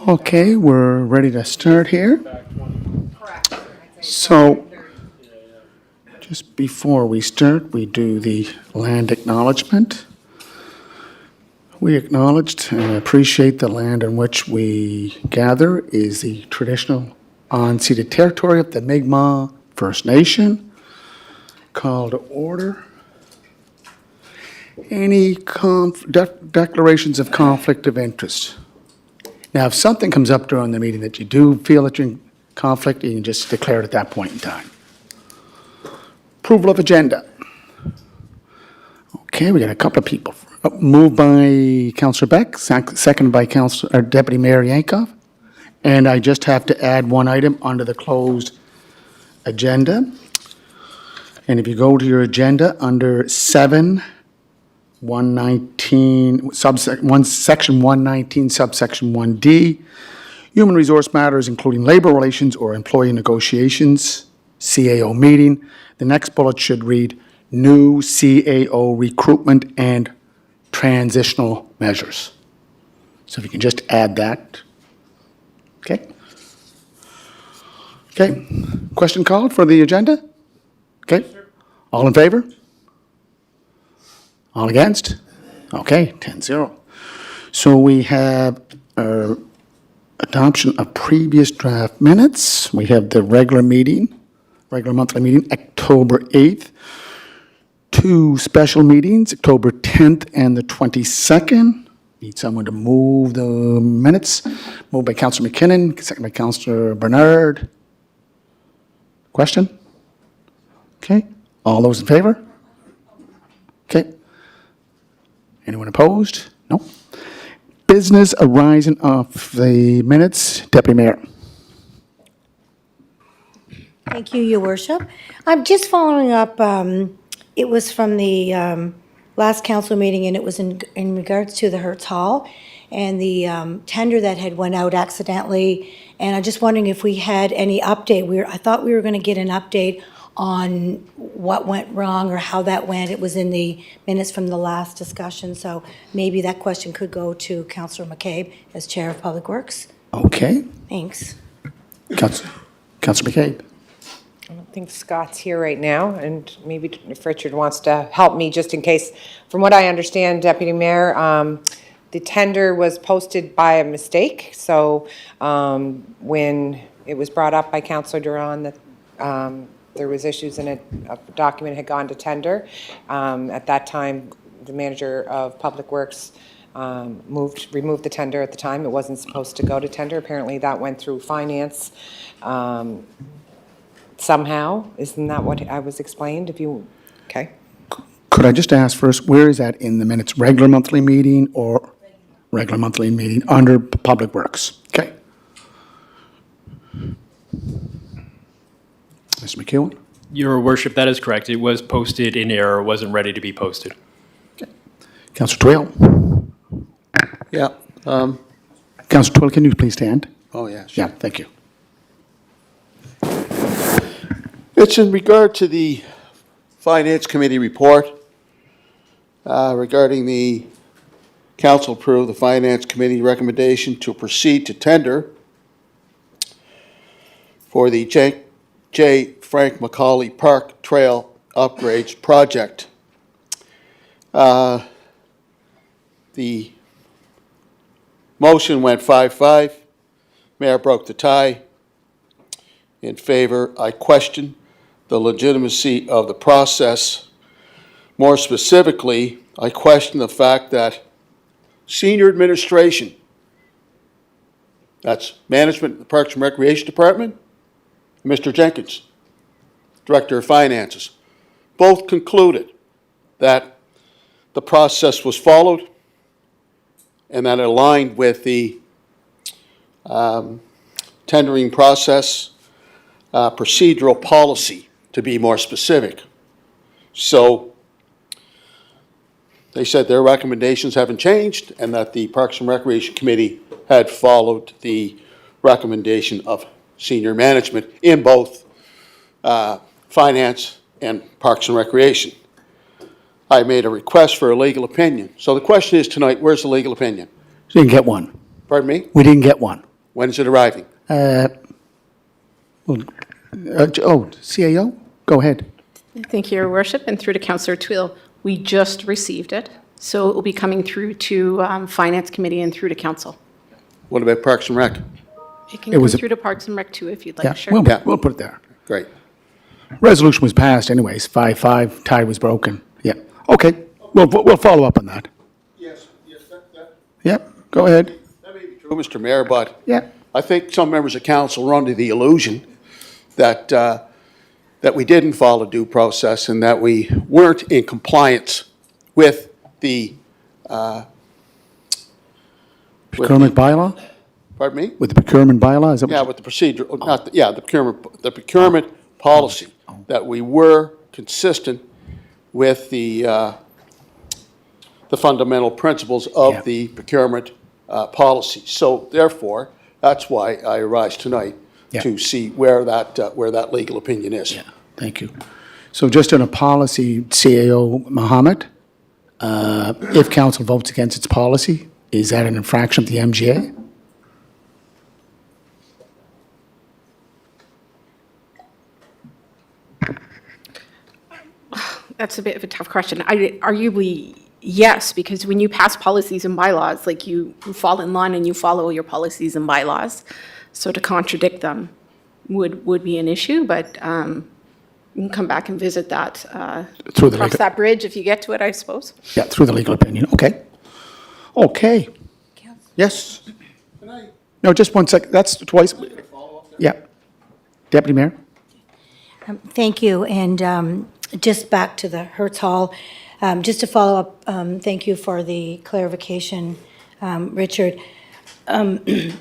Okay, we're ready to start here. So, just before we start, we do the land acknowledgement. We acknowledged and appreciate the land on which we gather is the traditional unceded territory of the Mi'kmaq First Nation. Call to order. Any declarations of conflict of interest? Now, if something comes up during the meeting that you do feel that you're in conflict, you can just declare it at that point in time. Approval of agenda. Okay, we got a couple of people. Moved by Councillor Beck, seconded by Deputy Mayor Yankov. And I just have to add one item under the closed agenda. And if you go to your agenda under 119, section 119, subsection 1D, human resource matters including labor relations or employee negotiations, CAO meeting. The next bullet should read, new CAO recruitment and transitional measures. So if you can just add that. Okay. Okay. Question called for the agenda? Okay. All in favor? All against? Okay, 10-0. So we have adoption of previous draft minutes. We have the regular monthly meeting, October 8th. Two special meetings, October 10th and the 22nd. Need someone to move the minutes. Moved by Councillor McKinnon, second by Councillor Bernard. Question? Okay. All those in favor? Okay. Anyone opposed? No. Business arising off the minutes, Deputy Mayor. Thank you, Your Worship. I'm just following up. It was from the last council meeting, and it was in regards to the Hertz Hall and the tender that had went out accidentally. And I'm just wondering if we had any update. I thought we were going to get an update on what went wrong or how that went. It was in the minutes from the last discussion, so maybe that question could go to Councillor McCabe as Chair of Public Works. Okay. Thanks. Councillor McCabe. I don't think Scott's here right now, and maybe if Richard wants to help me just in case. From what I understand, Deputy Mayor, the tender was posted by a mistake. So when it was brought up by Councillor Duran that there was issues and a document had gone to tender, at that time the manager of Public Works removed the tender at the time. It wasn't supposed to go to tender. Apparently that went through finance. Somehow, isn't that what I was explained? Okay. Could I just ask first, where is that in the minutes? Regular monthly meeting or regular monthly meeting under Public Works? Okay. Mr. McEwen? Your Worship, that is correct. It was posted in error, wasn't ready to be posted. Okay. Councillor Twill? Yeah. Councillor Twill, can you please stand? Oh, yeah. Sure. Yeah, thank you. It's in regard to the Finance Committee report regarding the council approved the Finance Committee recommendation to proceed to tender for the J. Frank Macaulay Park Trail Upgrades Project. The motion went 5-5. Mayor broke the tie. In favor, I question the legitimacy of the process. More specifically, I question the fact that senior administration, that's management of the Parks and Recreation Department, and Mr. Jenkins, Director of Finances, both concluded that the process was followed and that it aligned with the tendering process procedural policy, to be more specific. So they said their recommendations haven't changed and that the Parks and Recreation Committee had followed the recommendation of senior management in both finance and Parks and Recreation. I made a request for a legal opinion. So the question is tonight, where's the legal opinion? We didn't get one. Pardon me? We didn't get one. When is it arriving? CAO, go ahead. Thank you, Your Worship, and through to Councillor Twill. We just received it, so it will be coming through to Finance Committee and through to Council. What about Parks and Rec? It can It come was a- through to Parks and Rec too, if you'd Yeah, like, sure. we'll put it there. Great. Resolution was passed anyways, 5-5, tie was broken. Yeah, okay, we'll follow up on that. Yes, Yep, go ahead. that may be true, Mr. Mayor, but Yeah, I think some members of council were under the illusion that, that we didn't follow due process and that we weren't in compliance with the, procurement bylaw? pardon me? With the procurement bylaw, is that what? Yeah, with the procedure, not, the procurement policy, that we were consistent with the fundamental principles Yeah. of the procurement policy. So therefore, that's why I arise tonight, Yeah. to see where that legal opinion is. Yeah, thank you. So just on a policy, CAO Mohammed, if council votes against its policy, is that an infraction of the MGA? That's a bit of a tough question. Arguably, yes, because when you pass policies and bylaws, like you fall in line and you follow your policies and bylaws. So to contradict them would be an issue, but you can come back and visit that, Through the cross legal- that bridge if you get to it, I suppose. Yeah, through the legal opinion, okay. Okay. Yes? No, just one sec, that's twice. Yeah. Deputy Mayor? Thank you, and just back to the Hertz Hall, just to follow up, thank you for the clarification, Richard. Again,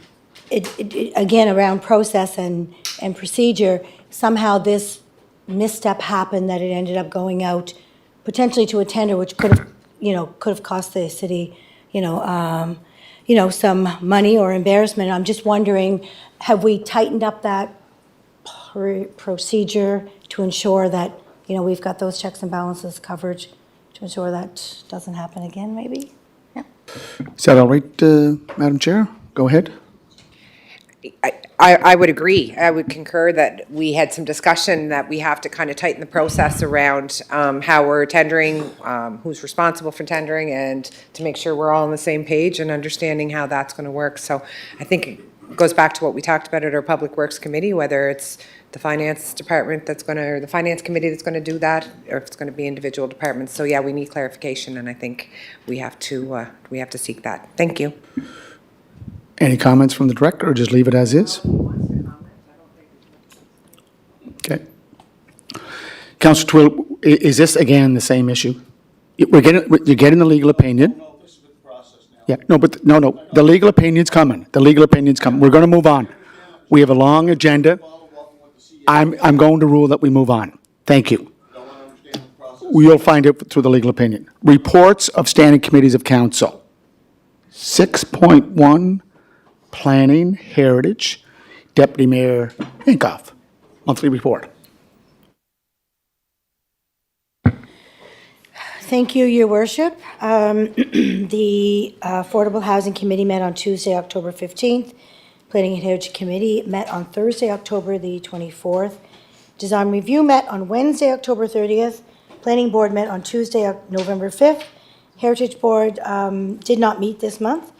around process and procedure, somehow this misstep happened that it ended up going out potentially to a tender, which could have cost the city, some money or embarrassment. I'm just wondering, have we tightened up that procedure to ensure that, we've got those checks and balances coverage to ensure that doesn't happen again, maybe? Yeah. Is that all right, Madam Chair? Go ahead. I would agree. I would concur that we had some discussion that we have to kind of tighten the process around how we're tendering, who's responsible for tendering, and to make sure we're all on the same page and understanding how that's going to work. So I think it goes back to what we talked about at our Public Works Committee, whether it's the Finance Department that's going to, or the Finance Committee that's going to do that, or if it's going to be individual departments. So yeah, we need clarification, and I think we have to seek that. Thank you. Any comments from the director, or just leave it as is? Okay. Councillor Twill, is this again the same issue? You're getting the legal opinion. Yeah, no, the legal opinion's coming. The legal opinion's coming. We're going to move on. We have a long agenda. I'm going to rule that we move on. Thank you. You'll find it through the legal opinion. Reports of standing committees of council. 6.1, Planning, Heritage, Deputy Mayor Inkoff, monthly report. Thank you, Your Worship. The Affordable Housing Committee met on Tuesday, October 15th. Planning and Heritage Committee met on Thursday, October the 24th. Design Review met on Wednesday, October 30th. Planning Board met on Tuesday, November 5th. Heritage Board did not meet this month.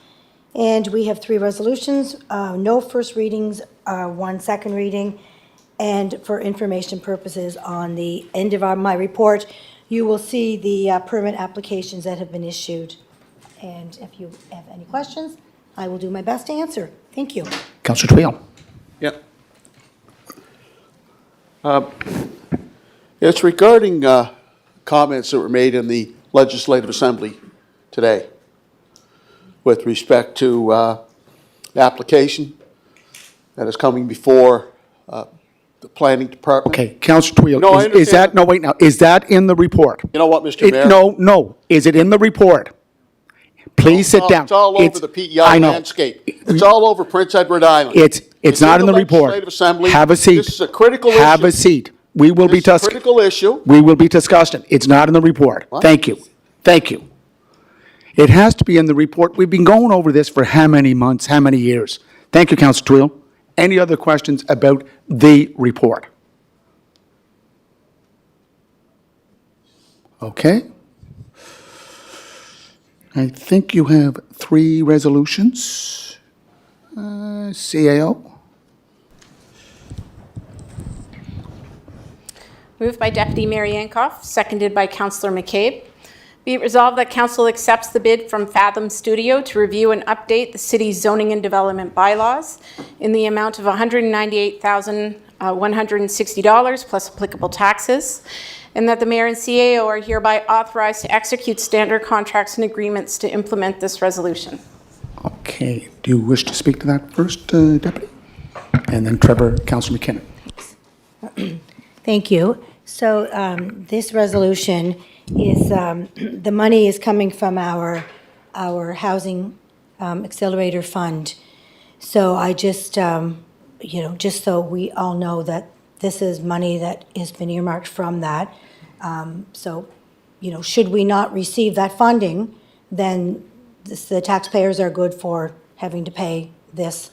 And we have 3 resolutions, no first readings, 1 second reading. And for information purposes, on the end of my report, you will see the permit applications that have been issued. And if you have any questions, I will do my best to answer. Thank you. Councillor Twill. Yeah. It's regarding comments that were made in the Legislative Assembly today with respect to the application that is coming before the Planning Department. Okay, Councillor Twill. No, I Is understand. that, no, wait now, is that in the report? You know what, Mr. Mayor? No, is it in the report? Please sit down. It's all over the I PEI know. landscape. It's all over Prince Edward Island. It's not in the report. Legislative Assembly. Have a seat. This is a critical issue. Have a seat. We will be This is a discussing. critical issue. We will be discussing. It's not in the report. What? Thank you. Thank you. It has to be in the report. We've been going over this for how many months, how many years? Thank you, Councillor Twill. Any other questions about the report? Okay. I think you have 3 resolutions. CAO? Moved by Deputy Mayor Yankoff, seconded by Councillor McCabe. Be it resolved that Council accepts the bid from Fathom Studio to review and update the city's zoning and development bylaws in the amount of $198,160 plus applicable taxes, and that the mayor and CAO are hereby authorized to execute standard contracts and agreements to implement this resolution. Okay. Do you wish to speak to that first, Deputy? And then Trevor, Councillor McKinnon. Thank you. So this resolution is, the money is coming from our Housing Accelerator Fund. So I just, just so we all know that this is money that has been earmarked from that. So, should we not receive that funding, then the taxpayers are good for having to pay this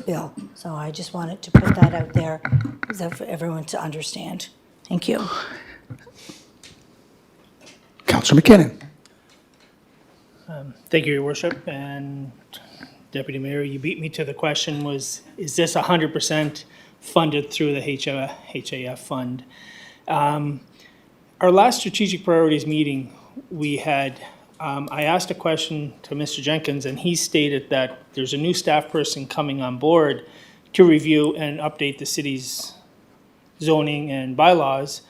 bill. So I just wanted to put that out there for everyone to understand. Thank you. Councillor McKinnon. Thank you, Your Worship. And Deputy Mayor, you beat me to the question was, is this 100% funded through the HAF fund? Our last strategic priorities meeting, we had, I asked a question to Mr. Jenkins, and he stated that there's a new staff person coming on board to review and update the city's zoning and bylaws.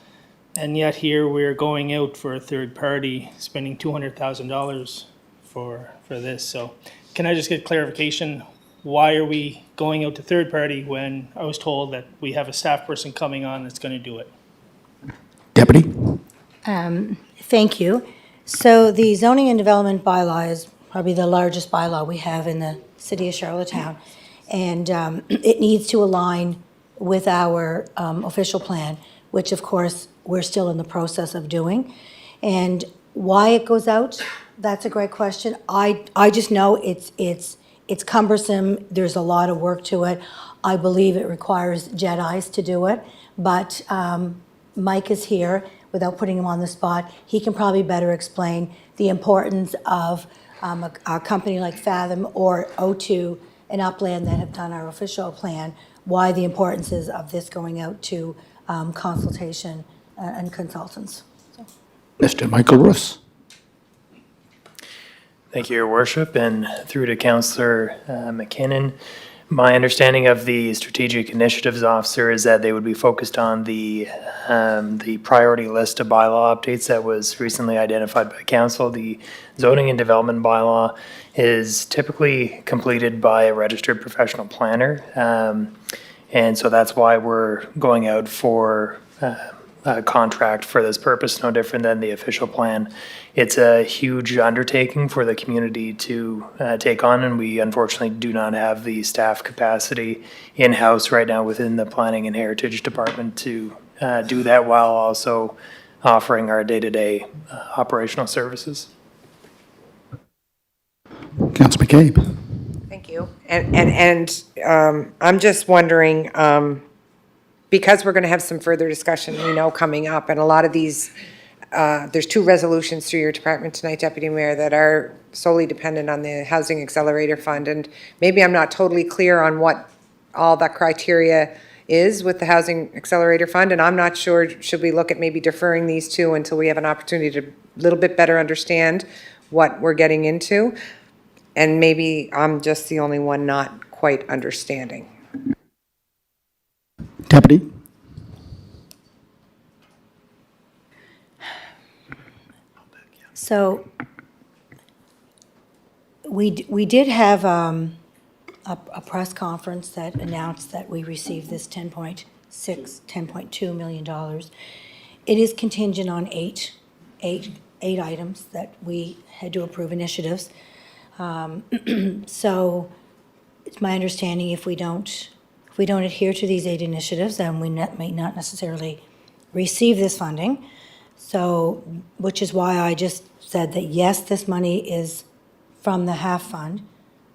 And yet here we're going out for a third party, spending $200,000 for this. So can I just get clarification? Why are we going out to third party when I was told that we have a staff person coming on that's going to do it? Deputy? Thank you. So the zoning and development bylaw is probably the largest bylaw we have in the city of Charlottetown. And it needs to align with our official plan, which of course we're still in the process of doing. And why it goes out, that's a great question. I just know it's cumbersome. There's a lot of work to it. I believe it requires Jedis to do it. But Mike is here. Without putting him on the spot, he can probably better explain the importance of a company like Fathom or O2 and Upland that have done our official plan, why the importance is of this going out to consultation and consultants. Mr. Michael Russ. Thank you, Your Worship, and through to Councillor McKinnon. My understanding of the Strategic Initiatives Officer is that they would be focused on the priority list of bylaw updates that was recently identified by Council. The zoning and development bylaw is typically completed by a registered professional planner, and so that's why we're going out for a contract for this purpose, no different than the official plan. It's a huge undertaking for the community to take on, and we unfortunately do not have the staff capacity in-house right now within the Planning and Heritage Department to do that while also offering our day-to-day operational services. Councillor McCabe. Thank you. And I'm just wondering, because we're going to have some further discussion, coming up, and a lot of these, there's 2 resolutions through your department tonight, Deputy Mayor, that are solely dependent on the Housing Accelerator Fund, and maybe I'm not totally clear on what all that criteria is with the Housing Accelerator Fund, and I'm not sure, should we look at maybe deferring these 2 until we have an opportunity to a little bit better understand what we're getting into? And maybe I'm just the only one not quite understanding. Deputy? So we did have a press conference that announced that we received this $10.2 million. It is contingent on eight items that we had to approve initiatives. So it's my understanding if we don't adhere to these 8 initiatives, then we may not necessarily receive this funding. So, which is why I just said that yes, this money is from the HAF fund,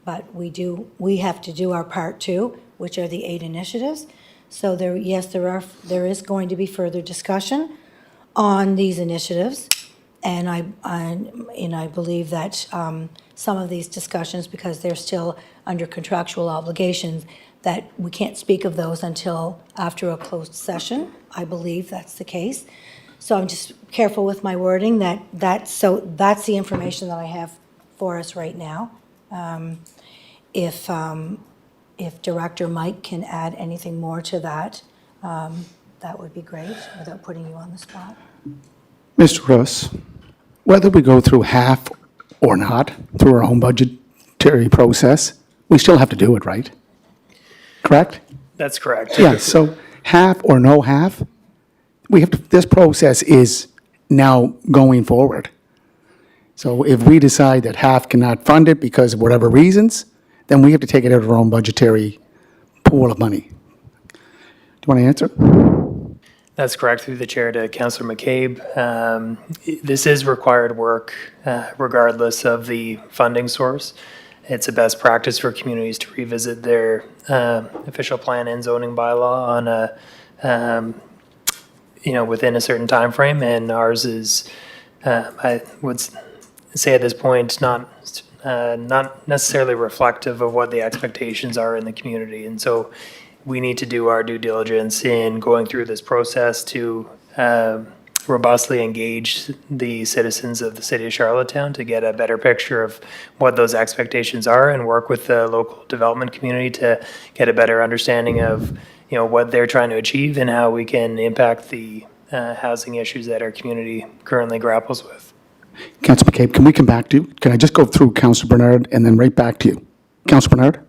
but we have to do our part too, which are the 8 initiatives. So there is going to be further discussion on these initiatives. And I believe that some of these discussions, because they're still under contractual obligations, that we can't speak of those until after a closed session. I believe that's the case. So I'm just careful with my wording, that's the information that I have for us right now. If Director Mike can add anything more to that, that would be great, without putting you on the spot. Mr. Russ, whether we go through half or not, through our own budgetary process, we still have to do it, right? Correct? That's correct. Yeah, so half or no half, this process is now going forward. So if we decide that half cannot fund it because of whatever reasons, then we have to take it out of our own budgetary pool of money. Do you want to answer? That's correct, through the chair to Councillor McCabe. This is required work regardless of the funding source. It's a best practice for communities to revisit their official plan and zoning bylaw on within a certain time frame, and ours is, I would say at this point, not necessarily reflective of what the expectations are in the community. And so we need to do our due diligence in going through this process to robustly engage the citizens of the city of Charlottetown to get a better picture of what those expectations are, and work with the local development community to get a better understanding of what they're trying to achieve and how we can impact the housing issues that our community currently grapples with. Councillor McCabe, can we come back to you? Can I just go through Councillor Bernard and then right back to you? Councillor Bernard?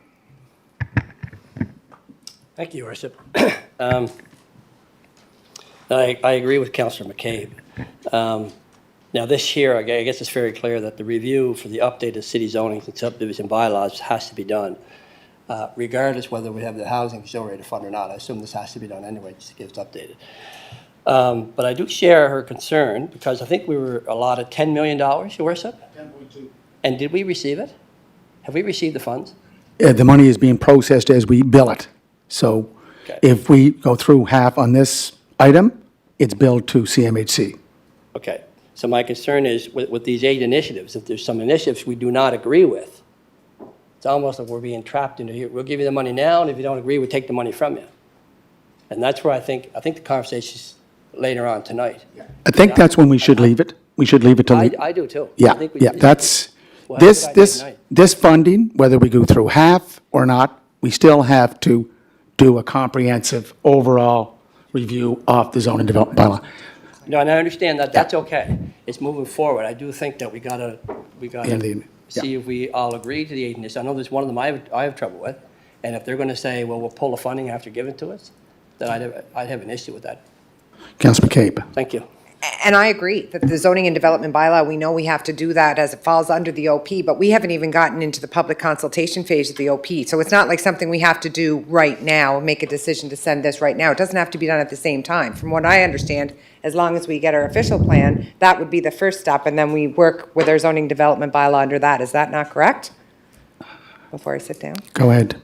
Thank you, Your Worship. I agree with Councillor McCabe. Now, this year, I guess it's very clear that the review for the updated city zoning and subdivision bylaws has to be done, regardless whether we have the housing accelerator fund or not. I assume this has to be done anyway, just to get it updated. But I do share her concern, because I think we were allotted $10 million, Your Worship? 10.2. And did we receive it? Have we received the funds? The money is being processed as we bill it. So Okay. if we go through half on this item, it's billed to CMHC. Okay. So my concern is with these 8 initiatives, if there's some initiatives we do not agree with, it's almost like we're being trapped into here. We'll give you the money now, and if you don't agree, we'll take the money from you. And that's where I think the conversation's later on tonight. I think that's when we should leave it. We should leave it to. I do too. I Yeah, think we yeah, should- that's, Well, that's a good idea tonight. this funding, whether we go through half or not, we still have to do a comprehensive overall review of the zoning development bylaw. No, and I understand that. That's okay. It's moving forward. I do think that we gotta And the- yeah. see if we all agree to the 8 initiatives. I know there's one of them I have trouble with. And if they're gonna say, well, we'll pull the funding after giving it to us, then I'd have an issue with that. Councillor McCabe. Thank you. And I agree that the zoning and development bylaw, we know we have to do that as it falls under the OP, but we haven't even gotten into the public consultation phase of the OP. So it's not like something we have to do right now and make a decision to send this right now. It doesn't have to be done at the same time. From what I understand, as long as we get our official plan, that would be the first step, and then we work with our zoning development bylaw under that. Is that not correct? Before I sit down? Go ahead.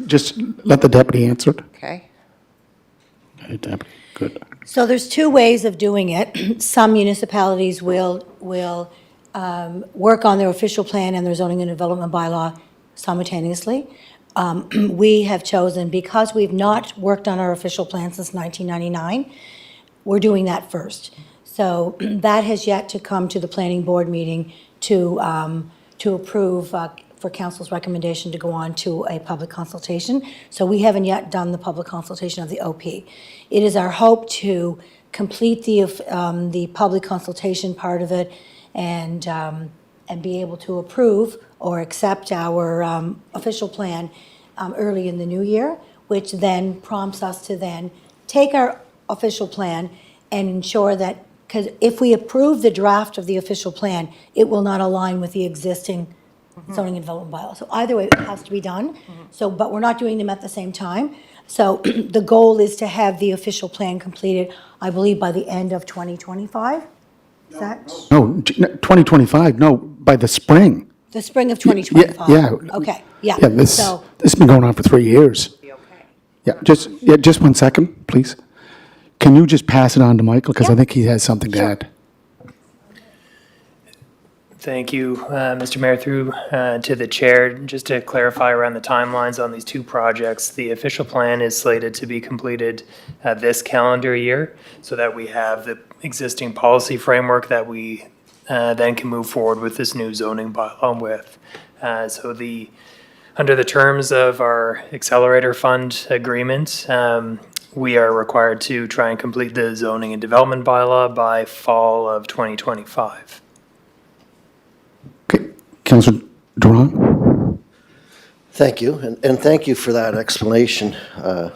Just let the deputy answer it. Okay. Okay, deputy, good. So there's 2 ways of doing it. Some municipalities will work on their official plan and their zoning and development bylaw simultaneously. We have chosen, because we've not worked on our official plan since 1999, we're doing that first. So that has yet to come to the planning board meeting to approve for council's recommendation to go on to a public consultation. So we haven't yet done the public consultation of the OP. It is our hope to complete the public consultation part of it and be able to approve or accept our official plan early in the new year, which then prompts us to then take our official plan and ensure that, because if we approve the draft of the official plan, it will not align with the existing zoning and development bylaw. So either way, it has to be done. So, but we're not doing them at the same time. So the goal is to have the official plan completed, I believe, by the end of 2025. Is that? No, 2025, no, by the spring. The spring of 2025? Yeah. Okay, yeah. Yeah, this So, has been going on for 3 years. Yeah, just 1 second, please. Can you just pass it on to Michael, because I Yeah. think he has something to Sure. add. Thank you, Mr. Mayor, through to the chair. Just to clarify around the timelines on these two projects, the official plan is slated to be completed this calendar year so that we have the existing policy framework that we then can move forward with this new zoning bylaw with. Under the terms of our Accelerator Fund agreement, we are required to try and complete the zoning and development bylaw by fall of 2025. Okay, Councillor Duran? Thank you, and thank you for that explanation,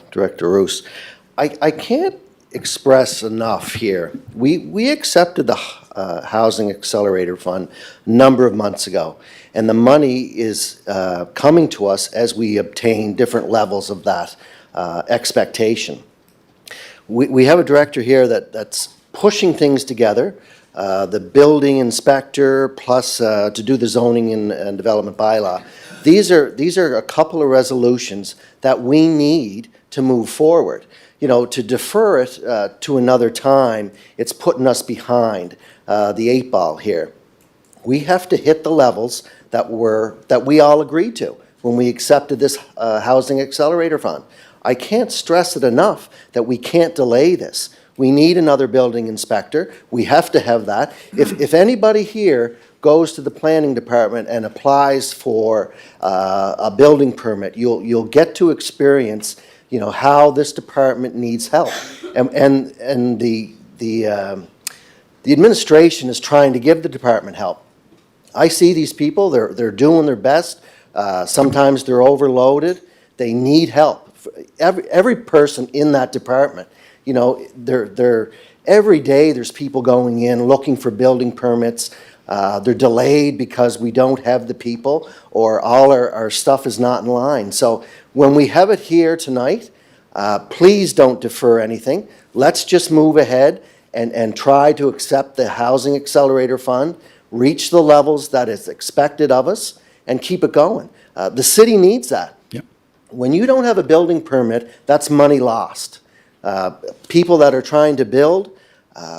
Director Roos. I can't express enough here. We accepted the Housing Accelerator Fund a number of months ago, and the money is coming to us as we obtain different levels of that expectation. We have a director here that's pushing things together, the building inspector plus to do the zoning and development bylaw. These are a couple of resolutions that we need to move forward. You know, to defer it to another time, it's putting us behind the 8 ball here. We have to hit the levels that we all agreed to when we accepted this Housing Accelerator Fund. I can't stress it enough that we can't delay this. We need another building inspector. We have to have that. If anybody here goes to the planning department and applies for a building permit, you'll get to experience, you know, how this department needs help. And the administration is trying to give the department help. I see these people, they're doing their best. Sometimes they're overloaded. They need help. Every person in that department, you know, they're every day there's people going in looking for building permits. They're delayed because we don't have the people or all our stuff is not in line. So when we have it here tonight, please don't defer anything. Let's just move ahead and try to accept the Housing Accelerator Fund, reach the levels that is expected of us, and keep it going. The city needs that. Yep. When you don't have a building permit, that's money lost. People that are trying to build,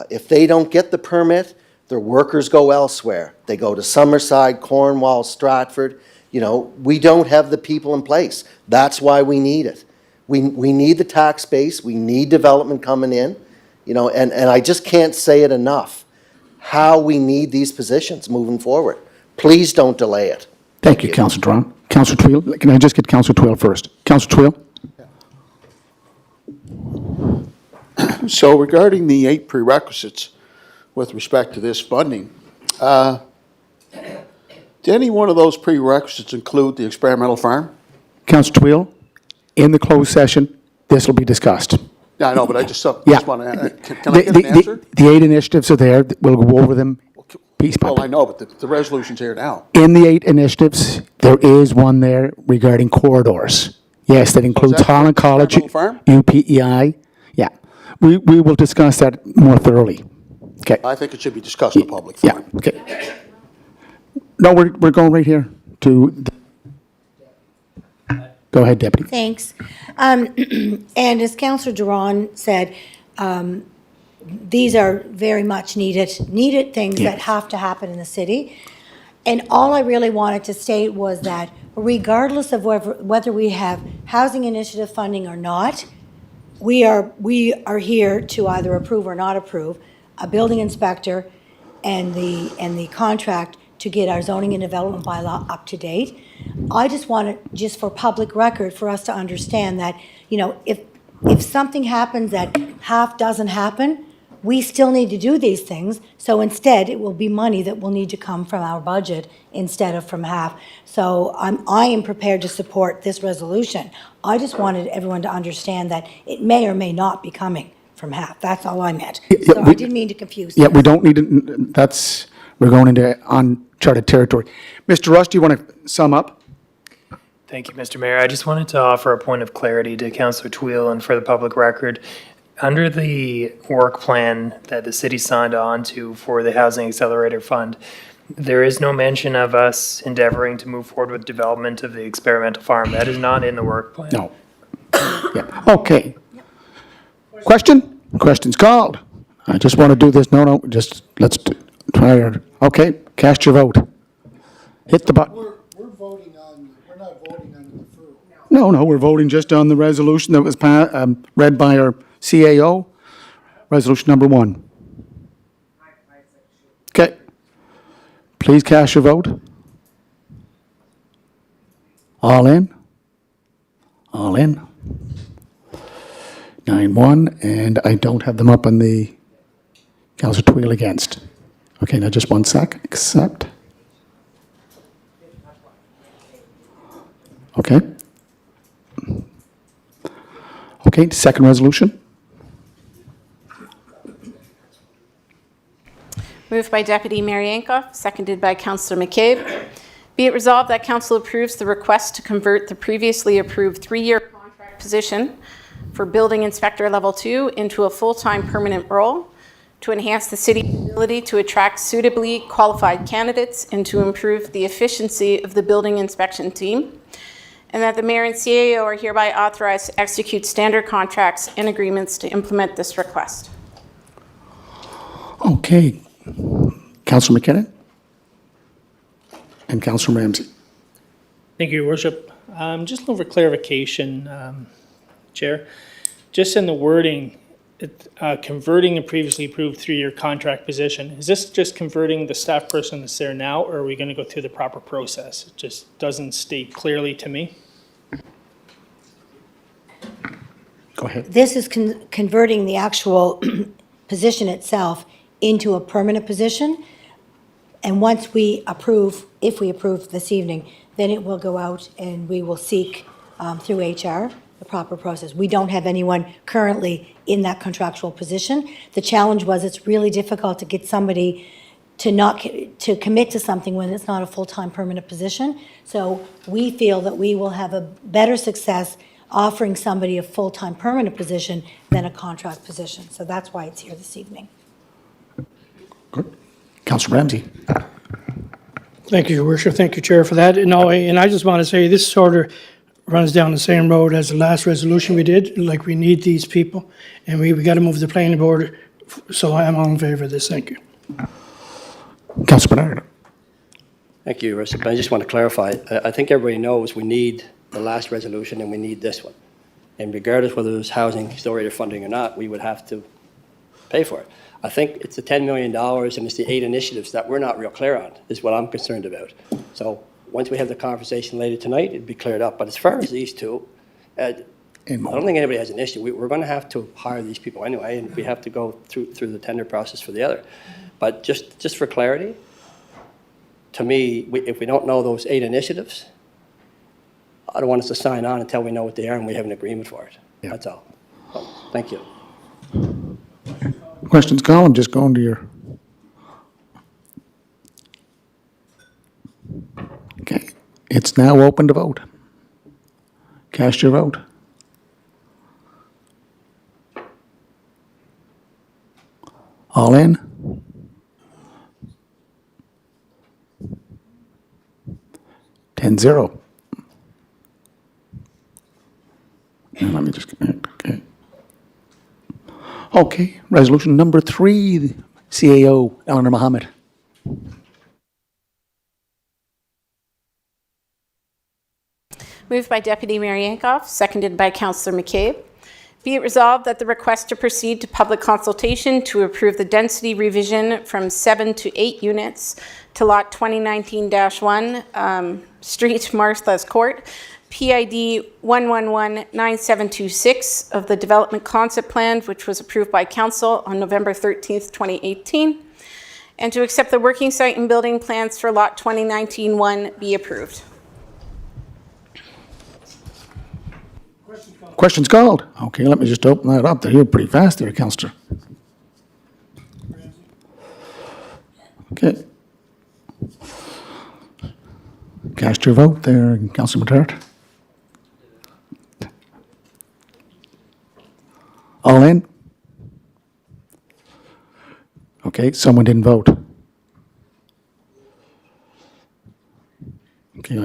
if they don't get the permit, their workers go elsewhere. They go to Summerside, Cornwall, Stratford. You know, we don't have the people in place. That's why we need it. We need the tax base. We need development coming in. You know, and I just can't say it enough, how we need these positions moving forward. Please don't delay it. Thank you, Councillor Duran. Councillor Twill, can I just get Councillor Twill first? Councillor Twill? So regarding the 8 prerequisites with respect to this funding, did any one of those prerequisites include the experimental farm? Councillor Twill, in the closed session, this will be discussed. Yeah, I know, but I just want Yeah. to, can I get an answer? The 8 initiatives are there. We'll go over them piece by Well, I piece. know, but the resolution's here now. In the 8 initiatives, there is one there regarding corridors. Yes, that includes that Holland College, experimental farm? UPEI. Yeah. We will discuss that more thoroughly. Okay. I think it should be discussed in public Yeah, forum. okay. No, we're going right here to, go ahead, Deputy. thanks. And as Councillor Duran said, these are very much needed things that Yes. have to happen in the city. And all I really wanted to state was that regardless of whether we have housing initiative funding or not, we are here to either approve or not approve a building inspector and the contract to get our zoning and development bylaw up to date. I just wanted, just for public record, for us to understand that, you know, if something happens that half doesn't happen, we still need to do these things. So instead, it will be money that will need to come from our budget instead of from half. So I am prepared to support this resolution. I just wanted everyone to understand that it may or may not be coming from half. That's all I meant. Yeah, So I didn't mean to confuse Yeah, things. we don't need to, we're going into uncharted territory. Mr. Rush, do you want to sum up? Thank you, Mr. Mayor. I just wanted to offer a point of clarity to Councillor Twill and for the public record. Under the work plan that the city signed on to for the Housing Accelerator Fund, There is no mention of us endeavoring to move forward with development of the experimental farm. That is not in the work plan. No. Yeah, okay. Question? Question's called. I just want to do this, no, just, try it. Okay, cast your vote. Hit the button. We're voting on, we're not voting on the deferral. No, we're voting just on the resolution that was read by our CAO, resolution number 1. Okay. Please cast your vote. All in? All in? 9-1, and I don't have them up on the, Councillor Tweel against. Okay, now just one sec, accept. Okay. Okay, second resolution. Moved by Deputy Mayor Yankoff, seconded by Councillor McCabe. Be it resolved that Council approves the request to convert the previously approved 3-year contract position for Building Inspector Level 2 into a full-time permanent role to enhance the city's ability to attract suitably qualified candidates and to improve the efficiency of the building inspection team, and that the Mayor and CAO are hereby authorized to execute standard contracts and agreements to implement this request. Okay. Councillor McKinnon? And Councillor Ramsey. Thank you, Your Worship. Just looking for clarification, Chair. Just in the wording, converting a previously approved 3-year contract position, is this just converting the staff person that's there now, or are we going to go through the proper process? It just doesn't state clearly to me. Go ahead. This is converting the actual position itself into a permanent position. And once we approve, if we approve this evening, then it will go out and we will seek through HR the proper process. We don't have anyone currently in that contractual position. The challenge was it's really difficult to get somebody to commit to something when it's not a full-time permanent position. So we feel that we will have a better success offering somebody a full-time permanent position than a contract position. So that's why it's here this evening. Good. Councillor Ramsey. Thank you, Your Worship. Thank you, Chair, for that. And I just want to say this sort of runs down the same road as the last resolution we did. Like, we need these people, and we got to move the planning board. So I am all in favor of this. Thank you. Councillor Bernard. Thank you, Your Worship. I just want to clarify. I think everybody knows we need the last resolution and we need this one. And regardless whether there's housing accelerator funding or not, we would have to pay for it. I think it's the $10 million and it's the 8 initiatives that we're not real clear on, is what I'm concerned about. So once we have the conversation later tonight, it'd be cleared up. But as far as these two, I don't think anybody has an issue. We're going to have to hire these people anyway, and we have to go through the tender process for the other. But just for clarity, to me, if we don't know those 8 initiatives, I don't want us to sign on until we know what they are and we have an agreement for it. Yeah. That's all. Thank you. Questions called? I'm just going to your. Okay. It's now open to vote. Cast your vote. All in? Ten zero. Now let me just connect. Okay. Okay. Resolution number 3, CAO Eleanor Mohammed. Moved by Deputy Mayor Yankoff, seconded by Councillor McCabe. Be it resolved that the request to proceed to public consultation to approve the density revision from 7 to 8 units to lot 2019-1, Street Martha's Court, PID 1119726 of the Development Concept Plan, which was approved by Council on November 13th, 2018, and to accept the working site and building plans for lot 2019-1 be approved. Questions called? Okay, let me just open that up. You're pretty fast there, Councillor. Okay. Cast your vote there, Councillor Matart. All in? Okay, someone didn't vote.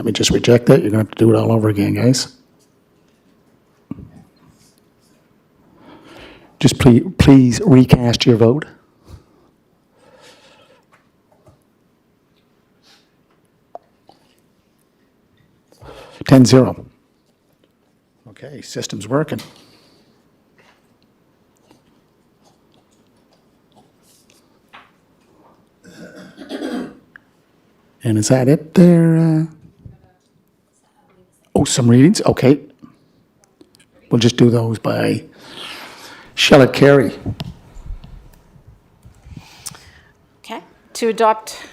Let me just reject that. You're going to have to do it all over again, guys. Just please recast your vote. Ten zero. Okay, system's working. And is that it there? Oh, some readings, okay. We'll just do those by, shall it carry? Okay. To adopt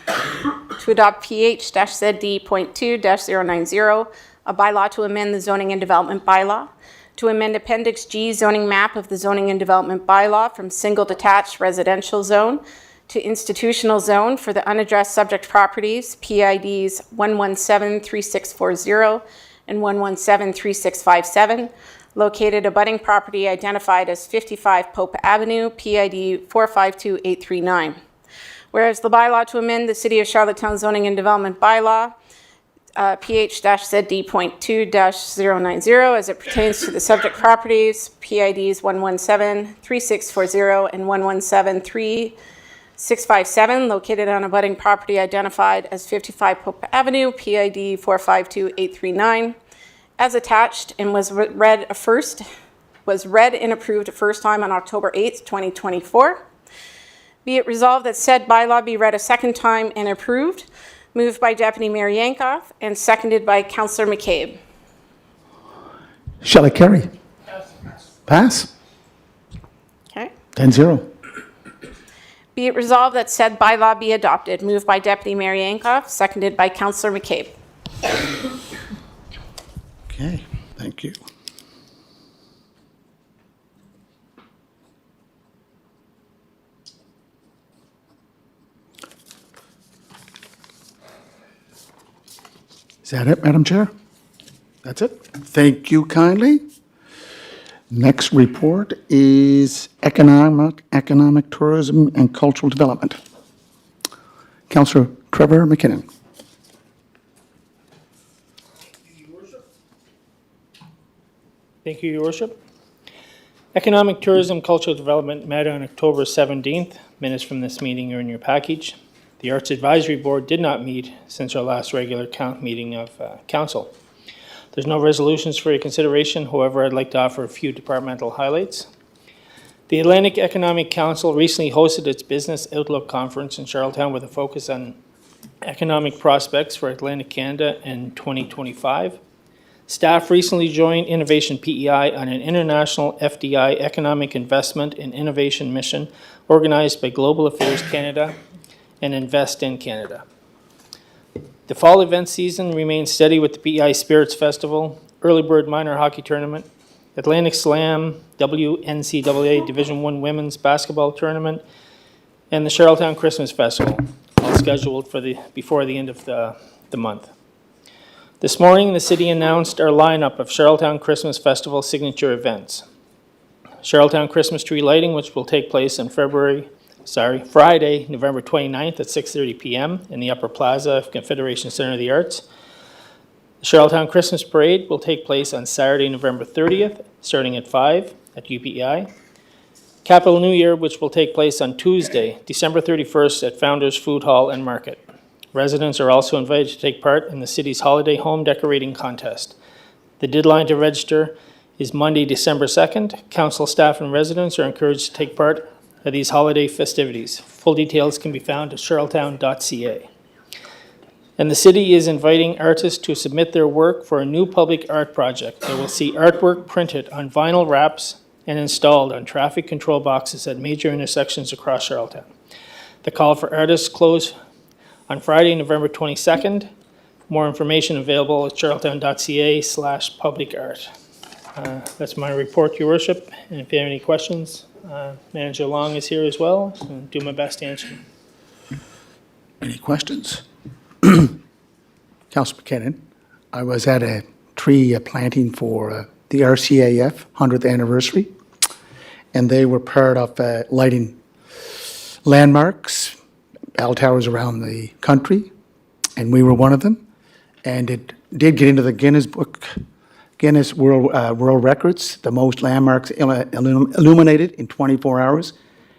PH-ZD.2-090, a bylaw to amend the zoning and development bylaw, to amend Appendix G zoning map of the zoning and development bylaw from single detached residential zone to institutional zone for the unaddressed subject properties, PIDs 1173640 and 1173657, located abutting property identified as 55 Pope Avenue, PID 452839. Whereas the bylaw to amend the City of Charlottetown zoning and development bylaw, PH-ZD.2-090, as it pertains to the subject properties, PIDs 1173640 and 1173657, located on abutting property identified as 55 Pope Avenue, PID 452839, as attached and was read and approved a first time on October 8th, 2024. Be it resolved that said bylaw be read a second time and approved, moved by Deputy Mayor Yankoff and seconded by Councillor McCabe. Shall it carry? Pass? Okay. 10-0. Be it resolved that said bylaw be adopted, moved by Deputy Mayor Yankoff, seconded by Councillor McCabe. Okay, thank you. Is that it, Madam Chair? That's it? Thank you kindly. Next report is economic tourism and cultural development. Councillor Trevor McKinnon. Thank you, Your Worship. Economic Tourism Cultural Development met on October 17th. Minutes from this meeting are in your package. The Arts Advisory Board did not meet since our last regular meeting of Council. There's no resolutions for your consideration. However, I'd like to offer a few departmental highlights. The Atlantic Economic Council recently hosted its Business Outlook Conference in Charlottetown with a focus on economic prospects for Atlantic Canada in 2025. Staff recently joined Innovation PEI on an international FDI economic investment and innovation mission organized by Global Affairs Canada and Invest in Canada. The fall event season remains steady with the PEI Spirits Festival, Early Bird Minor Hockey Tournament, Atlantic Slam, WNCAA Division I Women's Basketball Tournament, and the Charlottetown Christmas Festival, all scheduled for before the end of the month. This morning, the city announced our lineup of Charlottetown Christmas Festival signature events. Charlottetown Christmas tree lighting, which will take place on Friday, November 29th at 6:30 p.m. in the Upper Plaza of Confederation Center of the Arts. The Charlottetown Christmas Parade will take place on Saturday, November 30th, starting at 5 at UPEI. Capital New Year, which will take place on Tuesday, December 31st at Founders Food Hall and Market. Residents are also invited to take part in the city's holiday home decorating contest. The deadline to register is Monday, December 2nd. Council staff and residents are encouraged to take part of these holiday festivities. Full details can be found at charlottetown.ca. And the city is inviting artists to submit their work for a new public art project that will see artwork printed on vinyl wraps and installed on traffic control boxes at major intersections across Charlottetown. The call for artists closed on Friday, November 22nd. More information available at charlottetown.ca/publicart. That's my report, Your Worship. And if you have any questions, Manager Long is here as well, and do my best to answer them. Any questions? Councillor McKinnon, I was at a tree planting for the RCAF 100th anniversary, and they were part of lighting landmarks, bell towers around the country, and we were one of them. And it did get into the Guinness World Records. The most landmarks illuminated in 24 hours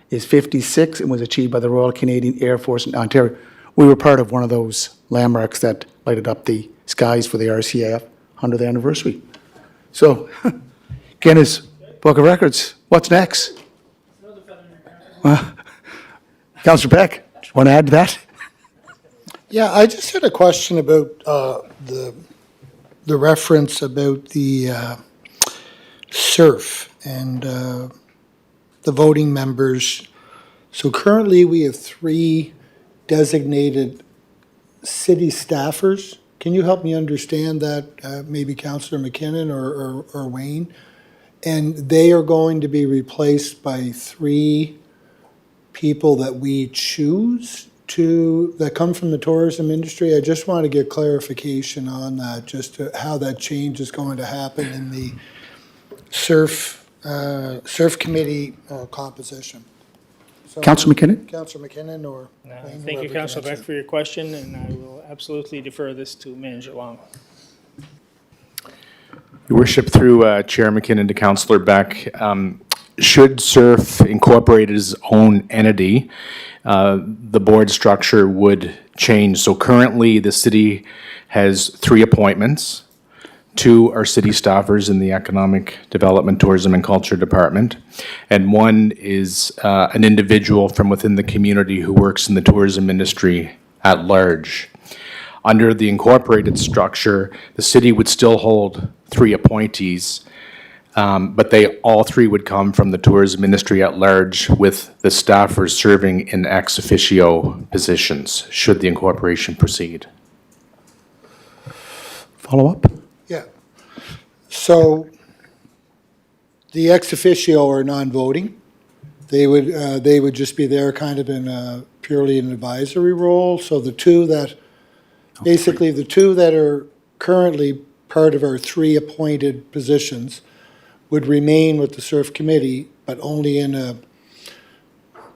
is 56 and was achieved by the Royal Canadian Air Force in Ontario. We were part of one of those landmarks that lighted up the skies for the RCAF 100th anniversary. So, Guinness Book of Records, what's next? Councillor Beck, want to add to that? Yeah, I just had a question about the reference about the SURF and the voting members. So currently, we have 3 designated city staffers. Can you help me understand that, maybe Councillor McKinnon or Wayne? And they are going to be replaced by 3 people that we choose that come from the tourism industry. I just want to get clarification on that, just how that change is going to happen in the surf committee composition. So, Councillor McKinnon? Councillor McKinnon or Wayne, Thank whoever you, can Councillor Beck, answer. for your question, and I will absolutely defer this to Manager Long. Your Worship, through Chair McKinnon to Councillor Beck, should SURF incorporate its own entity, the board structure would change. So currently, the city has 3 appointments. 2 are city staffers in the Economic Development, Tourism and Culture Department, and 1 is an individual from within the community who works in the tourism industry at large. Under the incorporated structure, the city would still hold 3 appointees, but they all 3 would come from the tourism industry at large, with the staffers serving in ex officio positions, should the incorporation proceed. Follow up? Yeah. So the ex officio are non-voting. They would just be there kind of in purely an advisory role. So the 2 that, basically the 2 that are currently part of our 3 appointed positions would remain with the SURF committee, but only in a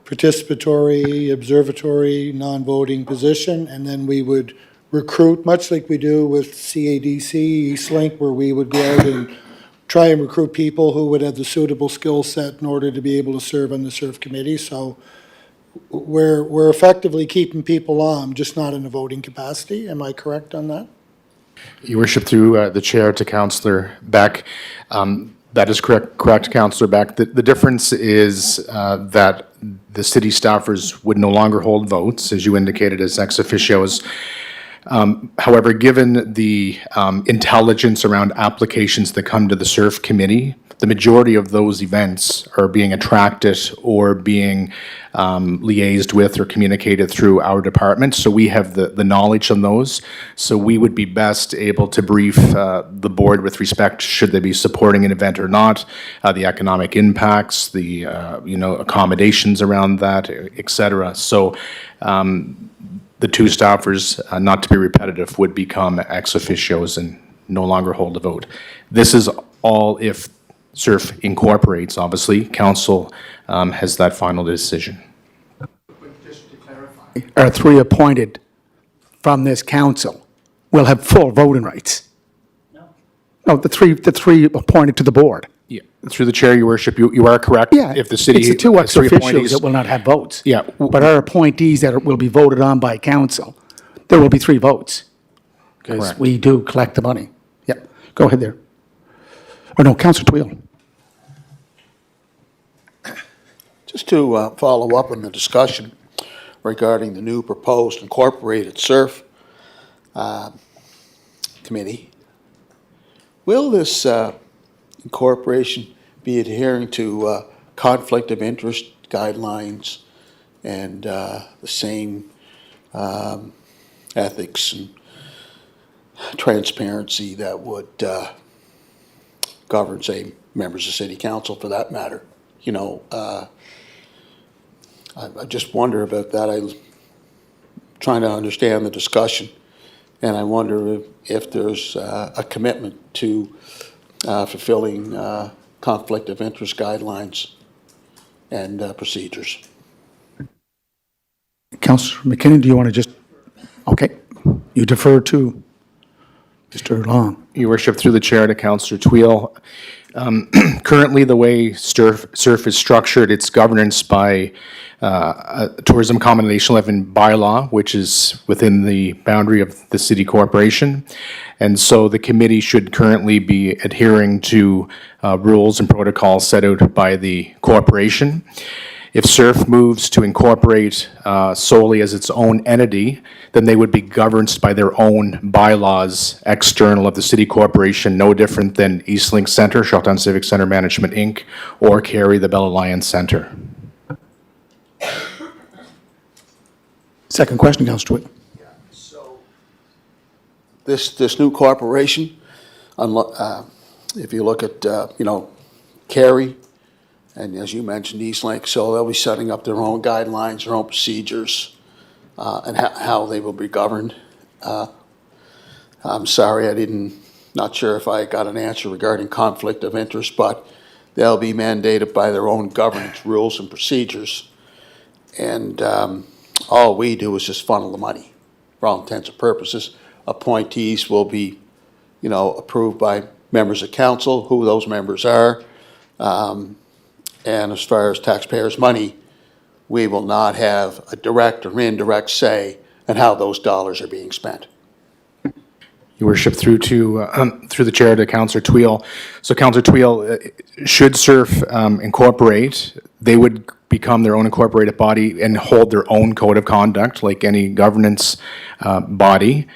participatory, observatory, non-voting position, and then we would recruit, much like we do with CADC, Eastlink, where we would go out and try and recruit people who would have the suitable skill set in order to be able to serve on the SURF committee. So we're effectively keeping people on, just not in a voting capacity. Am I correct on that? Your Worship, through the chair to Councillor Beck, that is correct, Councillor Beck. The difference is that the city staffers would no longer hold votes, as you indicated, as ex officios. However, given the intelligence around applications that come to the SURF committee, the majority of those events are being attracted or being liaised with or communicated through our department. So we have the knowledge on those. So we would be best able to brief the board with respect, should they be supporting an event or not, the economic impacts, the accommodations around that, et cetera. So the 2 staffers, not to be repetitive, would become ex officios and no longer hold a vote. This is all if SURF incorporates. Obviously, council has that final decision. Just to clarify, are 3 appointed from this council will have full voting rights? No, the three appointed to the board. Yeah, through the chair, Your Worship, you are correct. Yeah, If the city it's the 2 ex has 3 officios appointees- that will not have votes. Yeah. But our appointees that will be voted on by council, there will be 3 votes. Because Correct. we do collect the money. Yep, go ahead there. Or no, Councillor Twill. Just to follow up on the discussion regarding the new proposed incorporated SURF committee, will this incorporation be adhering to conflict of interest guidelines and the same ethics and transparency that would govern, say, members of city council for that matter? I just wonder about that. I'm trying to understand the discussion, and I wonder if there's a commitment to fulfilling conflict of interest guidelines and procedures. Councillor McKinnon, do you want to just, okay, you defer to Mr. Long. Your worship, through the chair to Councillor Tweel. Currently, the way SURF is structured, it's governance by a Tourism Accommodation Levy bylaw, which is within the boundary of the city corporation. And so the committee should currently be adhering to rules and protocols set out by the corporation. If SURF moves to incorporate solely as its own entity, then they would be governed by their own bylaws external of the city corporation, no different than Eastlink Centre, Charlottetown Civic Centre Management, Inc., or Carrie, the Bell Alliance Centre. Second question, Councillor Tweel. This new corporation, if you look at, Carrie, and as you mentioned, Eastlink, so they'll be setting up their own guidelines, their own procedures, and how they will be governed. I'm sorry, not sure if I got an answer regarding conflict of interest, but they'll be mandated by their own governance rules and procedures. And all we do is just funnel the money, for all intents and purposes. Appointees will be, approved by members of council, who those members are. And as far as taxpayers' money, we will not have a direct or indirect say in how those dollars are being spent. Your worship, through the chair to Councillor Tweel. So Councillor Tweel, should SURF incorporate, they would become their own incorporated body and hold their own code of conduct like any governance body.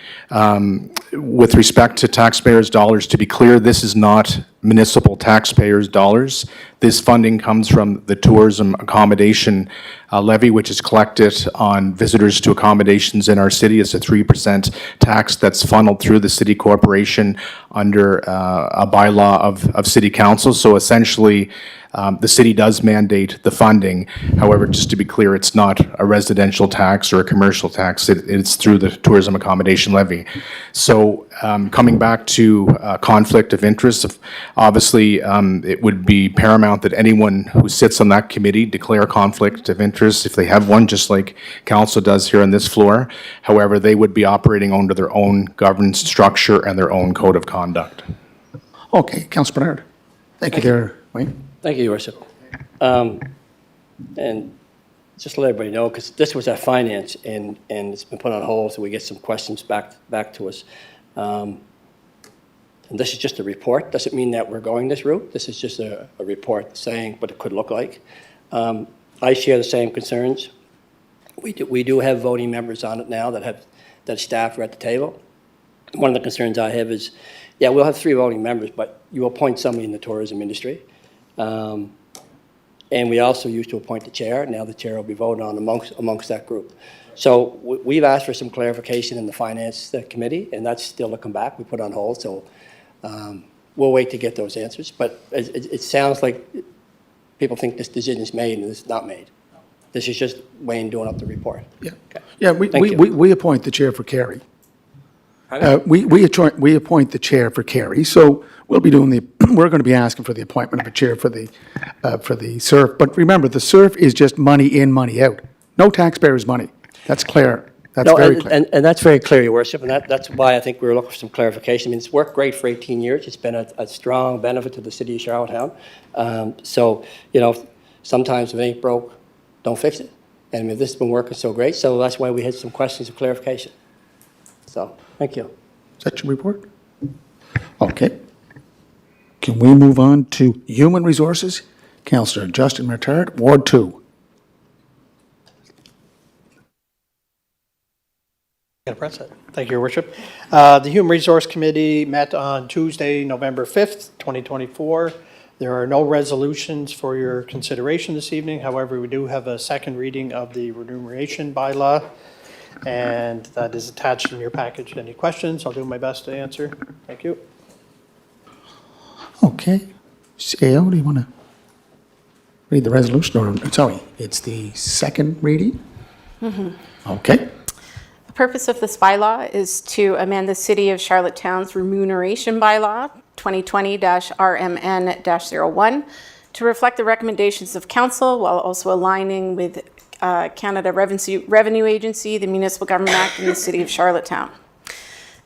With respect to taxpayers' dollars, to be clear, this is not municipal taxpayers' dollars. This funding comes from the Tourism Accommodation Levy, which is collected on visitors to accommodations in our city. It's a 3% tax that's funneled through the city corporation under a bylaw of city council. So essentially, the city does mandate the funding. However, just to be clear, it's not a residential tax or a commercial tax. It's through the Tourism Accommodation Levy. So coming back to conflict of interest, obviously it would be paramount that anyone who sits on that committee declare conflict of interest if they have one, just like council does here on this floor. However, they would be operating under their own governance structure and their own code of conduct. Okay, Councillor Bernard. Thank you there, Wayne. Thank you, Your Worship. And just to let everybody know, because this was at finance and it's been put on hold, so we get some questions back to us. And this is just a report. Doesn't mean that we're going this route. This is just a report saying what it could look like. I share the same concerns. We do have voting members on it now that staff are at the table. One of the concerns I have is, yeah, we'll have 3 voting members, but you appoint somebody in the tourism industry. And we also used to appoint the chair. Now the chair will be voted on amongst that group. So we've asked for some clarification in the finance committee, and that's still to come back. We put on hold, so we'll wait to get those answers. But it sounds like people think this decision is made, and it's not made. This is just Wayne doing up the report. Yeah, Okay. yeah. We appoint the chair for Carrie. We appoint the chair for Carrie, so we'll be doing we're going to be asking for the appointment of a chair for the SURF. But remember, the SURF is just money in, money out. No taxpayers' money. That's clear. That's very clear. And that's very clear, Your Worship, and that's why I think we were looking for some clarification. I mean, it's worked great for 18 years. It's been a strong benefit to the city of Charlottetown. So, sometimes if it ain't broke, don't fix it. And I mean, this has been working so great, so that's why we had some questions of clarification. So, thank you. Is that your report? Okay. Can we move on to Human Resources? Councillor Justin Mertard, Ward 2. Thank you, Your Worship. The Human Resource Committee met on Tuesday, November 5th, 2024. There are no resolutions for your consideration this evening. However, we do have a second reading of the remuneration bylaw, and that is attached in your package. Any questions? I'll do my best to answer. Thank you. Okay. AO, do you want to read the resolution? Or, sorry, it's the second reading? Okay. The purpose of this bylaw is to amend the City of Charlottetown's remuneration bylaw, 2020-RMN-01, to reflect the recommendations of council while also aligning with Canada Revenue Agency, the Municipal Government Act, and the City of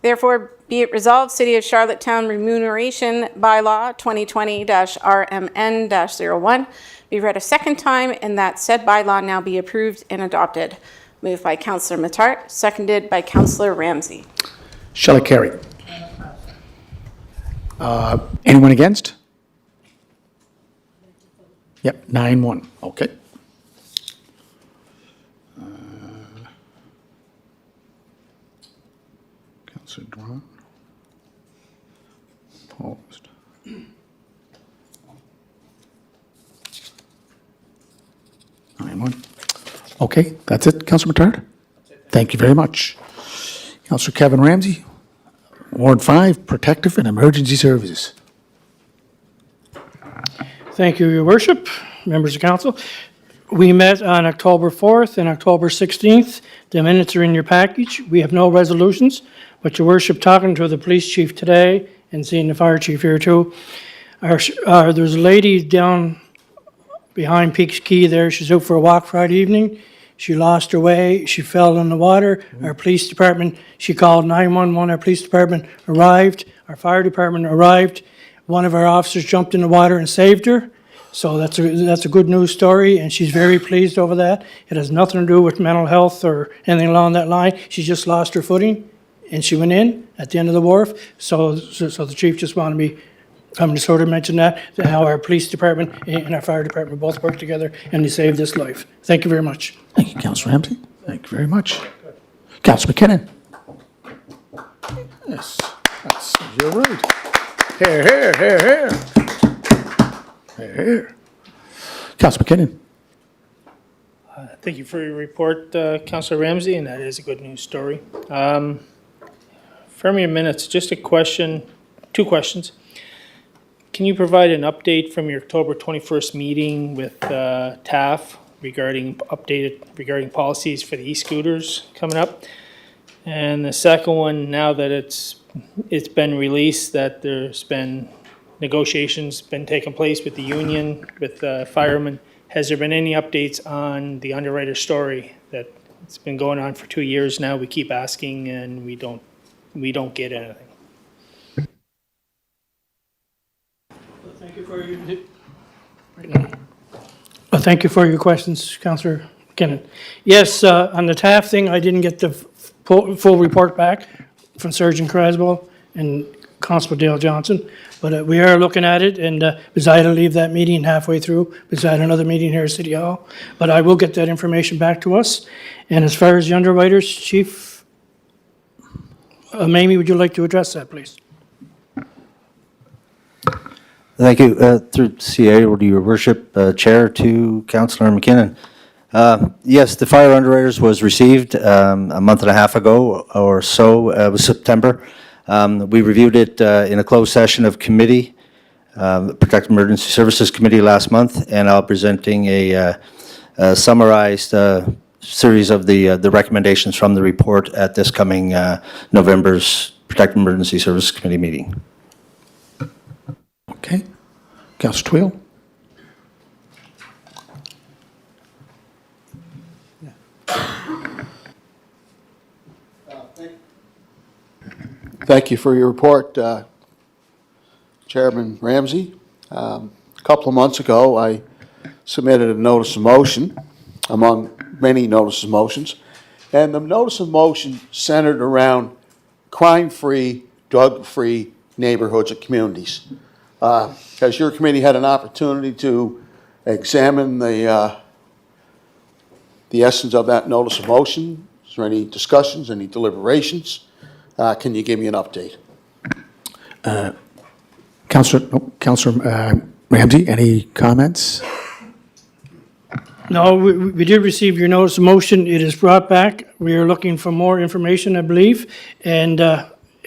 Therefore, Be it resolved, City of Charlottetown Remuneration Bylaw 2020-RMN-01 be read a second time and that said bylaw now be approved and adopted. Moved by Councillor Matart, seconded by Councillor Ramsey. Shall I carry? Anyone against? Yep, 9-1, okay. Councillor Drawn. Opposed. Nine one. Okay, that's it, Councillor Matard? Thank you very much. Councillor Kevin Ramsey, Ward 5, Protective and Emergency Services. Thank you, Your Worship, members of council. We met on October 4th and October 16th. The minutes are in your package. We have no resolutions, but Your Worship, talking to the police chief today and seeing the fire chief here too, there's a lady down behind Peaks Key there. She's out for a walk Friday evening. She lost her way. She fell in the water. Our police department, she called 911. Our police department arrived. Our fire department arrived. One of our officers jumped in the water and saved her. So that's a good news story, and she's very pleased over that. It has nothing to do with mental health or anything along that line. She just lost her footing, and she went in at the end of the wharf. So the chief just wanted me to sort of mention that how our police department and our fire department both work together, and they saved this life. Thank you very much. Thank you, Councillor Ramsey. Thank you very much. Councillor McKinnon. Yes, you're right. Here, here, here, here. Here, here. Councillor McKinnon. Thank you for your report, Councillor Ramsey, and that is a good news story. From your minutes, just a question, two questions. Can you provide an update from your October 21st meeting with TAF regarding policies for the e-scooters coming up? And the second one, now that it's been released that there's been negotiations been taking place with the union, with firemen, has there been any updates on the underwriter story that it's been going on for 2 years now? We keep asking and we don't get anything. Thank you for your questions, Councillor McKinnon. Yes, on the TAF thing, I didn't get the full report back from Sergeant Craswell and Constable Dale Johnson, but we are looking at it, and because I had to leave that meeting halfway through, because I had another meeting here at City Hall, but I will get that information back to us. And as far as the underwriters, Chief Mamie, would you like to address that, please? Thank you. Through CA, or to Your Worship, Chair to Councillor McKinnon. Yes, the fire underwriters was received a month and a half ago or so. It was September. We reviewed it in a closed session of committee, Protective Emergency Services Committee last month, and I'll be presenting a summarized series of the recommendations from the report at this coming November's Protective Emergency Services Committee meeting. Okay. Councillor Twill. Thank you for your report, Chairman Ramsey. A couple of months ago, I submitted a notice of motion, among many notices of motions, and the notice of motion centered around crime-free, drug-free neighborhoods and communities. Has your committee had an opportunity to examine the essence of that notice of motion? Is there any discussions, any deliberations? Can you give me an update? Councillor Ramsey, any comments? No, we did receive your notice of motion. It is brought back. We are looking for more information, I believe, and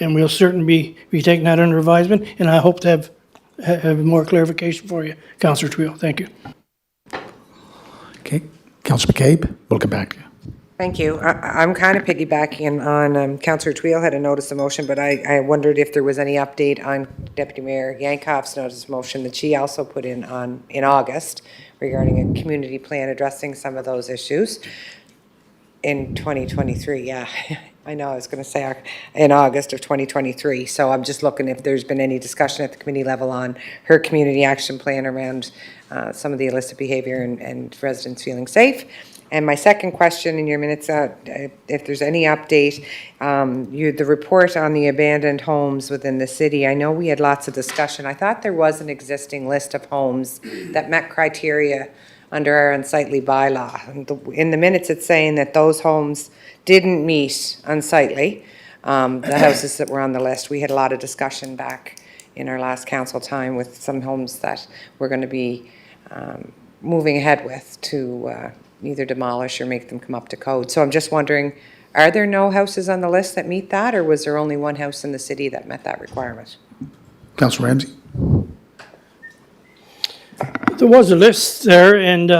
we'll certainly be taking that under advisement, and I hope to have more clarification for you, Councillor Twill. Thank you. Okay. Councillor McCabe, we'll come back. Thank you. I'm kind of piggybacking on Councillor Twill had a notice of motion, but I wondered if there was any update on Deputy Mayor Yankoff's notice of motion that she also put in August regarding a community plan addressing some of those issues in 2023. Yeah. I know, I was going to say in August of 2023. So I'm just looking if there's been any discussion at the committee level on her community action plan around some of the illicit behavior and residents feeling safe. And my second question in your minutes, if there's any update, the report on the abandoned homes within the city, I know we had lots of discussion. I thought there was an existing list of homes that met criteria under our unsightly bylaw. In the minutes, it's saying that those homes didn't meet unsightly, the houses that were on the list. We had a lot of discussion back in our last council time with some homes that we're going to be moving ahead with to either demolish or make them come up to code. So I'm just wondering, are there no houses on the list that meet that, or was there only one house in the city that met that requirement? Councillor Ramsey? There was a list there, and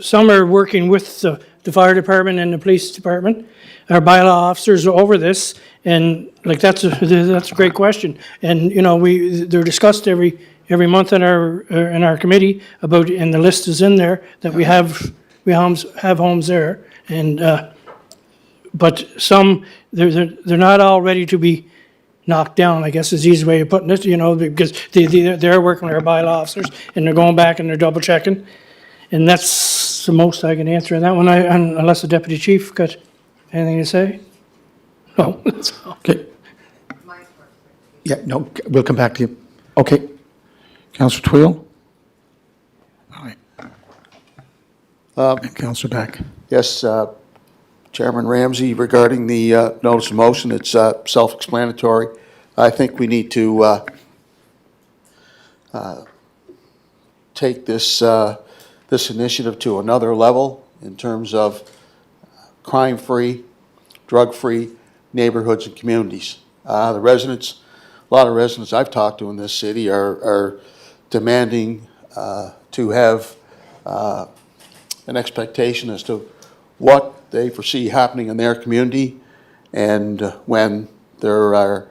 some are working with the fire department and the police department, our bylaw officers are over this, and like that's a great question. And they're discussed every month in our committee about, and the list is in there that we have homes there, and but some they're not all ready to be knocked down, I guess is the easy way of putting it, because they're working with our bylaw officers, and they're going back and they're double checking. And that's the most I can answer on that one, unless the deputy chief got anything to say? No, that's all. Okay. Yeah, no, we'll come back to you. Okay. Councillor Twill? All right. And Councillor Beck? Yes, Chairman Ramsey, regarding the notice of motion, it's self-explanatory. I think we need to take this initiative to another level in terms of crime-free, drug-free neighborhoods and communities. A lot of residents I've talked to in this city are demanding to have an expectation as to what they foresee happening in their community, and when there are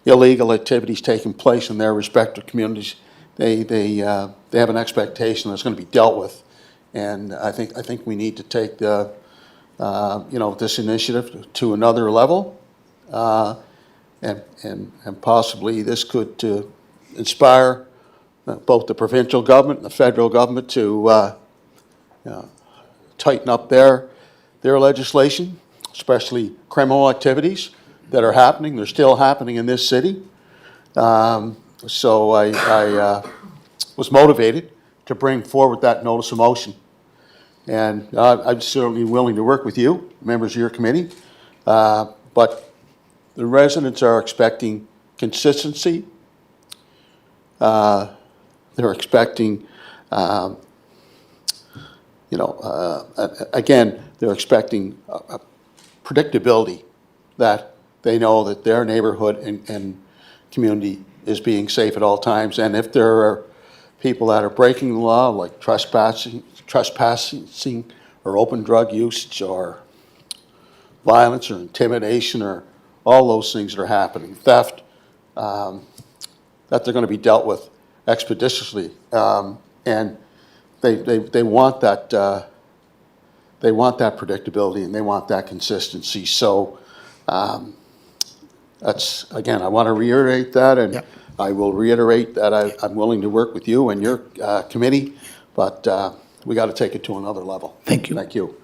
illegal activities taking place in their respective communities, they have an expectation that's going to be dealt with. And I think we need to take this initiative to another level, and possibly this could inspire both the provincial government and the federal government to tighten up their legislation, especially criminal activities that are happening. They're still happening in this city. So I was motivated to bring forward that notice of motion. And I'm certainly willing to work with you, members of your committee. But the residents are expecting consistency. They're expecting, again, they're expecting predictability, that they know that their neighborhood and community is being safe at all times. And if there are people that are breaking the law, like trespassing or open drug usage or violence or intimidation or all those things that are happening, theft, that they're going to be dealt with expeditiously. And they want that predictability, and they want that consistency. So that's, again, I want to reiterate that, and yep. I will reiterate that I'm willing to work with you and your committee, but we got to take it to another level. Thank you. Thank you.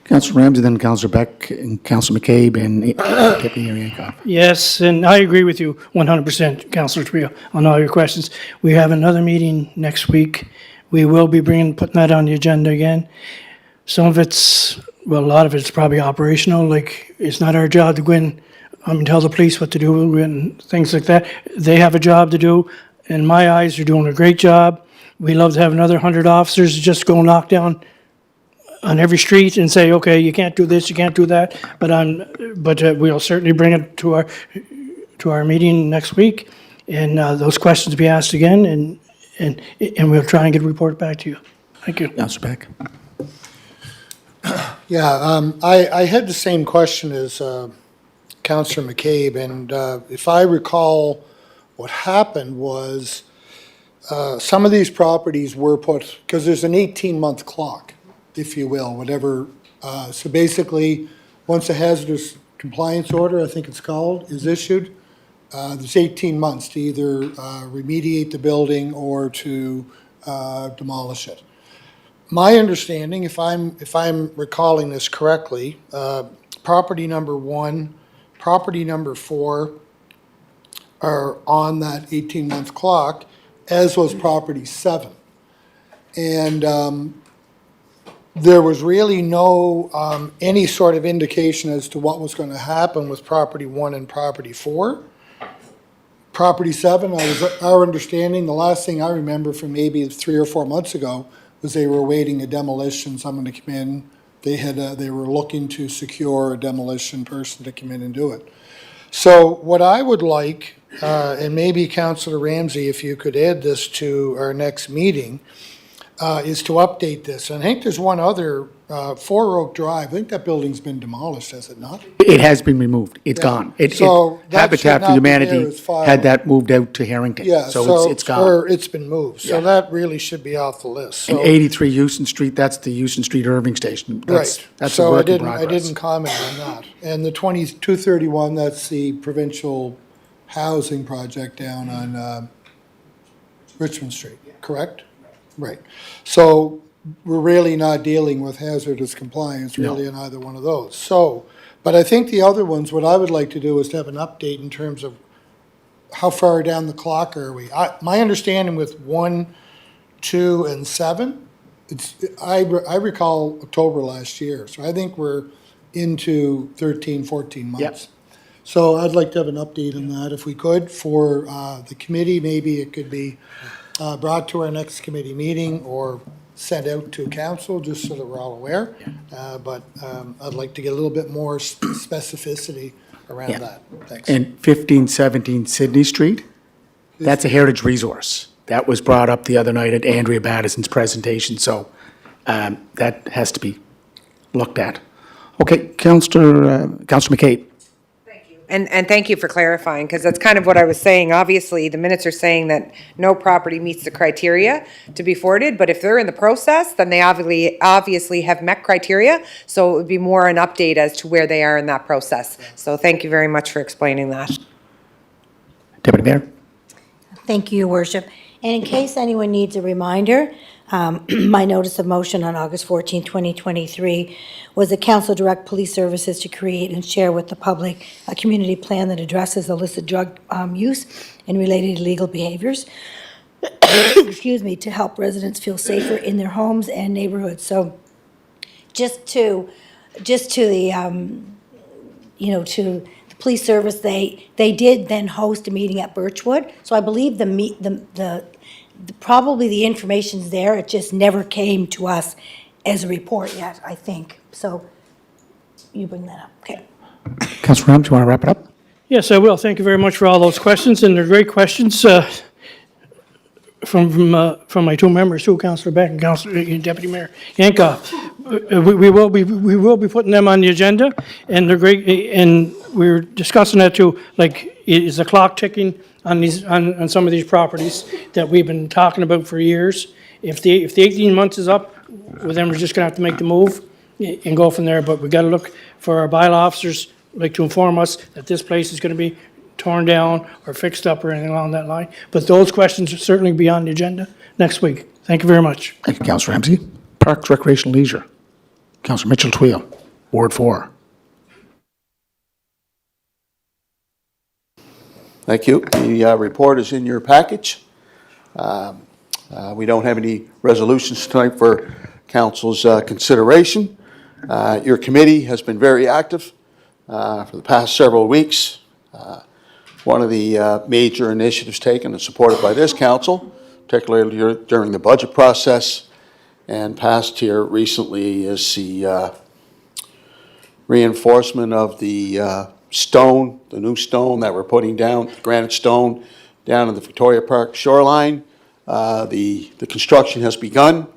Councillor Ramsey, then Councillor Beck, and Councillor McCabe, and Deputy Mayor Yankoff. Yes, and I agree with you 100%, Councillor Trio, on all your questions. We have another meeting next week. We will be putting that on the agenda again. Some of it's, well, a lot of it's probably operational, like it's not our job to go in and tell the police what to do and things like that. They have a job to do. In my eyes, they're doing a great job. We love to have another 100 officers just go knock down on every street and say, okay, you can't do this, you can't do that. But we'll certainly bring it to our meeting next week, and those questions be asked again, and we'll try and get a report back to you. Thank you. Councillor Beck. Yeah, I had the same question as Councillor McCabe, and if I recall, what happened was some of these properties were put, because there's an 18-month clock, if you will, whatever So basically, once a hazardous compliance order, I think it's called, is issued, there's 18 months to either remediate the building or to demolish it. My understanding, if I'm recalling this correctly, property number 1, property number 4 are on that 18-month clock, as was property 7. And there was really no, any sort of indication as to what was going to happen with property 1 and property 4. Property 7, our understanding, the last thing I remember from maybe 3 or 4 months ago was they were awaiting a demolition, someone to come in. They were looking to secure a demolition person to come in and do it. So what I would like, and maybe Councillor Ramsey, if you could add this to our next meeting, is to update this. And I think there's one other, 4 Oak Drive, I think that building's been demolished, has it not? It has been removed. It's gone. So that should Habitat for not be there Humanity as filed. had that moved out to Harrington. Yeah, So it's gone. or it's been moved, so Yeah. that really should be off the list. And So- 83 Houston Street, that's the Houston Street Irving Station. That's- Right, That's a so work in I progress. didn't comment on that. And the 2231, that's the provincial housing project down on Richmond Street, correct? Right. So we're really not dealing with hazardous compliance really in either one of those. So, but I think the other ones, what I would like to do is to have an update in terms of how far down the clock are we? My understanding with 1, 2, and 7, I recall October last year, so I think we're into 13, 14 months. Yep. So I'd like to have an update on that if we could for the committee. Maybe it could be brought to our next committee meeting or sent out to council, just so that we're all aware. But I'd like to get a little bit more specificity around Yeah. that. Thanks. And 1517 Sydney Street, that's a heritage resource. That was brought up the other night at Andrea Battison's presentation, so that has to be looked at. Okay, Councillor McCabe. And thank you for clarifying, because that's kind of what I was saying. Obviously, the minutes are saying that no property meets the criteria to be forwarded, but if they're in the process, then they obviously have met criteria, so it would be more an update as to where they are in that process. So thank you very much for explaining that. Deputy Mayor. Thank you, Your Worship. And in case anyone needs a reminder, my notice of motion on August 14, 2023, was that council direct police services to create and share with the public a community plan that addresses illicit drug use and related illegal behaviors, excuse me, to help residents feel safer in their homes and neighborhoods. So just to the, to the police service, they did then host a meeting at Birchwood. So I believe probably the information's there, it just never came to us as a report yet, I think. So you bring that up, okay. Councillor Ram, do you want to wrap it up? Yes, I will. Thank you very much for all those questions, and they're great questions from my two members, too, Councillor Beck and Deputy Mayor Yankoff. We will be putting them on the agenda, and they're great, and we're discussing that too, like, is the clock ticking on some of these properties that we've been talking about for years? If the 18 months is up, well, then we're just gonna have to make the move and go from there, but we gotta look for our bylaw officers, like, to inform us that this place is gonna be torn down or fixed up or anything along that line. But those questions will certainly be on the agenda next week. Thank you very much. Thank you, Councillor Ramsey. Parks, Recreation, Leisure. Councillor Mitchell Tweel, Ward 4. Thank you. The report is in your package. We don't have any resolutions tonight for council's consideration. Your committee has been very active for the past several weeks. One of the major initiatives taken and supported by this council, particularly during the budget process and passed here recently, is the reinforcement of the stone, the new stone that we're putting down, granite stone, down in the Victoria Park shoreline. The construction has begun.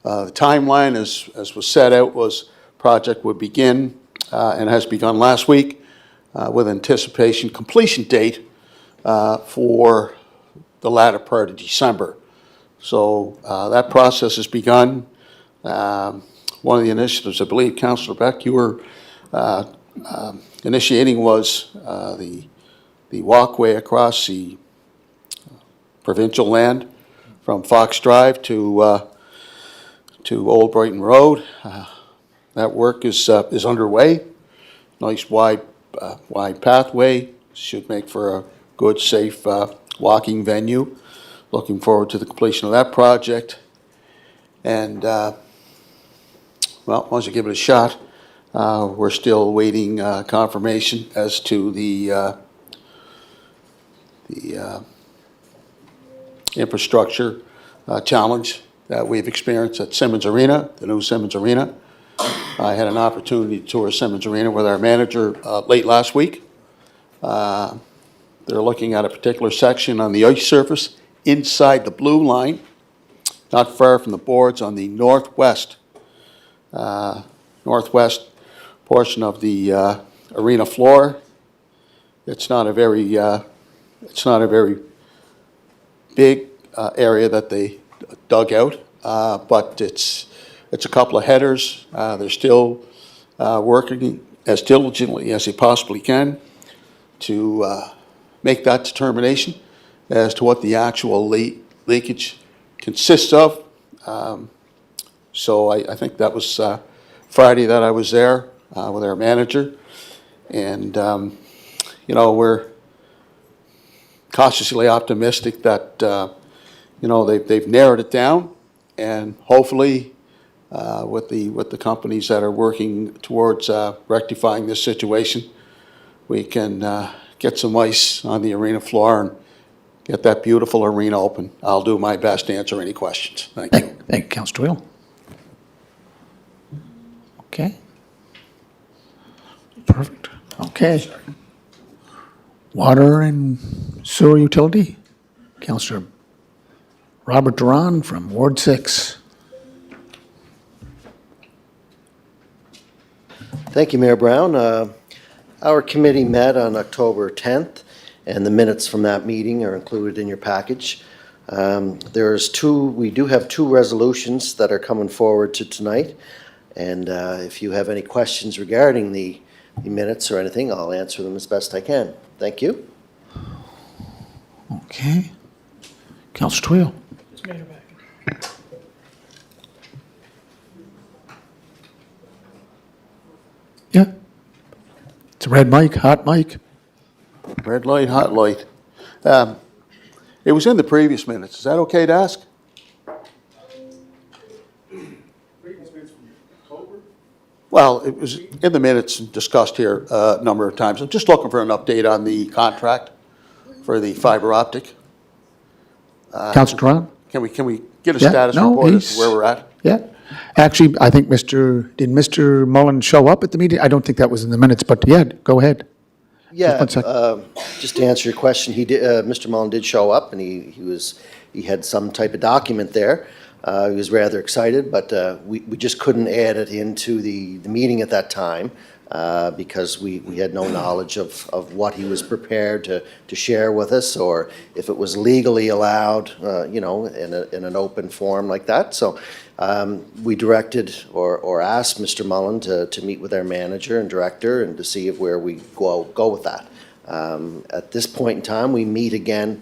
The timeline, as was set out, was project would begin and has begun last week with anticipation completion date for the latter part of December. So that process has begun. one of the initiatives, I believe, Councillor Beck, you were initiating was the walkway across the provincial land from Fox Drive to Old Brighton Road. That work is underway. Nice wide pathway, should make for a good, safe walking venue. Looking forward to the completion of that project. And, well, once you give it a shot, we're still waiting confirmation as to the infrastructure challenge that we've experienced at Simmons Arena, the new Simmons Arena. I had an opportunity to tour Simmons Arena with our manager late last week. They're looking at a particular section on the ice surface inside the blue line, not far from the boards on the northwest portion of the arena floor. It's not a very big area that they dug out, but it's a couple of headers. They're still working as diligently as they possibly can to make that determination as to what the actual leakage consists of. So I think that was Friday that I was there with our manager. And, you know, we're cautiously optimistic that, you know, they've narrowed it down, and hopefully with the companies that are working towards rectifying this situation, we can get some ice on the arena floor and get that beautiful arena open. I'll do my best to answer any questions. Thank you. Thank you, Councillor Twill. Okay. Perfect. Okay. Water and sewer utility, Councillor Robert Duran from Ward 6. Thank you, Mayor Brown. Our committee met on October 10th, and the minutes from that meeting are included in your package. We do have two resolutions that are coming forward to tonight, and if you have any questions regarding the minutes or anything, I'll answer them as best I can. Thank you. Okay. Councillor Twill. Yeah. It's a red mic, hot mic. Red light, hot light. It was in the previous minutes. Is that okay to ask? Well, it was in the minutes and discussed here a number of times. I'm just looking for an update on the contract for the fiber optic. Councillor Duran? Can we get a Yeah, status no, report as he's- to where we're at? Yeah. Actually, I think did Mr. Mullen show up at the meeting? I don't think that was in the minutes, but yeah, go ahead. Yeah, one second. just to answer your question, Mr. Mullen did show up, and he had some type of document there. He was rather excited, but we just couldn't add it into the meeting at that time because we had no knowledge of what he was prepared to share with us, or if it was legally allowed, you know, in an open forum like that. So we directed or asked Mr. Mullen to meet with our manager and director and to see if where we go with that. At this point in time, we meet again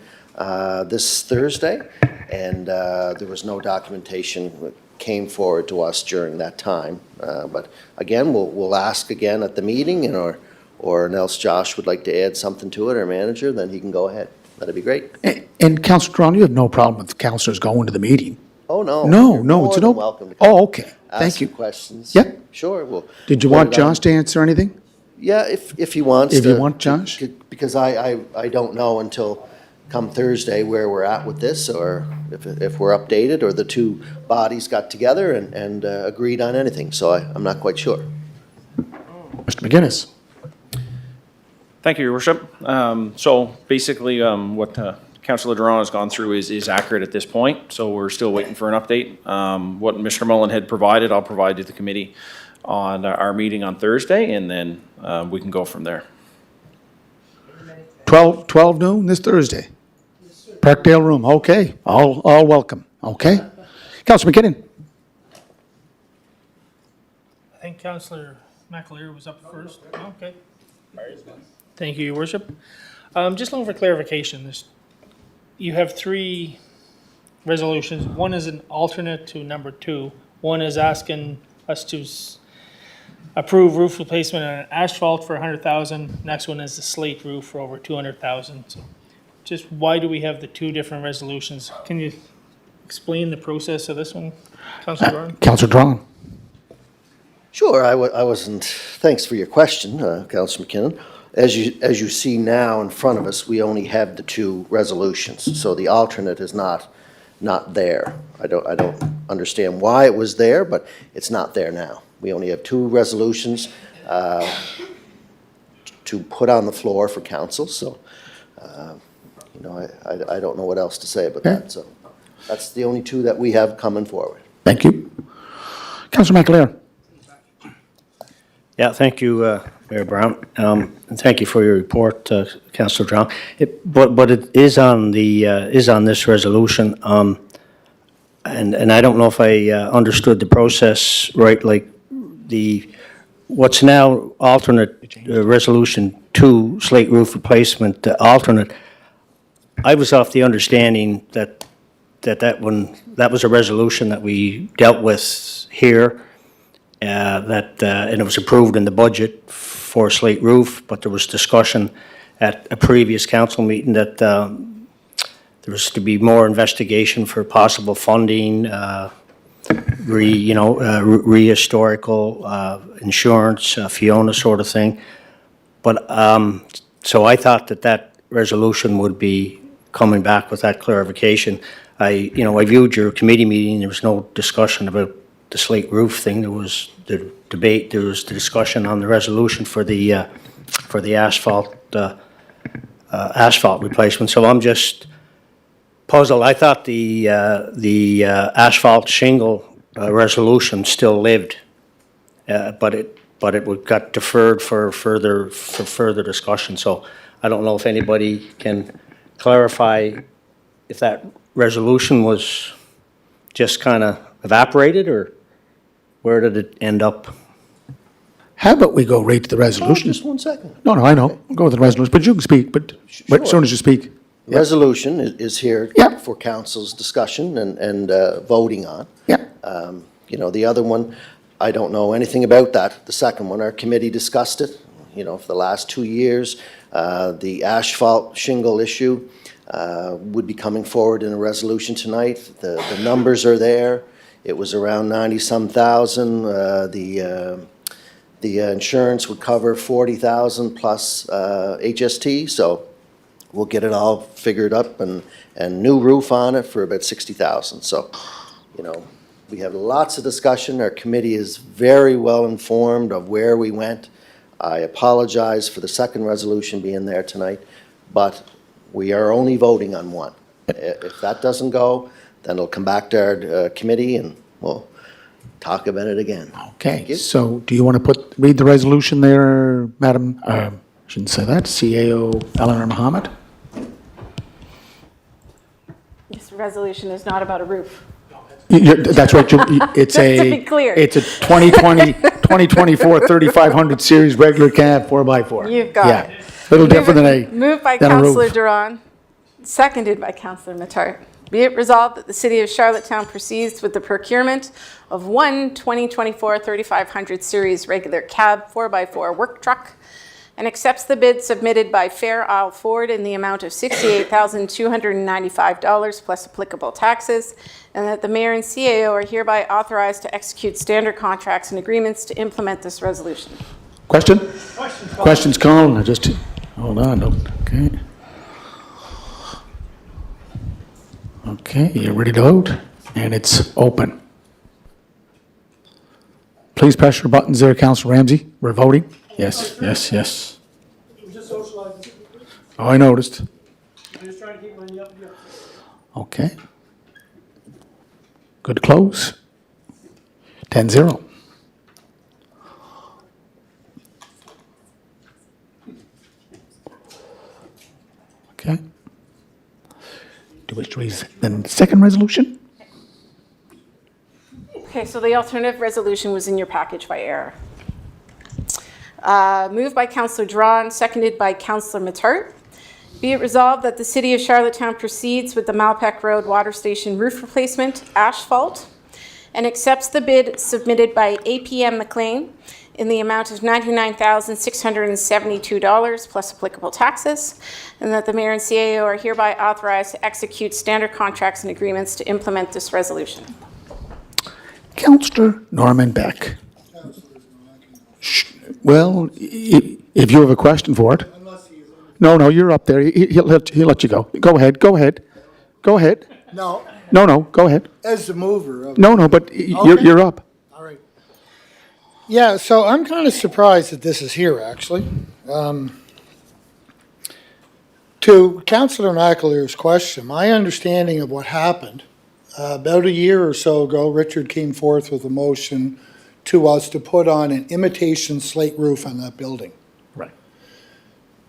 this Thursday, and there was no documentation that came forward to us during that time. But again, we'll ask again at the meeting, and or else Josh would like to add something to it, our manager, then he can go ahead. That'd be great. And Councillor Duran, you have no problem with councillors going to the meeting? Oh, no. No, You're no, more it's than no. welcome to Oh, okay. ask Thank you. some questions. Yeah. Sure, we'll. Did you put want it on. Josh to answer anything? Yeah, if he wants to. If you want, Josh? Because I don't know until come Thursday where we're at with this, or if we're updated, or the two bodies got together and agreed on anything, so I'm not quite sure. Mr. McGinnis? Thank you, Your Worship. So basically, what Councillor Duran has gone through is accurate at this point, so we're still waiting for an update. What Mr. Mullen had provided, I'll provide to the committee on our meeting on Thursday, and then we can go from there. 12 noon this Thursday? Parkdale Room, okay. All welcome, okay. Councillor McKinnon? think Councillor McAleer was up first. Okay. Thank you, Your Worship. Just looking for clarification. You have three resolutions. One is an alternate to number 2. One is asking us to approve roof replacement on asphalt for 100,000. Next one is the slate roof for over 200,000. So just why do we have the two different resolutions? Can you explain the process of this one, Councillor Doran? Councillor Drawn. Sure, I wasn't, thanks for your question, Councillor McKinnon. As you see now in front of us, we only have the two resolutions, so the alternate is not there. I don't understand why it was there, but it's not there now. We only have two resolutions to put on the floor for council, so, you know, I don't know what else to say about that, so that's the only two that we have coming forward. Thank you. Councillor McAleer. Yeah, thank you, Mayor Brown. And thank you for your report, Councillor Drown. But it is on this resolution, and I don't know if I understood the process right. Like what's now alternate resolution 2, slate roof replacement alternate. I was off the understanding that was a resolution that we dealt with here. And it was approved in the budget for slate roof, but there was discussion at a previous council meeting that there was to be more investigation for possible funding, rehistorical insurance, Fiona sort of thing. But so I thought that resolution would be coming back with that clarification. I viewed your committee meeting. There was no discussion about the slate roof thing. There was the debate, there was the discussion on the resolution for the asphalt replacement. So I'm just puzzled. I thought the asphalt shingle resolution still lived, but it got deferred for further discussion. So I don't know if anybody can clarify if that resolution was just kind of evaporated, or where did it end up? How about we go right to the resolution? Just 1 second. No, I know. We'll go with the resolution, but you can speak, but as soon as you speak. Resolution is here Yeah. for council's discussion and voting on. Yeah. The other one, I don't know anything about that. The second one, our committee discussed it, for the last 2 years. The asphalt shingle issue would be coming forward in a resolution tonight. The numbers are there. It was around 90-some thousand. The insurance would cover 40,000 plus HST, so we'll get it all figured up and new roof on it for about 60,000. So, we have lots of discussion. Our committee is very well informed of where we went. I apologize for the second resolution being there tonight, but we are only voting on one. If that doesn't go, then it'll come back to our committee and we'll talk about it again. Okay, so do you want to read the resolution there, Madam, shouldn't say that, CAO Eleanor Mohammed? This resolution is not about a roof. That's right, it's Just to be clear. It's a 2024 3500 series regular cab 4x4. You've got Yeah, it. little different than a Moved by than a roof. Councillor Duran, seconded by Councillor Matart. Be it resolved that the City of Charlottetown proceeds with the procurement of one 2024 3500 series regular cab 4x4 work truck and accepts the bid submitted by Fair Isle Ford in the amount of $68,295 plus applicable taxes, and that the mayor and CAO are hereby authorized to execute standard contracts and agreements to implement this resolution. Question? Questions called, just, hold on, okay. Okay, you're ready to vote, and it's open. Please press your buttons there, Councillor Ramsey. We're voting. Yes, yes, yes. Oh, I noticed. Okay. Good to close. 10-0. Okay. Do we wish to raise the second resolution? Okay, Okay, so the alternative resolution was in your package by error. Moved by Councillor Drawn, seconded by Councillor Matart. Be it resolved that the City of Charlottetown proceeds with the Malpeque Road Water Station roof replacement asphalt and accepts the bid submitted by APM McLean in the amount of $99,672 plus applicable taxes, and that the Mayor and CAO are hereby authorized to execute standard contracts and agreements to implement this resolution. Councillor Norman Beck. Well, if you have a question for it. No, you're up there. He'll let you go. Go ahead. Go ahead. No, No, go ahead. as the mover of. No, but you're up. All right. Yeah, so I'm kind of surprised that this is here, actually. To Councillor McAleer's question, my understanding of what happened, about a year or so ago, Richard came forth with a motion to us to put on an imitation slate roof on that building. Right.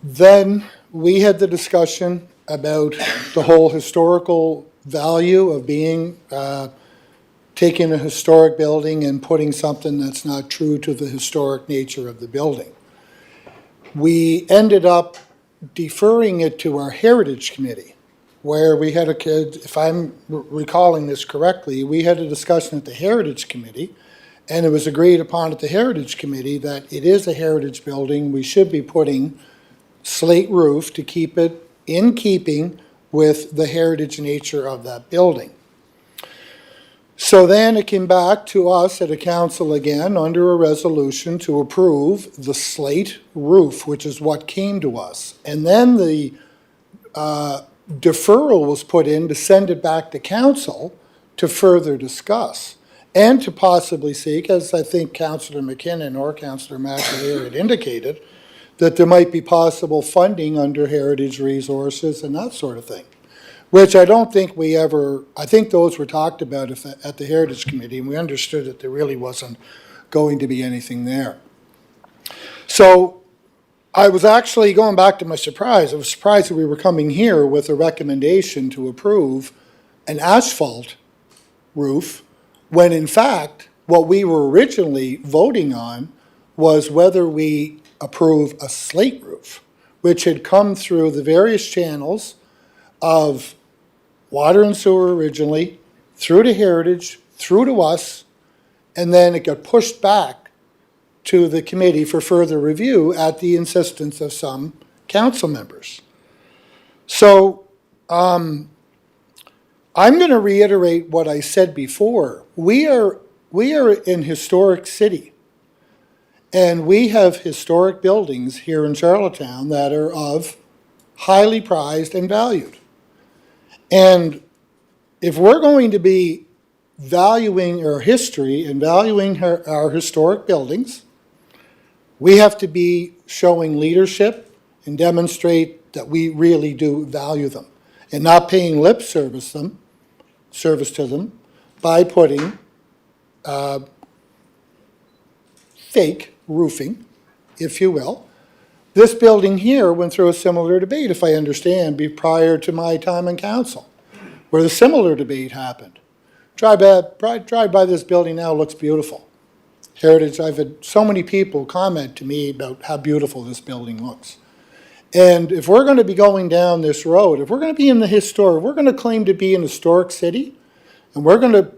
Then we had the discussion about the whole historical value of taking a historic building and putting something that's not true to the historic nature of the building. We ended up deferring it to our Heritage Committee, where we had if I'm recalling this correctly, we had a discussion at the Heritage Committee, and it was agreed upon at the Heritage Committee that it is a heritage building. We should be putting slate roof to keep it in keeping with the heritage nature of that building. So then it came back to us at a council again under a resolution to approve the slate roof, which is what came to us. And then the deferral was put in to send it back to council to further discuss and to possibly seek, as I think Councillor McKinnon or Councillor McAleer had indicated, that there might be possible funding under heritage resources and that sort of thing, which I don't think I think those were talked about at the Heritage Committee, and we understood that there really wasn't going to be anything there. So I was actually, going back to my surprise, I was surprised that we were coming here with a recommendation to approve an asphalt roof, when in fact, what we were originally voting on was whether we approve a slate roof, which had come through the various channels of water and sewer originally, through to Heritage, through to us, and then it got pushed back to the committee for further review at the insistence of some council members. So I'm going to reiterate what I said before. We are in historic city. And we have historic buildings here in Charlottetown that are of highly prized and valued. And if we're going to be valuing our history and valuing our historic buildings, we have to be showing leadership and demonstrate that we really do value them and not paying lip service to them by putting fake roofing, if you will. This building here went through a similar debate, if I understand, prior to my time in council, where the similar debate happened. Drive by this building now, it looks beautiful. Heritage, I've had so many people comment to me about how beautiful this building looks. And if we're going to be going down this road, if we're going to be in the historic, we're going to claim to be an historic city, and we're going to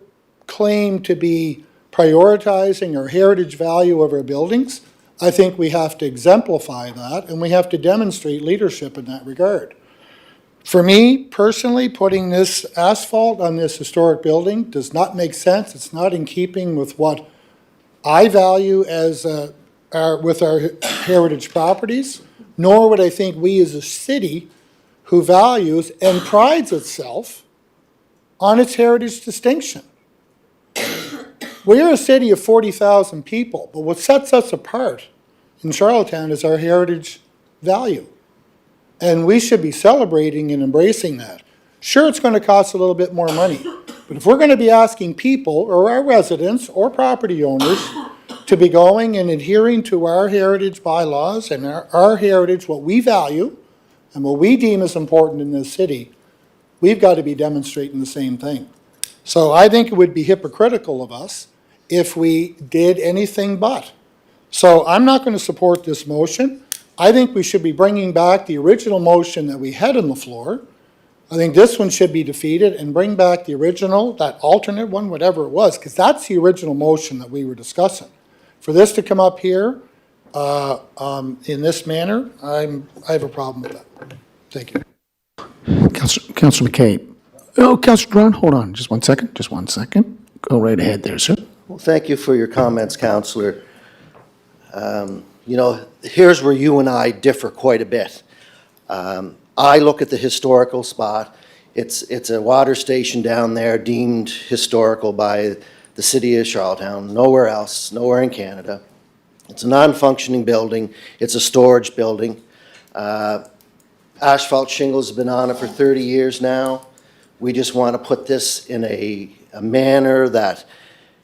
claim to be prioritizing our heritage value of our buildings, I think we have to exemplify that, and we have to demonstrate leadership in that regard. For me, personally, putting this asphalt on this historic building does not make sense. It's not in keeping with what I value as with our heritage properties, nor would I think we as a city who values and prides itself on its heritage distinction. We're a city of 40,000 people, but what sets us apart in Charlottetown is our heritage value. And we should be celebrating and embracing that. Sure, it's going to cost a little bit more money, but if we're going to be asking people or our residents or property owners to be going and adhering to our heritage bylaws and our heritage, what we value and what we deem as important in this city, we've got to be demonstrating the same thing. So I think it would be hypocritical of us if we did anything but. So I'm not going to support this motion. I think we should be bringing back the original motion that we had on the floor. I think this one should be defeated and bring back the original, that alternate one, whatever it was, because that's the original motion that we were discussing. For this to come up here in this manner, I have a problem with that. Thank you. Councilor McCabe. Oh, Councilor Drawn, hold on, just 1 second, just 1 second. Go right ahead there, sir. Well, thank you for your comments, Counselor. You know, here's where you and I differ quite a bit. I look at the historical spot. It's a water station down there deemed historical by the city of Charlottetown, nowhere else, nowhere in Canada. It's a non-functioning building. It's a storage building. Asphalt shingles have been on it for 30 years now. We just want to put this in a manner that,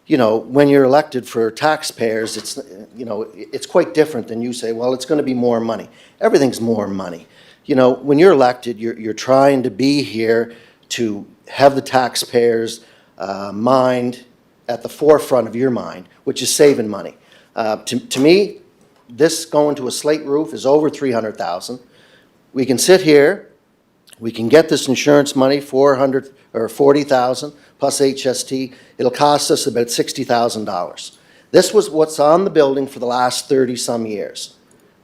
you know, when you're elected for taxpayers, it's, you know, it's quite different than you say, well, it's going to be more money. Everything's more money. You know, when you're elected, you're trying to be here to have the taxpayers' mind at the forefront of your mind, which is saving money. To me, this going to a slate roof is over $300,000. We can sit here, we can get this insurance money, $400 or $40,000 plus HST. It'll cost us about $60,000. This was what's on the building for the last 30-some years.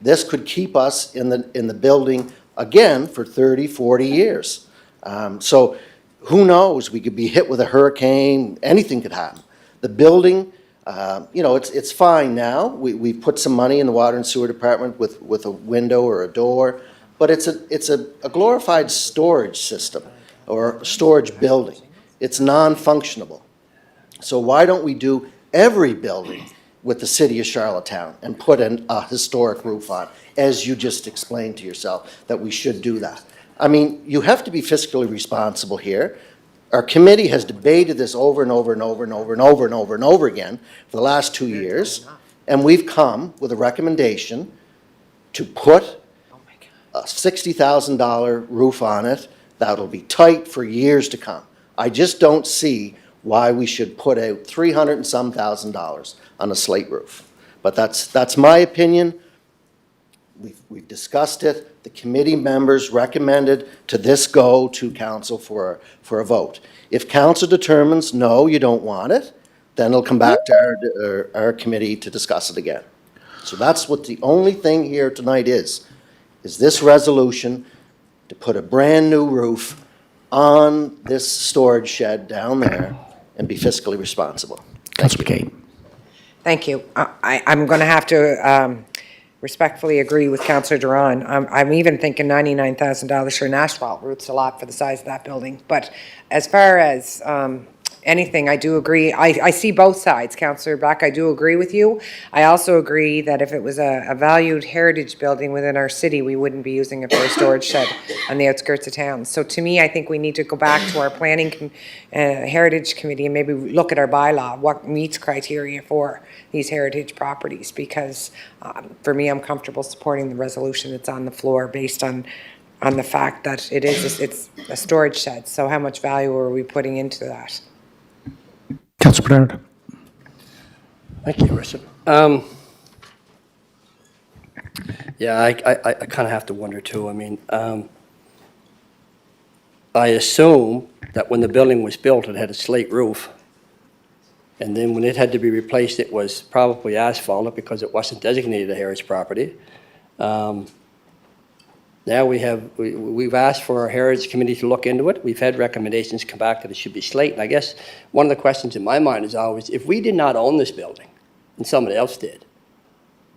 This could keep us in the building again for 30, 40 years. So who knows? We could be hit with a hurricane. Anything could happen. The building, you know, it's fine now. We put some money in the water and sewer department with a window or a door, but it's a glorified storage system or storage building. It's non-functionable. So why don't we do every building with the city of Charlottetown and put a historic roof on, as you just explained to yourself that we should do that? I mean, you have to be fiscally responsible here. Our committee has debated this over and over and over and over and over and over and over again for the last 2 years, and we've come with a recommendation to put a $60,000 roof on it that'll be tight for years to come. I just don't see why we should put out $300 and some thousand on a slate roof. But that's my opinion. We've discussed it. The committee members recommended to this go to council for a vote. If council determines, no, you don't want it, then it'll come back to our committee to discuss it again. So that's what the only thing here tonight is this resolution to put a brand-new roof on this storage shed down there and be fiscally responsible. Councilor McCabe. Thank you. I'm going to have to respectfully agree with Councillor Duran. I'm even thinking $99,000 for an asphalt roof's a lot for the size of that building. But as far as anything, I do agree. I see both sides, Councillor Black. I do agree with you. I also agree that if it was a valued heritage building within our city, we wouldn't be using it for a storage shed on the outskirts of town. So to me, I think we need to go back to our planning heritage committee and maybe look at our bylaw, what meets criteria for these heritage properties. Because for me, I'm comfortable supporting the resolution that's on the floor based on the fact that it's a storage shed. So how much value are we putting into that? Councilor Bernard. Thank you, Richard. Yeah, I kind of have to wonder too. I mean, I assume that when the building was built, it had a slate roof. And then when it had to be replaced, it was probably asphalt because it wasn't designated a heritage property. Now we've asked for our Heritage Committee to look into it. We've had recommendations come back that it should be slate. And I guess one of the questions in my mind is always, if we did not own this building and somebody else did,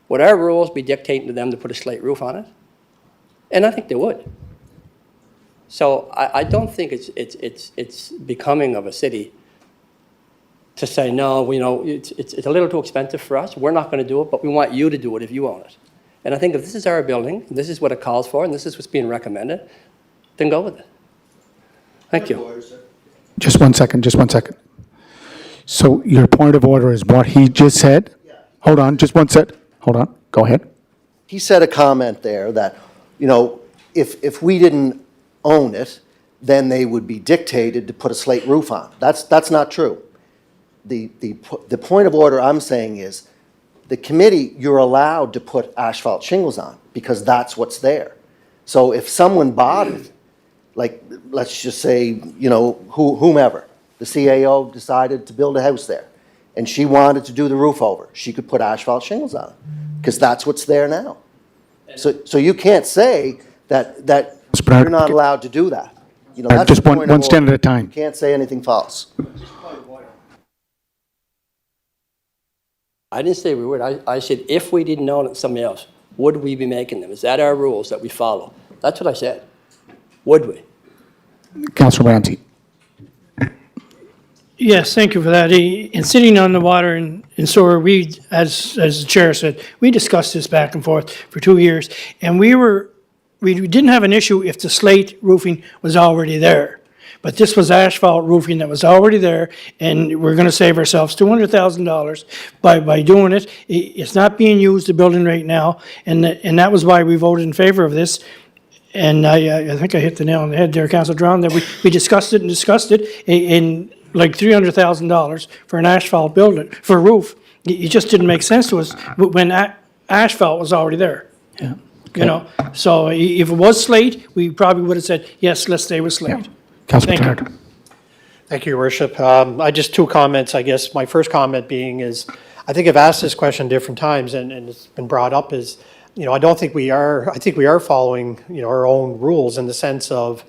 would our rules be dictating to them to put a slate roof on it? And I think they would. So I don't think it's becoming of a city to say, no, you know, it's a little too expensive for us. We're not going to do it, but we want you to do it if you own it. And I think if this is our building, and this is what it calls for, and this is what's being recommended, then go with it. Thank you. Just 1 second, just 1 second. So your point of order is what he just said? Hold on, just 1 sec. Hold on, go ahead. He said a comment there that, you know, if we didn't own it, then they would be dictated to put a slate roof on. That's not true. the point of order I'm saying is, the committee, you're allowed to put asphalt shingles on, because that's what's there. So if someone bought it, like, let's just say, you know, whomever, the CAO decided to build a house there, and she wanted to do the roof over, she could put asphalt shingles on it, because that's what's there now. So you can't say that you're not allowed to do that. You know, that's Just the point of one stand order. at a time. You can't say anything false. I didn't say we would. I said if we didn't own it somebody else, would we be making them? Is that our rules that we follow? That's what I said. Would we? Councilor Ramsey. Yes, thank you for that. In sitting on the water and sewer, we, as the chair said, we discussed this back and forth for 2 years, and we didn't have an issue if the slate roofing was already there. But this was asphalt roofing that was already there, and we're gonna save ourselves $200,000 by doing it. It's not being used, the building right now, and that was why we voted in favor of this. And I think I hit the nail on the head there, Councilor Drown, that we discussed it, in like $300,000 for an asphalt building, for a roof. It just didn't make sense to us when asphalt was already there. Yeah. You know, so if it was slate, we probably would have said, yes, let's stay with slate. Councilor Thank you. Bernard. Thank you, Your Worship. I just two comments, I guess. My first comment being is, I think I've asked this question different times, and it's been brought up, is, you know, I think we are following, you know, our own rules in the sense of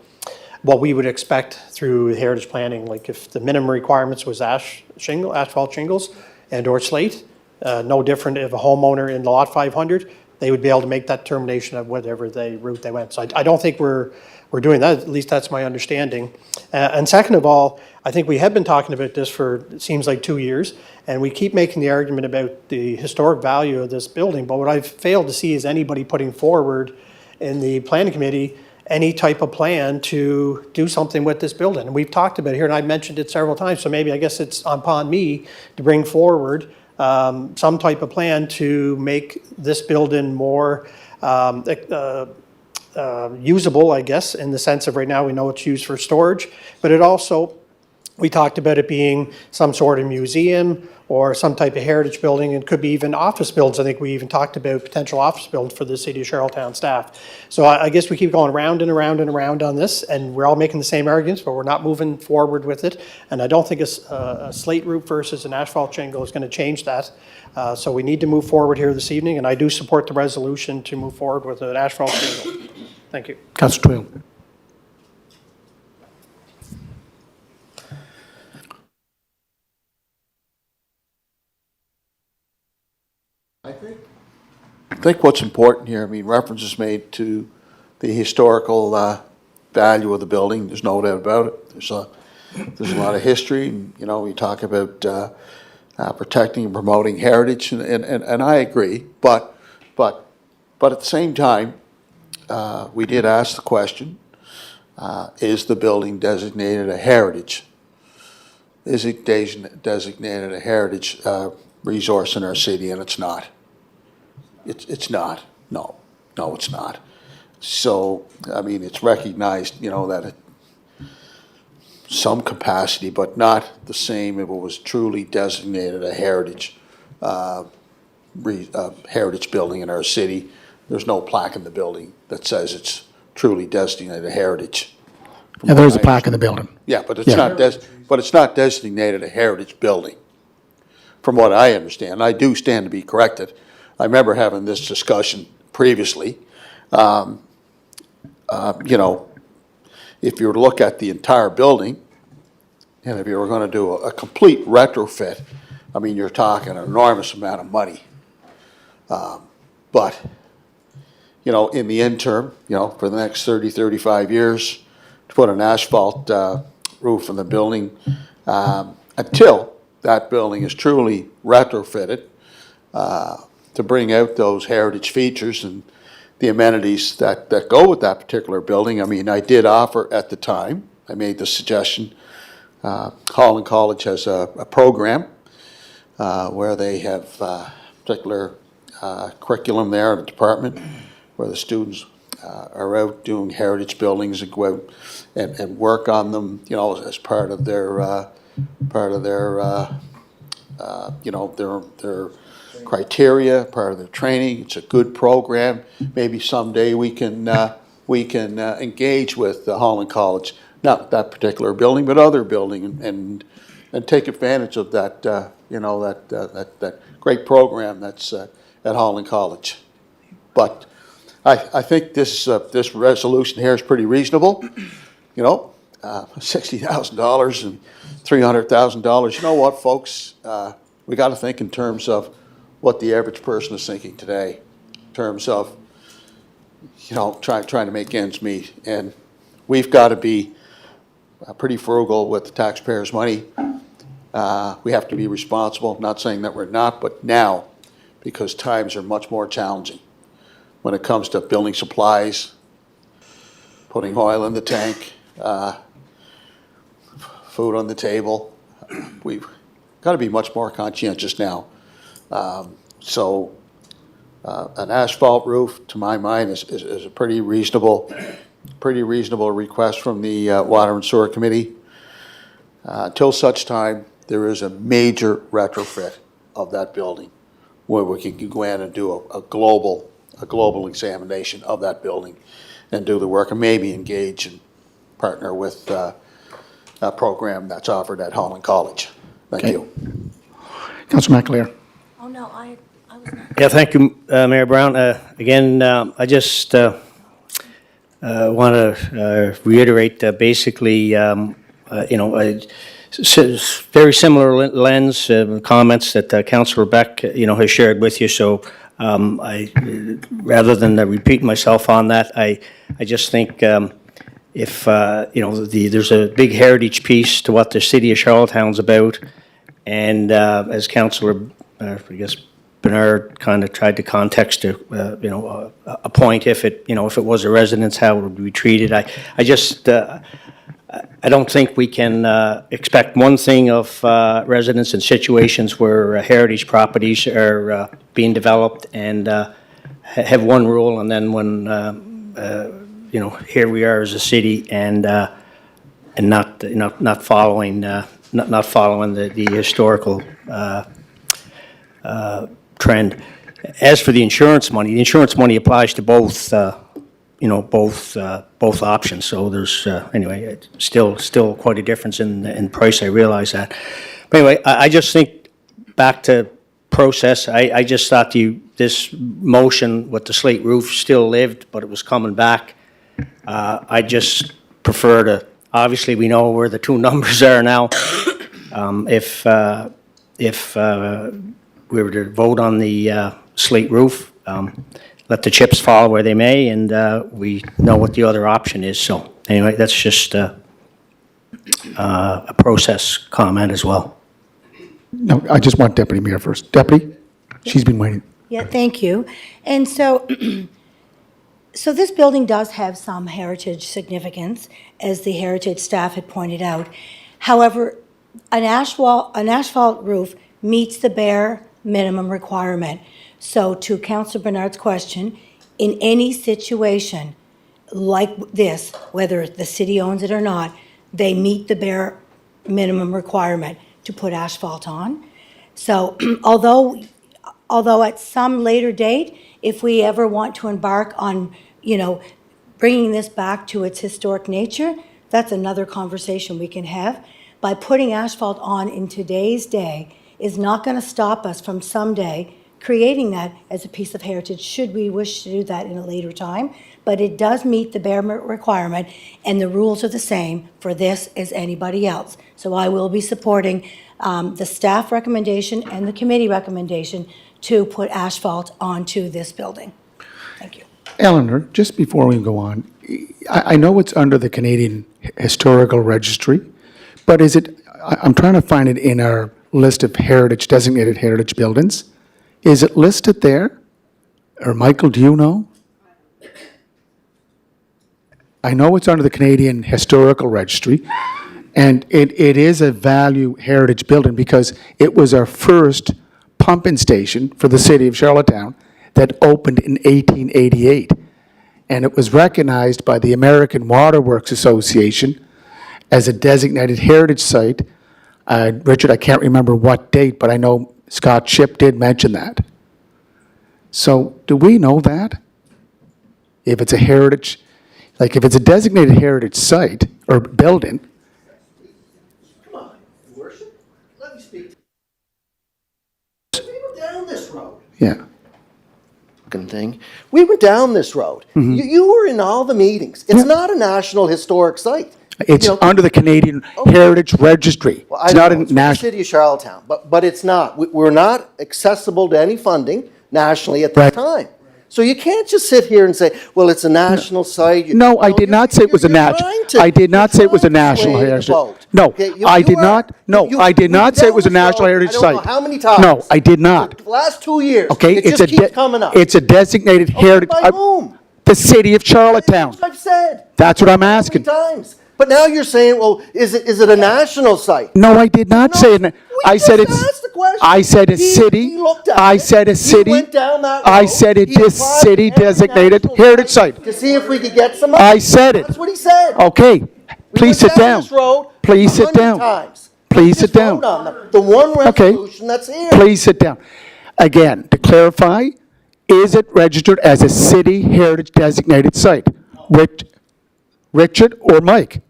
what we would expect through heritage planning. Like if the minimum requirements was asphalt shingles and or slate, no different if a homeowner in lot 500, they would be able to make that determination of whatever route they went. So I don't think we're doing that, at least that's my understanding. And second of all, I think we have been talking about this for, it seems like 2 years, and we keep making the argument about the historic value of this building, but what I've failed to see is anybody putting forward in the planning committee any type of plan to do something with this building. And we've talked about it here, and I've mentioned it several times, so maybe I guess it's upon me to bring forward some type of plan to make this building more usable, I guess, in the sense of right now we know it's used for storage, but it also, we talked about it being some sort of museum or some type of heritage building, and could be even office buildings. I think we even talked about potential office buildings for the city of Charlottetown staff. So I guess we keep going around and around and around on this, and we're all making the same arguments, but we're not moving forward with it. And I don't think a slate roof versus an asphalt shingle is going to change that. So we need to move forward here this evening, and I do support the resolution to move forward with an asphalt shingle. Thank you. Councilor Twill. I think what's important here, I mean, reference is made to the historical value of the building. There's no doubt about it. There's a lot of history, and, you know, we talk about protecting and promoting heritage, and I agree. But at the same time, we did ask the question, is the building designated a heritage? Is it designated a heritage resource in our city? And it's not. It's not. No, it's not. So, I mean, it's recognized, you know, that some capacity, but not the same if it was truly designated a heritage heritage building in our city. There's no plaque in the building that says it's truly designated a heritage. Yeah, there's a plaque in the building. Yeah, but it's not designated a heritage building, from what I understand. I do stand to be corrected. I remember having this discussion previously. You know, if you were to look at the entire building, and if you were going to do a complete retrofit, I mean, you're talking an enormous amount of money. But, you know, in the interim, you know, for the next 30, 35 years, to put an asphalt roof on the building until that building is truly retrofitted to bring out those heritage features and the amenities that go with that particular building. I mean, I did offer at the time, I made the suggestion, Holland College has a program where they have particular curriculum there in the department where the students are out doing heritage buildings and go out and work on them, you know, as part of their their criteria, part of their training. It's a good program. Maybe someday we can engage with Holland College, not that particular building, but other building, and take advantage of that, that great program that's at Holland College. But I think this resolution here is pretty reasonable. $60,000 and $300,000. You know what, folks? We got to think in terms of what the average person is thinking today, in terms of, trying to make ends meet. And we've got to be pretty frugal with the taxpayers' money. We have to be responsible, not saying that we're not, but now, because times are much more challenging when it comes to building supplies, putting oil in the tank, food on the table. We've got to be much more conscientious now. So an asphalt roof, to my mind, is a pretty reasonable request from the Water and Sewer Committee. Until such time, there is a major retrofit of that building where we can go in and do a global examination of that building and do the work, and maybe engage and partner with a program that's offered at Holland College. Thank you. Councilor McAleer. Oh, no, I was not. Yeah, thank you, Mayor Brown. Again, I just want to reiterate basically, very similar lens comments that Councilor Beck, has shared with you. So rather than repeat myself on that, I just think if, there's a big heritage piece to what the city of Charlottetown's about. And as Councilor, Bernard kind of tried to context a point, if it was a residence, how it would be treated. I don't think we can expect one thing of residents in situations where heritage properties are being developed and have one rule, and then when here we are as a city and not following the historical trend. As for the insurance money applies to both options. So there's anyway, still quite a difference in price. I realize that. But anyway, I just think back to process. I just thought this motion with the slate roof still lived, but it was coming back. I just prefer to. Obviously, we know where the two numbers are now. If we were to vote on the slate roof, let the chips fall where they may, and we know what the other option is. So anyway, that's just a process comment as well. No, I just want Deputy Mayor first. Deputy, she's been waiting. Yeah, thank you. And so, so this building does have some heritage significance, as the heritage staff had pointed out. However, an asphalt roof meets the bare minimum requirement. So to Councilor Bernard's question, in any situation like this, whether the city owns it or not, they meet the bare minimum requirement to put asphalt on. So although at some later date, if we ever want to embark on, bringing this back to its historic nature, that's another conversation we can have. By putting asphalt on in today's day is not going to stop us from someday creating that as a piece of heritage, should we wish to do that in a later time. But it does meet the bare requirement, and the rules are the same for this as anybody else. So I will be supporting the staff recommendation and the committee recommendation to put asphalt onto this building. Thank you. Eleanor, just before we go on, I know it's under the Canadian Historical Registry, but is it, I'm trying to find it in our list of designated heritage buildings. Is it listed there? Or Michael, do you know? I know it's under the Canadian Historical Registry, and it is a value heritage building because it was our first pumping station for the city of Charlottetown that opened in 1888. And it was recognized by the American Water Works Association as a designated heritage site Richard, I can't remember what date, but I know Scott Shipp did mention that. So do we know that? If it's a heritage, like if it's a designated heritage site or building, Come on, Your Worship, let me speak. We went down this road. yeah. Fucking thing. We went down this road. You were in all the meetings. It's not a National Historic Site. It's You know, under the Canadian Heritage Registry. well, I It's don't not know, a it's from the national. city of Charlottetown, but it's not. We're not accessible to any funding nationally at that time. So you can't just sit here and say, well, it's a national site. No, I did not say it was a national. I did not say it was a national heritage. No, I did not. No, I did not say it was a national heritage I site. don't know how many times. No, I did not. The last 2 years. Okay, It it's just a keeps coming up. it's a designated heritage. By whom? The city of Charlottetown. I've said. That's what I'm How many asking. times? But now you're saying, well, is it a national site? No, I did not say it. I said just it's. asked the question. I said a He- city. he looked at I it. said a He city. went down that I road. said it He is applied city to every designated national heritage site. To see if we could get some money. I said it. That's what he said. Okay, We please went sit down. this road Please sit 100 down. times. Please Let's sit just down. vote on the one Okay. resolution that's here. Please sit down. Again, to clarify, is it registered as a city heritage designated site? Richard or Mike?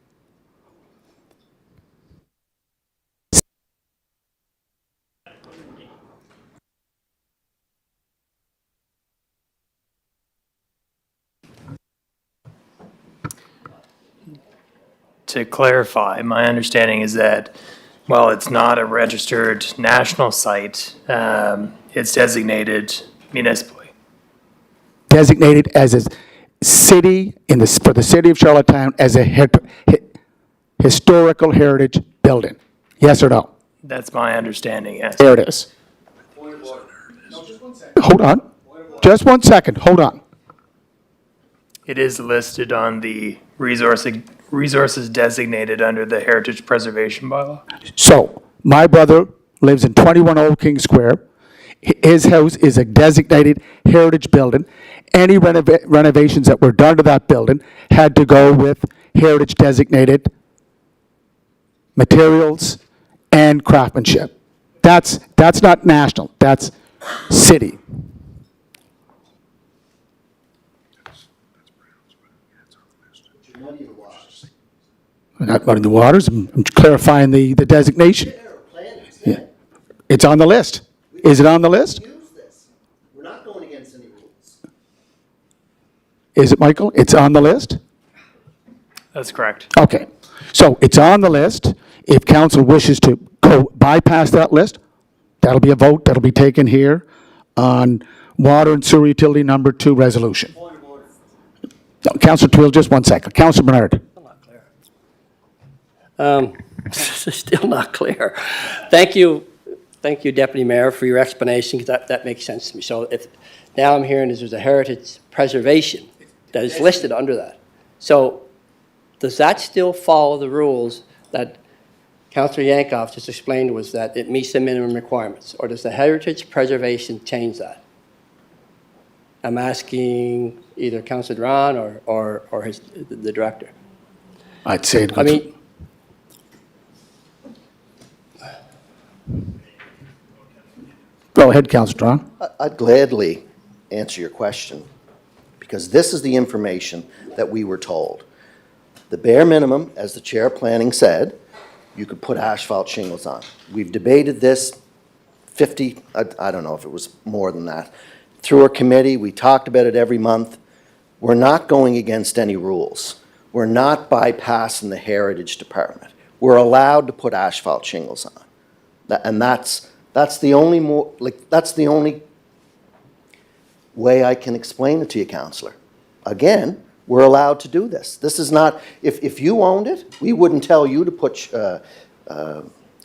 To clarify, my understanding is that while it's not a registered national site, it's designated municipally. Designated as a city for the city of Charlottetown as a historical heritage building? Yes or no? That's my understanding, yes. There it is. Hold on. Just 1 second. Hold on. It is listed on the resources designated under the Heritage Preservation Bylaw. So, my brother lives in 21 Old King Square. His house is a designated heritage building. Any renovations that were done to that building had to go with heritage designated materials and craftsmanship. That's not national, that's city. I'm not muddying the waters, I'm clarifying the designation. Yeah. It's on the list. Is it on the list? Use this. We're not going against any rules. Is it, Michael? It's on the list? That's correct. Okay. So it's on the list. If council wishes to go bypass that list, that'll be a vote that'll be taken here on water and sewer utility number 2 resolution. No, Councilor Twill, just 1 second. Councilor Bernard. Still not clear. Thank you, Deputy Mayor, for your explanation, because that makes sense to me. So now I'm hearing there's a heritage preservation that is listed under that. So does that still follow the rules that Councillor Yankoff just explained, was that it meets the minimum requirements? Or does the heritage preservation change that? I'm asking either Councillor Duran or the director. I'd say it I goes. mean, Go ahead, Councilor Strong. I'd gladly answer your question, because this is the information that we were told. The bare minimum, as the chair of planning said, you could put asphalt shingles on. We've debated this 50, I don't know if it was more than that, through a committee. We talked about it every month. We're not going against any rules. We're not bypassing the Heritage Department. We're allowed to put asphalt shingles on. And that's the only way I can explain it to you, Counselor. Again, we're allowed to do this. This is not, if you owned it, we wouldn't tell you to put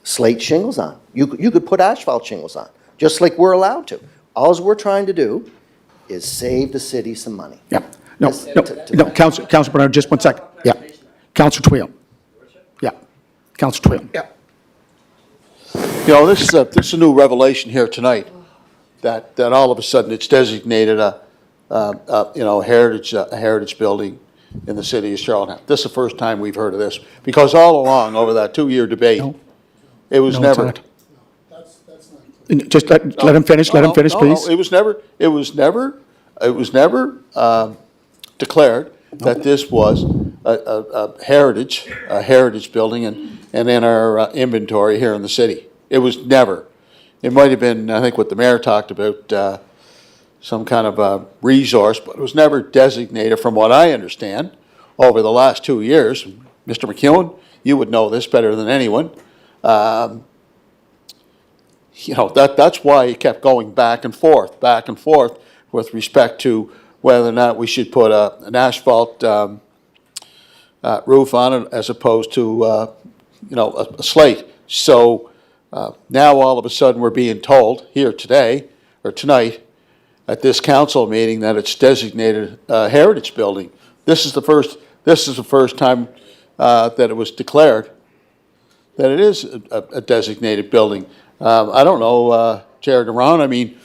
slate shingles on. You could put asphalt shingles on, just like we're allowed to. All we're trying to do is save the city some money. Yeah. No, Councilor Bernard, just 1 second. Yeah. Councilor Twill. Yeah. Councilor Twill. Yeah. You know, this is a new revelation here tonight, that all of a sudden it's designated a heritage building in the city of Charlottetown. This is the first time we've heard of this, because all along over that 2-year debate, It was No, it's never. not. Just let him finish, let him finish, No, please. it was never declared that this was a heritage building and in our inventory here in the city. It was never. It might have been, I think, what the mayor talked about, some kind of a resource, but it was never designated, from what I understand, over the last 2 years. Mr. McEwen, you would know this better than anyone. You know, that's why it kept going back and forth with respect to whether or not we should put an asphalt roof on it as opposed to, you know, a slate. So now all of a sudden we're being told here today or tonight at this council meeting that it's designated a heritage building. This is the first time that it was declared that it is a designated building. I don't know, Chair Duran, I mean,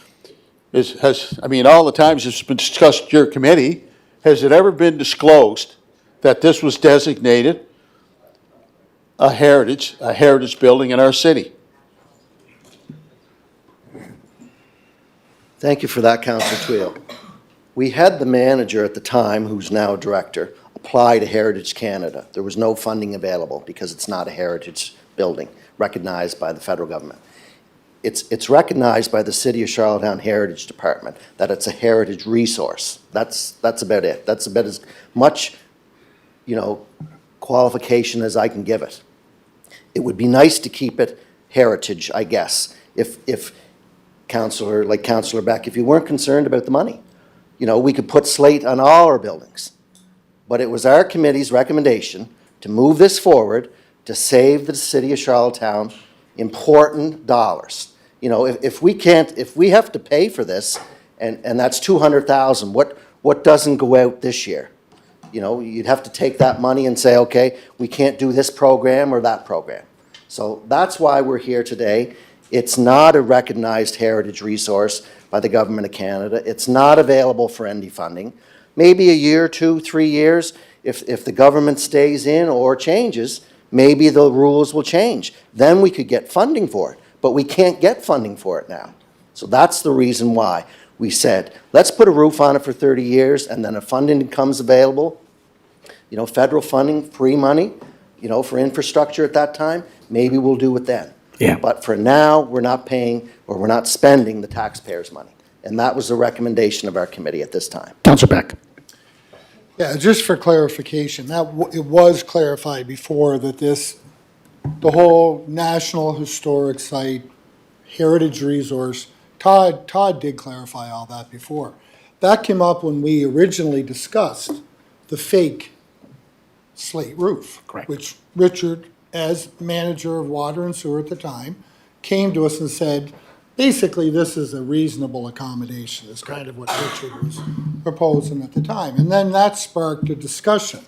all the times it's been discussed at your committee, has it ever been disclosed that this was designated a heritage building in our city? Thank you for that, Councillor Twill. We had the manager at the time, who's now director, apply to Heritage Canada. There was no funding available because it's not a heritage building recognized by the federal government. It's recognized by the City of Charlottetown Heritage Department that it's a heritage resource. That's about it. That's about as much, you know, qualification as I can give it. It would be nice to keep it heritage, I guess, if Councillor Beck, if you weren't concerned about the money. You know, we could put slate on all our buildings. But it was our committee's recommendation to move this forward to save the City of Charlottetown important dollars. You know, if we have to pay for this, and that's $200,000, what doesn't go out this year? You know, you'd have to take that money and say, okay, we can't do this program or that program. So that's why we're here today. It's not a recognized heritage resource by the Government of Canada. It's not available for ND funding. Maybe a year, 2, 3 years, if the government stays in or changes, maybe the rules will change. Then we could get funding for it, but we can't get funding for it now. So that's the reason why we said, let's put a roof on it for 30 years, and then if funding becomes available, you know, federal funding, free money, you know, for infrastructure at that time, maybe we'll do it then. Yeah. But for now, we're not paying, or we're not spending the taxpayers' money. And that was the recommendation of our committee at this time. Councillor Beck. Yeah, just for clarification, it was clarified before that the whole National Historic Site Heritage Resource, Todd did clarify all that before. That came up when we originally discussed the fake slate roof. Correct. Which Richard, as manager of water and sewer at the time, came to us and said, basically, this is a reasonable accommodation, is kind of what Richard was proposing at the time. And then that sparked a discussion.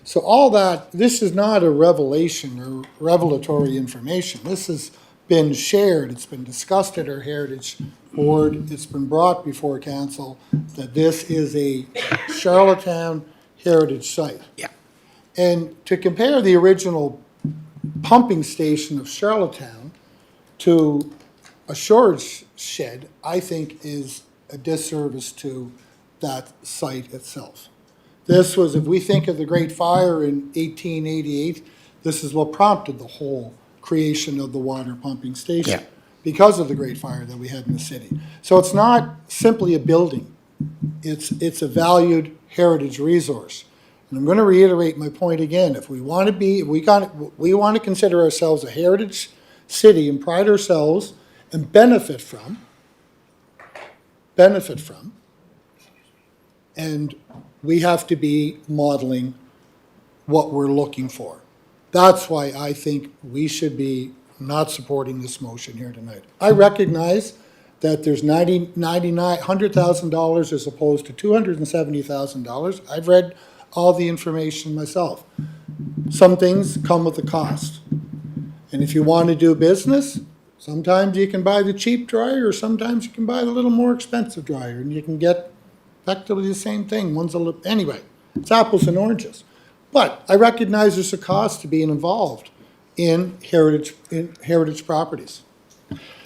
So all that, this is not a revelation or revelatory information. This has been shared, it's been discussed at our Heritage Board, it's been brought before council that this is a Charlottetown heritage site. Yeah. And to compare the original pumping station of Charlottetown to a storage shed, I think, is a disservice to that site itself. This was, if we think of the Great Fire in 1888, this is what prompted the whole creation of the water pumping station. Yeah. Because of the Great Fire that we had in the city. So it's not simply a building. It's a valued heritage resource. And I'm going to reiterate my point again. If we want to be, we want to consider ourselves a heritage city and pride ourselves and benefit from, and we have to be modeling what we're looking for. That's why I think we should be not supporting this motion here tonight. I recognize that there's $100,000 as opposed to $270,000. I've read all the information myself. Some things come with a cost. And if you want to do business, sometimes you can buy the cheap dryer, or sometimes you can buy the little more expensive dryer, and you can get effectively the same thing. One's a little, anyway, it's apples and oranges. But I recognize there's a cost to being involved. in heritage properties.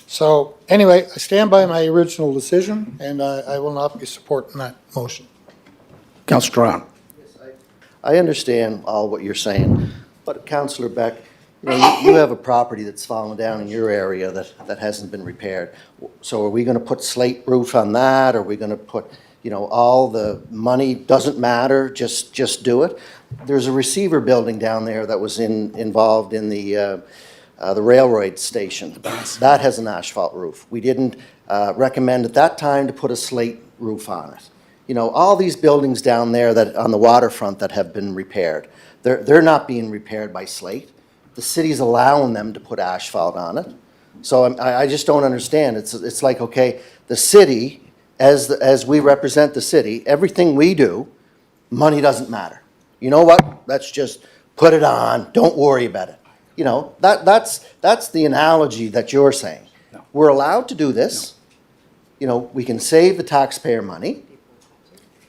So anyway, I stand by my original decision, and I will not be supporting that motion. Councillor Drown. I understand all what you're saying, but Councillor Beck, you have a property that's fallen down in your area that hasn't been repaired. So are we going to put slate roof on that? Are we going to put, all the money doesn't matter, just do it? There's a receiver building down there that was involved in the railroad station. That has an asphalt roof. We didn't recommend at that time to put a slate roof on it. All these buildings down there that on the waterfront that have been repaired, they're not being repaired by slate. The city's allowing them to put asphalt on it. So I just don't understand. It's like, okay, the city, as we represent the city, everything we do, money doesn't matter. You know what? Let's just put it on. Don't worry about it. That's the analogy that you're saying. No. We're allowed to do this. No. We can save the taxpayer money.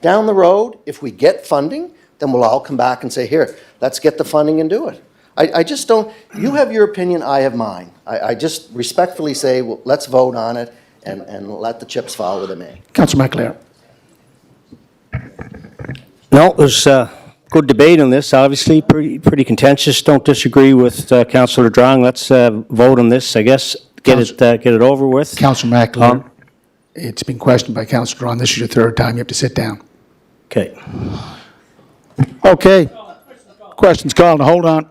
Down the road, if we get funding, then we'll all come back and say, here, let's get the funding and do it. I just don't, you have your opinion, I have mine. I just respectfully say, well, let's vote on it and let the chips fall where they may. Councillor McAleer. No, there's good debate on this, obviously, pretty contentious. Don't disagree with Councillor Drong. Let's vote on this, I guess, get it over with. Councillor McAleer, it's been questioned by Councillor Drong. This is your third time. You have to sit down. Okay. Okay. Questions called. Now, hold on.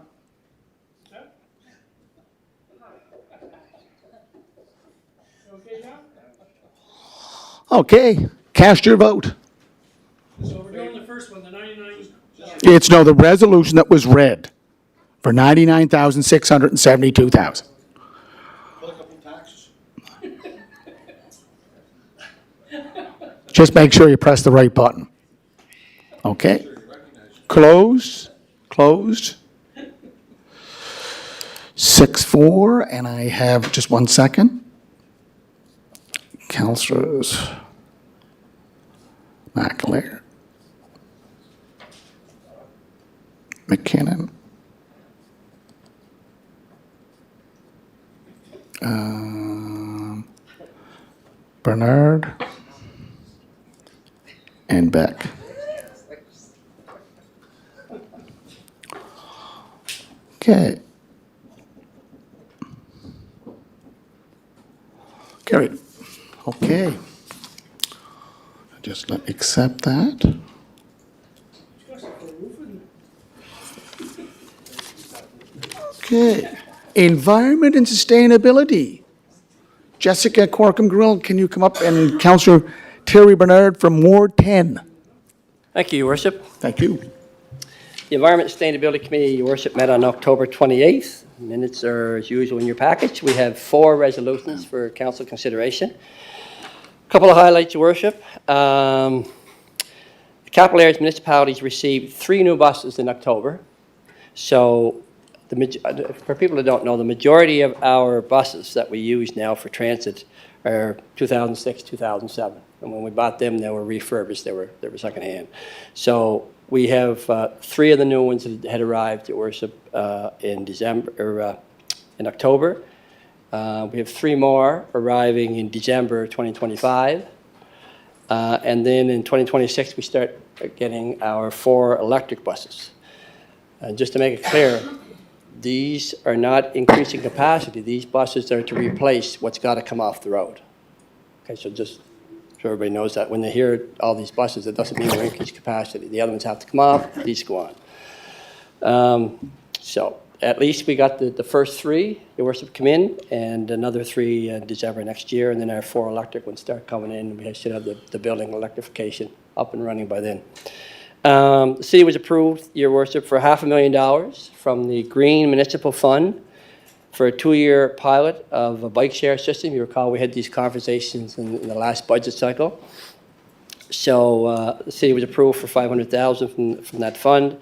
Okay. Cast your vote. So we're doing the first one, the 99. It's the resolution that was read for $99,672,000. Just make sure you press the right button. Okay. Closed. 6-4, and I have just 1 second. Councillors McAleer, McKinnon, Bernard, and Beck. Okay. Carried. Okay. Just let me accept that. Okay. Environment and sustainability. Jessica Corkum-Grill, can you come up, and Councillor Terry Bernard from Ward 10. Thank you, Your Worship. Thank you. The Environment Sustainability Committee, Your Worship, met on October 28th. Minutes are, as usual, in your package. We have 4 resolutions for council consideration. A couple of highlights, Your Worship. The capital areas municipalities received 3 new buses in October. So, for people who don't know, the majority of our buses that we use now for transit are 2006, 2007. And when we bought them, they were refurbished. They were secondhand. So we have 3 of the new ones that had arrived, Your Worship, in October. We have 3 more arriving in December 2025. And then in 2026, we start getting our 4 electric buses. And just to make it clear, these are not increasing capacity. These buses are to replace what's got to come off the road. Okay, so just so everybody knows that when they hear all these buses, it doesn't mean we're increasing capacity. The other ones have to come off, these go on. So at least we got the first 3, Your Worship, come in, and another 3 in December next year, and then our 4 electric ones start coming in. We should have the building electrification up and running by then. The city was approved, Your Worship, for $500,000 from the Green Municipal Fund for a 2-year pilot of a bike share system. You recall we had these conversations in the last budget cycle. So the city was approved for $500,000 from that fund.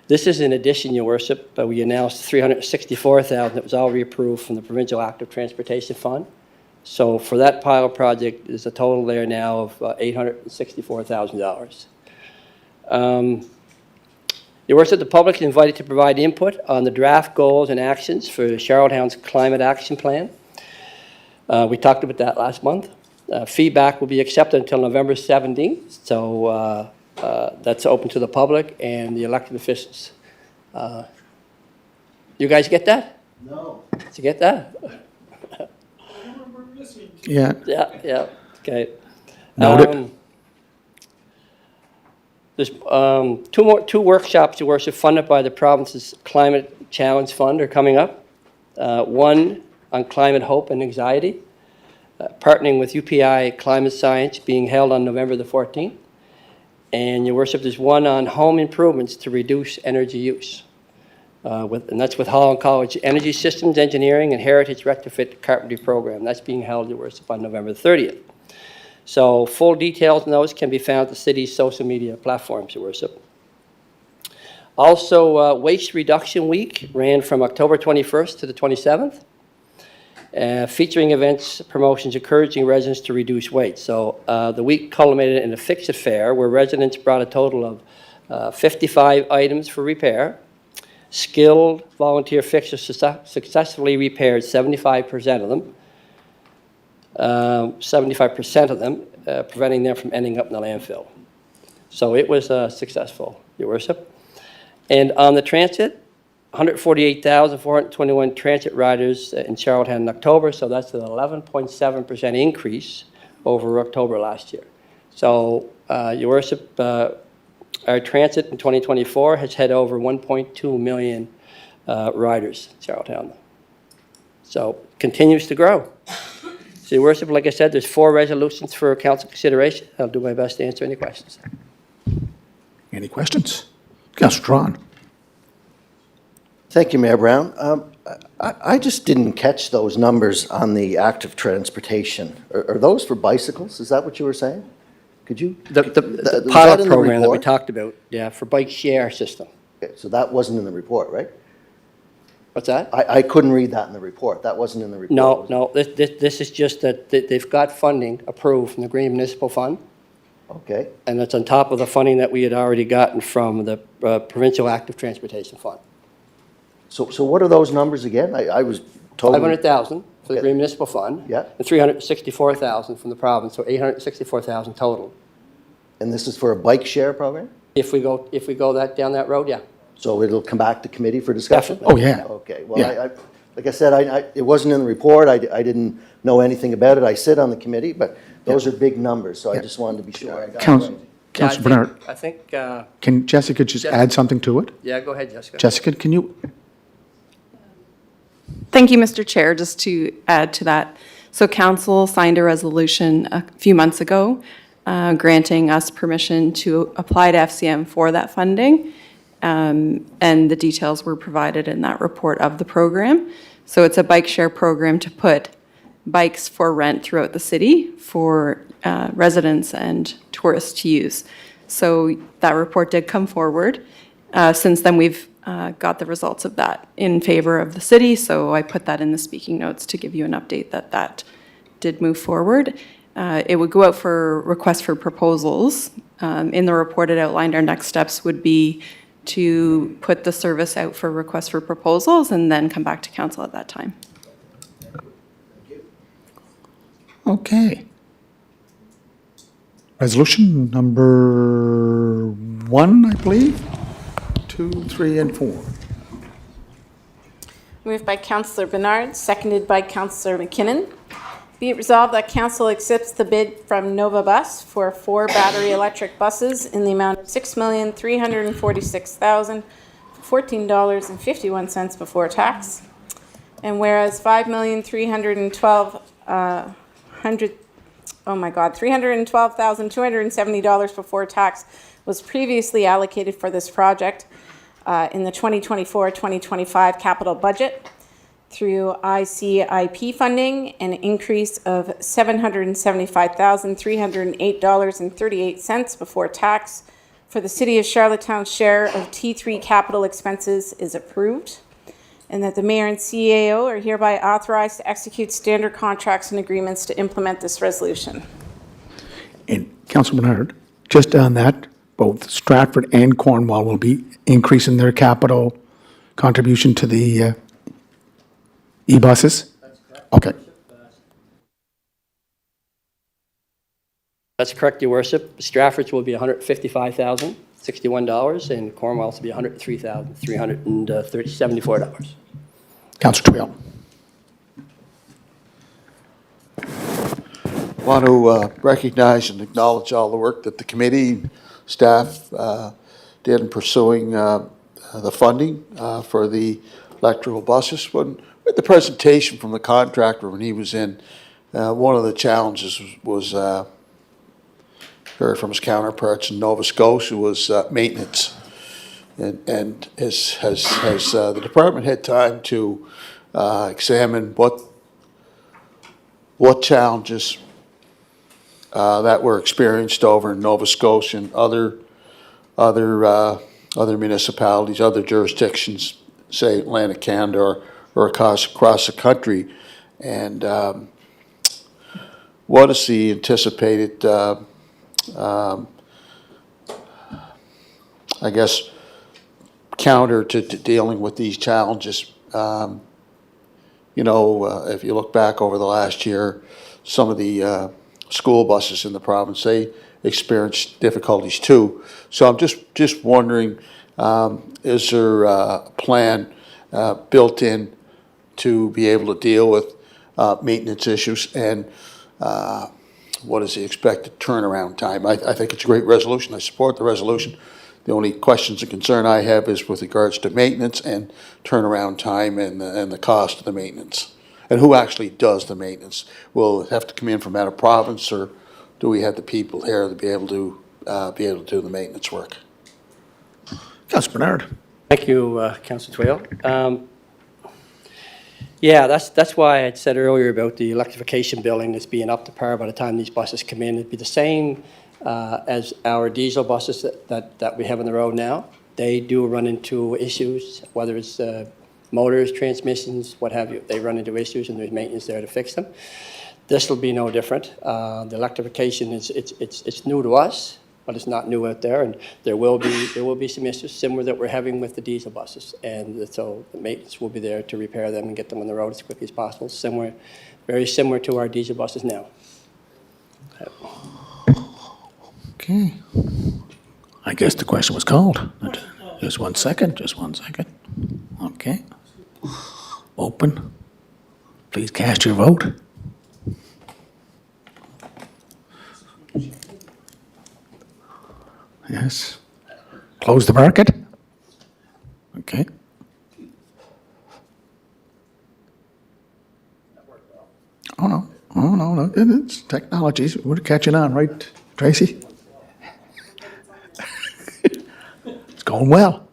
This is in addition, Your Worship, but we announced $364,000 that was already approved from the Provincial Active Transportation Fund. So for that pilot project, there's a total there now of $864,000. Your worship, the public is invited to provide input on the draft goals and actions for Charlottetown's Climate Action Plan. We talked about that last month. Feedback will be accepted until November 17th, so that's open to the public and the elected officials. You guys get that? No. Did you get that? Yeah. Yeah, okay. Noted. There's two workshops, Your Worship, funded by the province's Climate Challenge Fund are coming up. One on climate hope and anxiety, partnering with UPI Climate Science, being held on November the 14th. And Your Worship, there's one on home improvements to reduce energy use. And that's with Holland College Energy Systems Engineering and Heritage Retrofit Carpentry Program. That's being held, Your Worship, on November 30th. So full details on those can be found at the city's social media platforms, Your Worship. Also, Waste Reduction Week ran from October 21st to the 27th, featuring events, promotions, encouraging residents to reduce waste. So the week culminated in a Fix-It Fair where residents brought a total of 55 items for repair. Skilled volunteer fixers successfully repaired 75% of them. 75% of them, preventing them from ending up in the landfill. So it was successful, Your Worship. And on the transit, 148,421 transit riders in Charlottetown in October, so that's an 11.7% increase over October last year. So, Your Worship, our transit in 2024 has had over 1.2 million riders in Charlottetown. So, continues to grow. So, Your Worship, like I said, there's 4 resolutions for council consideration. I'll do my best to answer any questions. Any questions? Councillor Trahan. Thank you, Mayor Brown. I just didn't catch those numbers on the active transportation. Are those for bicycles? Is that what you were saying? Could you? The was that pilot in the program that we report? talked about, yeah, for bike share system. Okay, so that wasn't in the report, right? What's that? I couldn't read that in the report. That wasn't in the report. No, was it? no, this is just that they've got funding approved from the Green Municipal Fund, Okay. and it's on top of the funding that we had already gotten from the Provincial Active Transportation Fund. So what are those numbers again? I was told. 500,000 for the Okay. Green Municipal Fund. Yeah. And 364,000 from the province, so 864,000 total. And this is for a bike share program? If we go down that road, yeah. So it'll come back to committee for discussion? Definitely. Oh, yeah. Okay, well, Yeah. like I said, it wasn't in the report, I didn't know anything about it, I sit on the committee, but those are big numbers, so I just wanted to be sure I got it Council- right. Councillor Bernard, I think, can Jessica just add something to it? yeah, go ahead, Jessica. Jessica, can you? Thank you, Mr. Chair. Just to add to that, so council signed a resolution a few months ago granting us permission to apply to FCM for that funding, and the details were provided in that report of the program. So it's a bike share program to put bikes for rent throughout the city for residents and tourists to use. So that report did come forward. Since then, we've got the results of that in favor of the city, so I put that in the speaking notes to give you an update that did move forward. It would go out for request for proposals. In the report, it outlined our next steps would be to put the service out for request for proposals and then come back to council at that time. Okay. Resolution number 1, I believe. 2, 3, and 4. Moved by Councillor Bernard, seconded by Councillor McKinnon. Be it resolved that council accepts the bid from Nova Bus for 4 battery electric buses in the amount of $6,346,014.51 before tax. And whereas $312,270 before tax was previously allocated for this project in the 2024-2025 capital budget, through ICIP funding, an increase of $775,308.38 before tax for the City of Charlottetown's share of T3 capital expenses is approved, and that the Mayor and CAO are hereby authorized to execute standard contracts and agreements to implement this resolution. And Councillor Bernard, just on that, both Stratford and Cornwall will be increase in their capital contribution to the e-buses? Okay. That's correct, Your Worship. Stratford's will be $155,061, and Cornwall's will be $103,374. Councillor Twill. Want to recognize and acknowledge all the work that the committee staff did in pursuing the funding for the electrical buses. When the presentation from the contractor when he was in, one of the challenges was heard from his counterparts in Nova Scotia was maintenance. And has the department had time to examine what challenges that were experienced over in Nova Scotia and other municipalities, other jurisdictions, say Atlantic Canada or across the country, and what is the anticipated, I guess, counter to dealing with these challenges? If you look back over the last year, some of the school buses in the province, they experienced difficulties too. So I'm just wondering, is there a plan built in to be able to deal with maintenance issues, and what is the expected turnaround time? I think it's a great resolution. I support the resolution. The only questions and concern I have is with regards to maintenance and turnaround time and the cost of the maintenance. And who actually does the maintenance? Will it have to come in from out of province, or do we have the people here to be able to do the maintenance work? Councillor Bernard. Thank you, Councillor Twill. Yeah, that's why I said earlier about the electrification building that's being up to par by the time these buses come in. It'd be the same as our diesel buses that we have on the road now. They do run into issues, whether it's motors, transmissions, what have you. They run into issues, and there's maintenance there to fix them. This will be no different. The electrification it's new to us, but it's not new out there, and there will be some issues similar that we're having with the diesel buses, and so the maintenance will be there to repair them and get them on the road as quickly as possible. Very similar to our diesel buses now. Okay. I guess the question was called. Just one second. Okay. Open. Please cast your vote. Yes. Close the market. Okay. Oh, no, it's technology. We're catching on, right, Tracy? It's going well.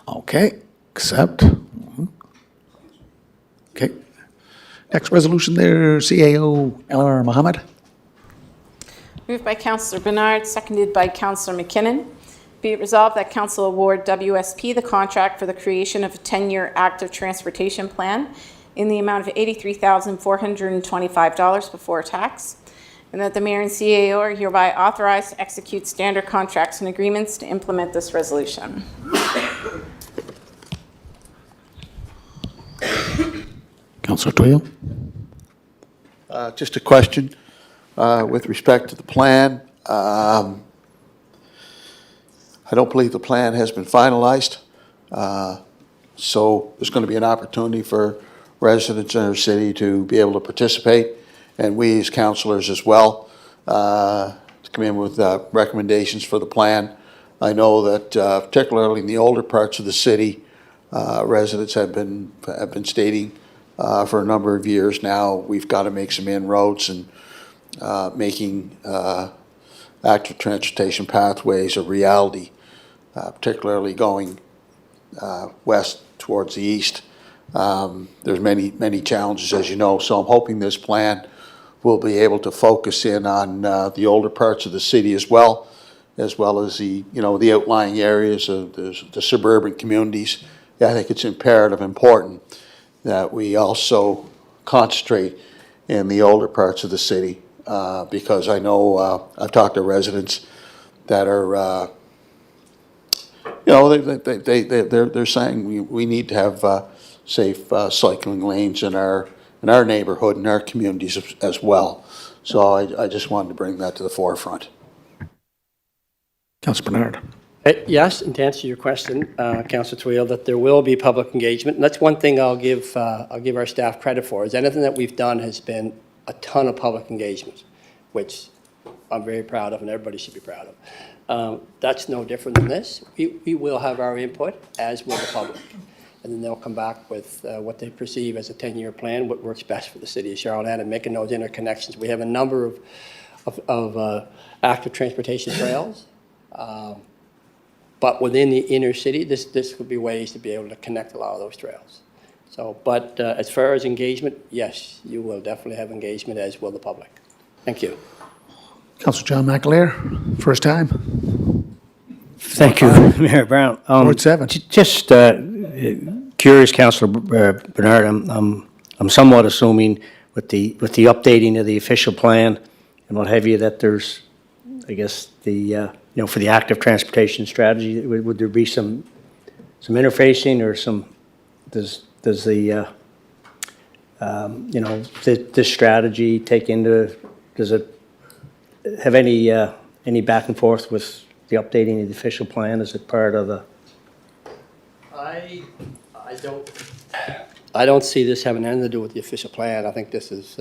Okay, accept. Okay. Next resolution there, CAO LR Mohammed. Moved by Councillor Bernard, seconded by Councillor McKinnon. Be it resolved that Council award WSP the contract for the creation of a 10-year active transportation plan in the amount of $83,425 before tax, and that the Mayor and CAO are hereby authorized to execute standard contracts and agreements to implement this resolution. Councillor Twill. Just a question with respect to the plan. I don't believe the plan has been finalized, so there's going to be an opportunity for residents in our city to be able to participate, and we as councillors as well, to come in with recommendations for the plan. I know that particularly in the older parts of the city, residents have been stating for a number of years now, we've got to make some inroads and making active transportation pathways a reality, particularly going west towards the east. There's many challenges, as you know, so I'm hoping this plan will be able to focus in on the older parts of the city as well as the outlying areas of the suburban communities. I think it's imperative, important that we also concentrate in the older parts of the city, because I know I've talked to residents that are you know, they're saying we need to have safe cycling lanes in our neighborhood, in our communities as well. So I just wanted to bring that to the forefront. Councillor Bernard. Yes, and to answer your question, Councillor Twill, that there will be public engagement. And that's one thing I'll give our staff credit for, is anything that we've done has been a ton of public engagement, which I'm very proud of and everybody should be proud of. That's no different than this. We will have our input, as will the public. And then they'll come back with what they perceive as a 10-year plan, what works best for the city of Charlotte, and making those interconnections. We have a number of active transportation trails. But within the inner city, this could be ways to be able to connect a lot of those trails. So, but as far as engagement, yes, you will definitely have engagement, as will the public. Thank you. Councillor John McAleer, first time. Thank you, Mayor Brown. Ward 7. Just curious, Councillor Bernard, I'm somewhat assuming with the updating of the official plan and what have you, that there's, I guess, for the active transportation strategy, would there be some interfacing or does the this strategy take into, does it have any back and forth with the updating of the official plan? Is it part of the? I don't see this having anything to do with the official plan. I think this is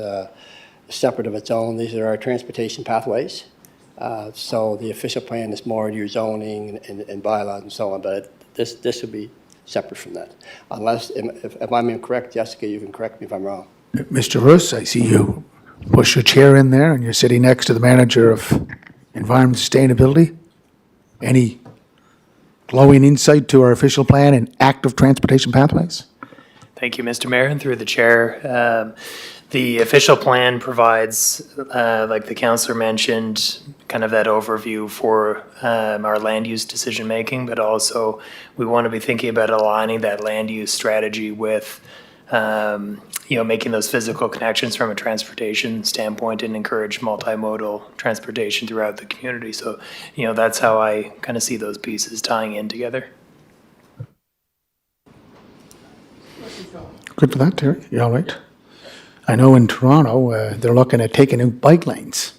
separate of its own. These are our transportation pathways. So the official plan is more your zoning and bylaws and so on, but this would be separate from that. Unless, if I'm incorrect, Jessica, you can correct me if I'm wrong. Mr. Roos, I see you push your chair in there and you're sitting next to the manager of Environment Sustainability. Any glowing insight to our official plan and active transportation pathways? Thank you, Mr. Mayor, and through the chair. The official plan provides, like the councillor mentioned, kind of that overview for our land use decision making, but also we want to be thinking about aligning that land use strategy with, making those physical connections from a transportation standpoint and encourage multimodal transportation throughout the community. So, that's how I kind of see those pieces tying in together. Good for that, Terry. You all right? I know in Toronto, they're looking at taking out bike lanes.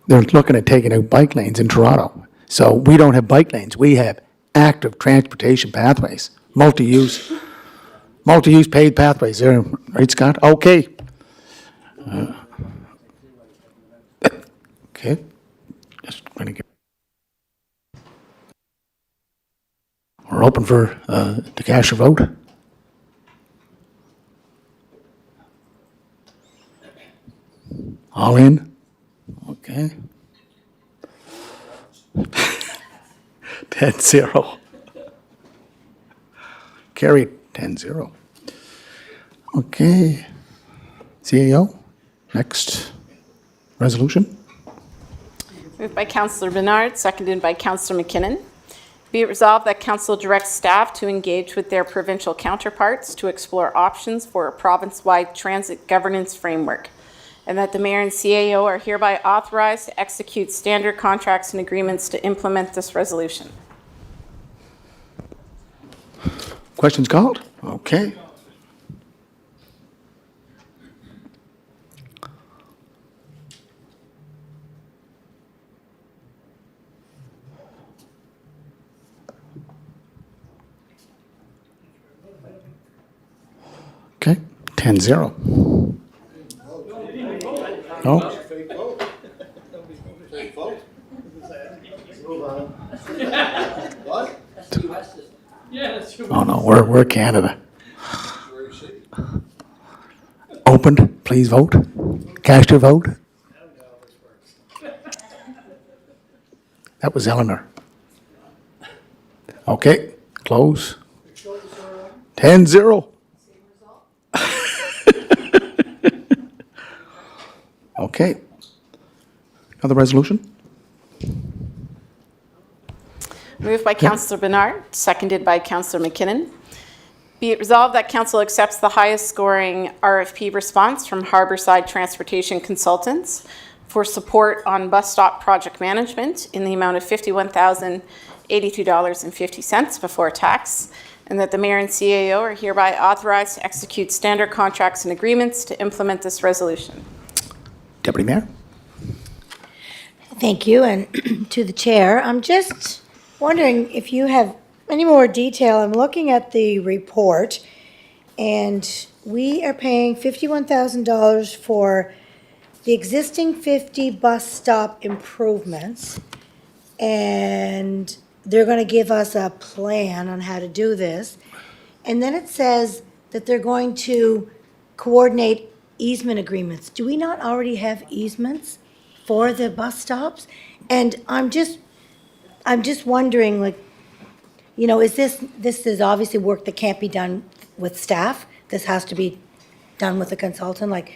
They're looking at taking out bike lanes in Toronto. So we don't have bike lanes. We have active transportation pathways, multi-use paved pathways there, right, Scott? Okay. Okay. Just going to get. We're open for to cast your vote. All in? Okay. 10-0. Carried 10-0. Okay. CAO, next resolution. Moved by Councillor Bernard, seconded by Councillor McKinnon. Be it resolved that council directs staff to engage with their provincial counterparts to explore options for a province-wide transit governance framework, and that the mayor and CAO are hereby authorized to execute standard contracts and agreements to implement this resolution. Questions called? Okay. Okay, 10-0. No? Oh, no, we're Canada. Opened, please vote. Cast your vote. That was Eleanor. Okay, close. 10-0. Okay. Another resolution? Moved by Councillor Bernard, seconded by Councillor McKinnon. Be it resolved that council accepts the highest scoring RFP response from Harborside Transportation Consultants for support on bus stop project management in the amount of $82.50 before tax, and that the mayor and CAO are hereby authorized to execute standard contracts and agreements to implement this resolution. Deputy Mayor? Thank you, and to the chair. I'm just wondering if you have any more detail. I'm looking at the report, and we are paying $51,000 for the existing 50 bus stop improvements, and they're going to give us a plan on how to do this. And then it says that they're going to coordinate easement agreements. Do we not already have easements for the bus stops? And I'm just wondering, like, you know, this is obviously work that can't be done with staff. This has to be done with a consultant, like,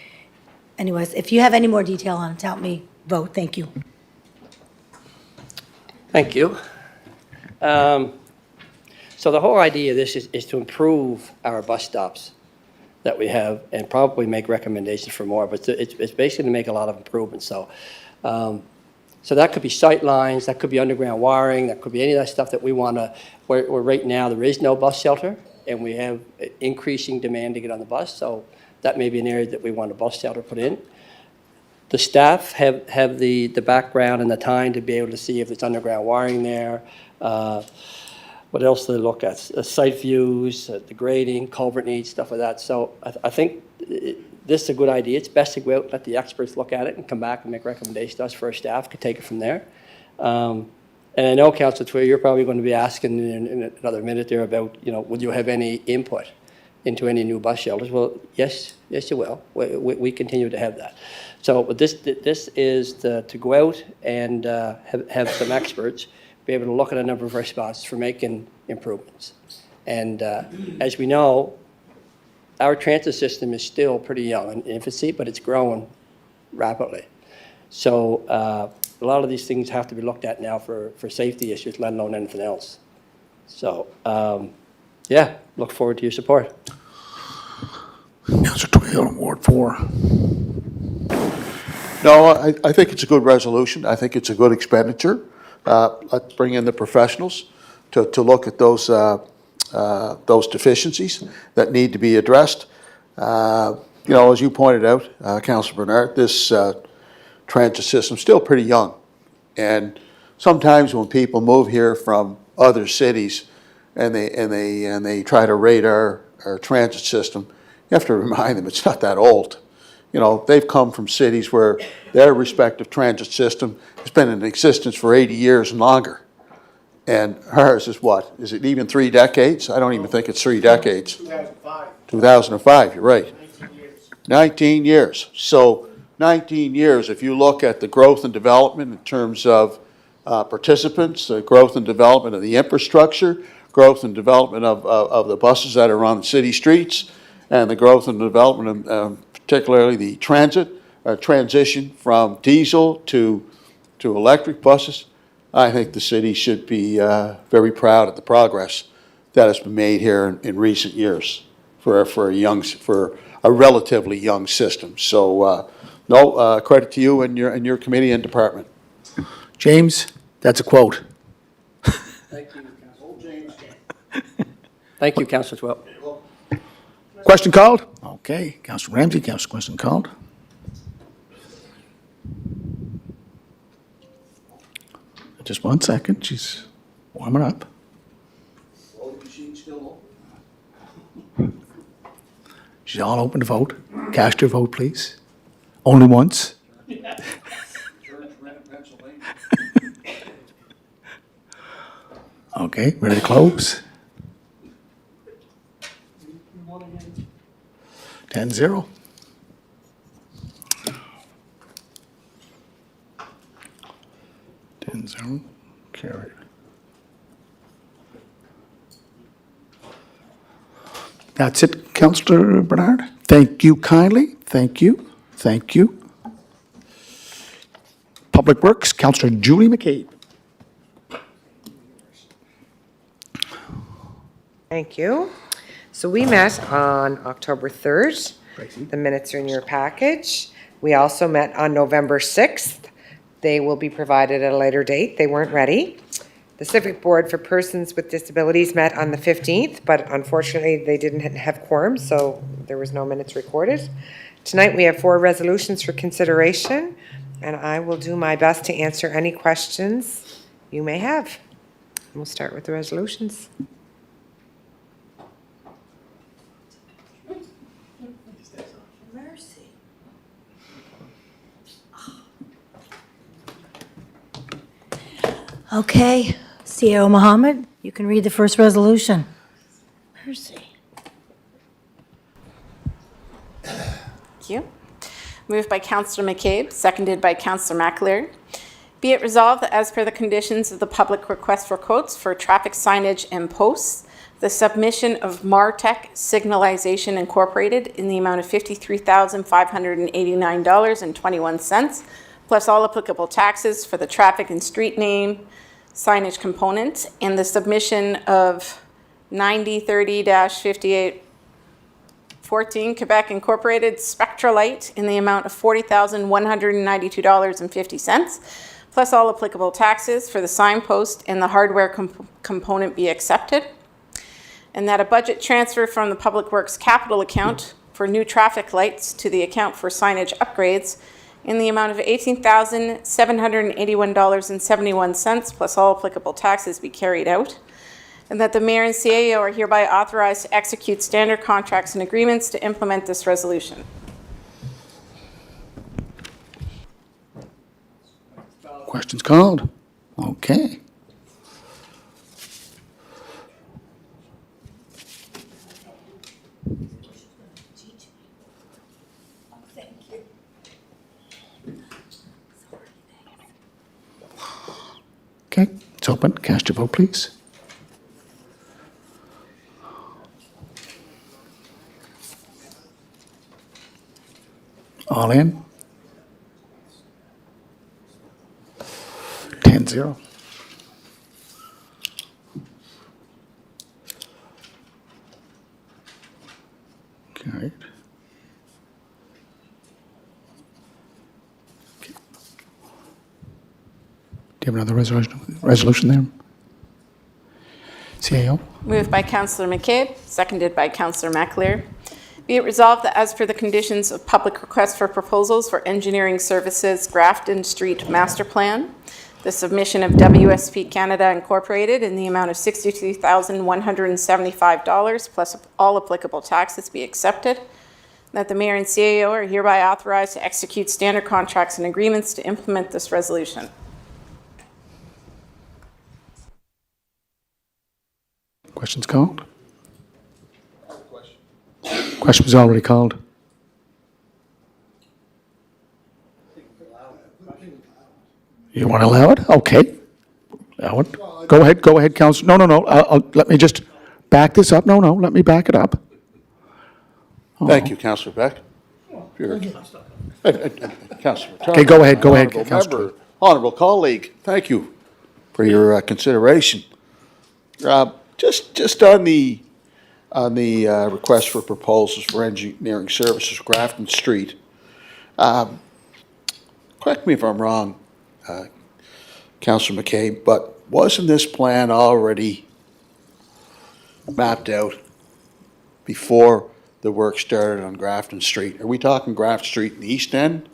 anyways, if you have any more detail on it, help me vote. Thank you. Thank you. So the whole idea of this is to improve our bus stops that we have and probably make recommendations for more, but it's basically to make a lot of improvements. So that could be sight lines, that could be underground wiring, that could be any of that stuff that we want to, where right now there is no bus shelter and we have increasing demand to get on the bus. So that may be an area that we want a bus shelter put in. The staff have the background and the time to be able to see if there's underground wiring there. What else do they look at? Site views, the grading, culvert needs, stuff like that. So I think this is a good idea. It's best to go out and let the experts look at it and come back and make recommendations to us for our staff, could take it from there. And I know, Councillor Twill, you're probably going to be asking in another minute there about, you know, would you have any input into any new bus shelters? Well, yes, you will. We continue to have that. So but this is to go out and have some experts be able to look at a number of our spots for making improvements. And as we know, our transit system is still pretty young in infancy, but it's growing rapidly. So a lot of these things have to be looked at now for safety issues, let alone anything else. So, yeah, look forward to your support. Councillor Twill, Ward 4. No, I think it's a good resolution. I think it's a good expenditure. Let's bring in the professionals to look at those deficiencies that need to be addressed. You know, as you pointed out, Councillor Bernard, this transit system's still pretty young. And sometimes when people move here from other cities and they try to rate our transit system, you have to remind them it's not that old. You know, they've come from cities where their respective transit system has been in existence for 80 years and longer. And hers is what? Is it even 3 decades? I don't even think it's 3 decades. 2005. 2005, you're right. 19 years. 19 years. So 19 years, if you look at the growth and development in terms of participants, the growth and development of the infrastructure, growth and development of the buses that are on the city streets, and the growth and development of particularly the transition from diesel to electric buses, I think the city should be very proud of the progress that has been made here in recent years for a relatively young system. So, no, credit to you and your committee and department. James, that's a quote. Thank you, Councillor. Thank you, Councillor Twill. Question called? Okay, Councillor Ramsey, Councillor, question called. Just 1 second, she's warming up. She's all open to vote. Cast your vote, please. Only once. Okay, ready to close? 10-0. Carried. That's it, Councillor Bernard. Thank you kindly. Thank you. Thank you. Public Works, Councillor Julie McCabe. Thank you. So we met on October 3rd. The minutes are in your package. We also met on November 6th. They will be provided at a later date. They weren't ready. The Civic Board for Persons with Disabilities met on the 15th, but unfortunately, they didn't have quorum, so there was no minutes recorded. Tonight, we have 4 resolutions for consideration, and I will do my best to answer any questions you may have. We'll start with the resolutions. Okay, CEO Mohammed, you can read the first resolution. Mercy. Thank you. Moved by Councillor McCabe, seconded by Councillor McAleer. Be it resolved that as per the conditions of the public request for quotes for traffic signage and posts, the submission of MarTech Signalization Incorporated in the amount of $53,589.21, plus all applicable taxes for the traffic and street name signage component, and the submission of 9030-5814 Quebec Incorporated Spectralite in the amount of $40,192.50, plus all applicable taxes for the signpost and the hardware component be accepted, and that a budget transfer from the Public Works capital account for new traffic lights to the account for signage upgrades in the amount of $18,781.71, plus all applicable taxes be carried out, and that the mayor and CAO are hereby authorized to execute standard contracts and agreements to implement this resolution. Questions called? Okay. Okay, it's open. Cast your vote, please. All in? 10-0. Carried. Okay. Do you have another resolution there? CAO? Moved by Councillor McCabe, seconded by Councillor McAleer. Be it resolved that as per the conditions of public request for proposals for engineering services Grafton Street Master Plan, the submission of WSP Canada Incorporated in the amount of $62,175 plus all applicable taxes be accepted, that the mayor and CAO are hereby authorized to execute standard contracts and agreements to implement this resolution. Questions called? Question was already called. You want to allow it? Okay. Allow it. Go ahead, Council. No. Let me just back this up. No, let me back it up. Thank you, Councillor Beck. Councillor Okay, go ahead, Honourable Councillor. member, honourable colleague, thank you for your consideration. Just on the request for proposals for engineering services, Grafton Street. Correct me if I'm wrong, Councillor McCabe, but wasn't this plan already mapped out before the work started on Grafton Street? Are we talking Grafton Street in the East End?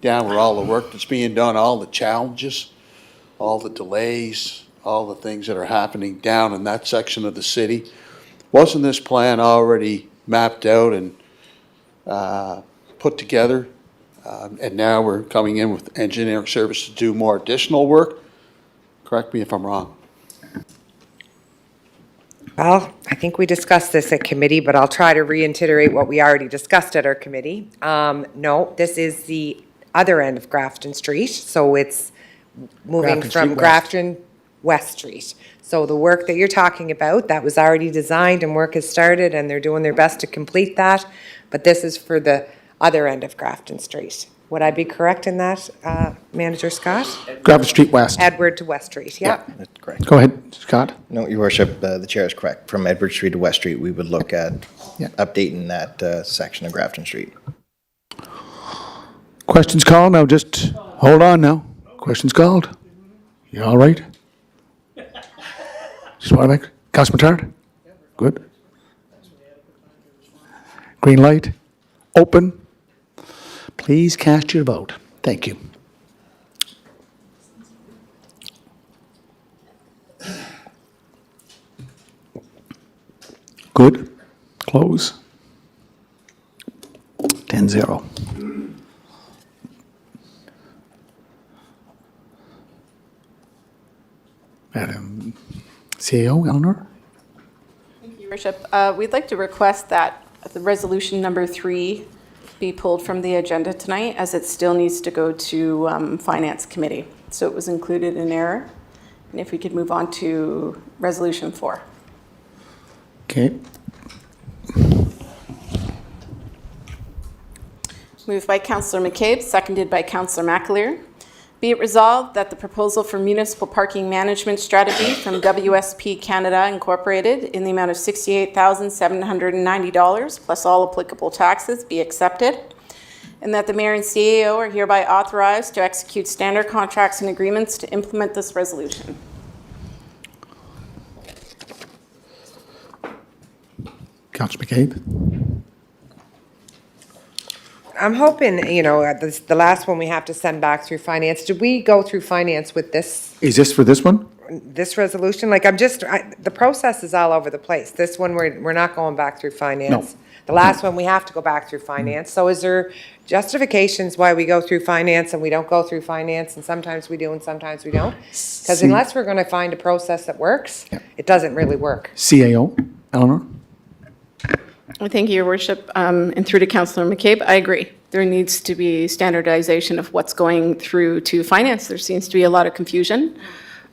Down where all the work that's being done, all the challenges, all the delays, all the things that are happening down in that section of the city? Wasn't this plan already mapped out and put together? And now we're coming in with engineering service to do more additional work? Correct me if I'm wrong. Well, I think we discussed this at committee, but I'll try to reiterate what we already discussed at our committee. No, this is the other end of Grafton Street, so it's moving Grafton from Street West. Grafton West Street. So the work that you're talking about, that was already designed and work has started, and they're doing their best to complete that, but this is for the other end of Grafton Street. Would I be correct in that, Manager Scott? Grafton Street West. Edward to West Street, yeah. That's correct. Go ahead, Scott. No, Your Worship, the chair is correct. From Edward Street to West Street, we would look at Yeah. updating that section of Grafton Street. Questions called? Now just hold on now. Questions called? You all right? Just want to make, Councilor Matard? Good. Green light, open. Please cast your vote. Thank you. Good. Close. 10-0. Madam CAO, Eleanor? Your Worship, we'd like to request that the resolution number 3 be pulled from the agenda tonight, as it still needs to go to Finance Committee. So it was included in error. And if we could move on to resolution 4. Okay. Moved by Councillor McCabe, seconded by Councillor McAleer. Be it resolved that the proposal for municipal parking management strategy from WSP Canada Incorporated in the amount of $68,790 plus all applicable taxes be accepted, and that the mayor and CAO are hereby authorized to execute standard contracts and agreements to implement this resolution. Councilor McCabe? I'm hoping, the last one we have to send back through finance. Did we go through finance with this Is this for this one? resolution? Like, the process is all over the place. This one, we're not going back through finance. The last one, we have to go back through finance. So is there justifications why we go through finance and we don't go through finance, and sometimes we do and sometimes we don't? Because unless we're going to find a process that works, it doesn't really work. CAO, Eleanor? Thank you, Your Worship. And through to Councillor McCabe, I agree. There needs to be standardization of what's going through to finance. There seems to be a lot of confusion.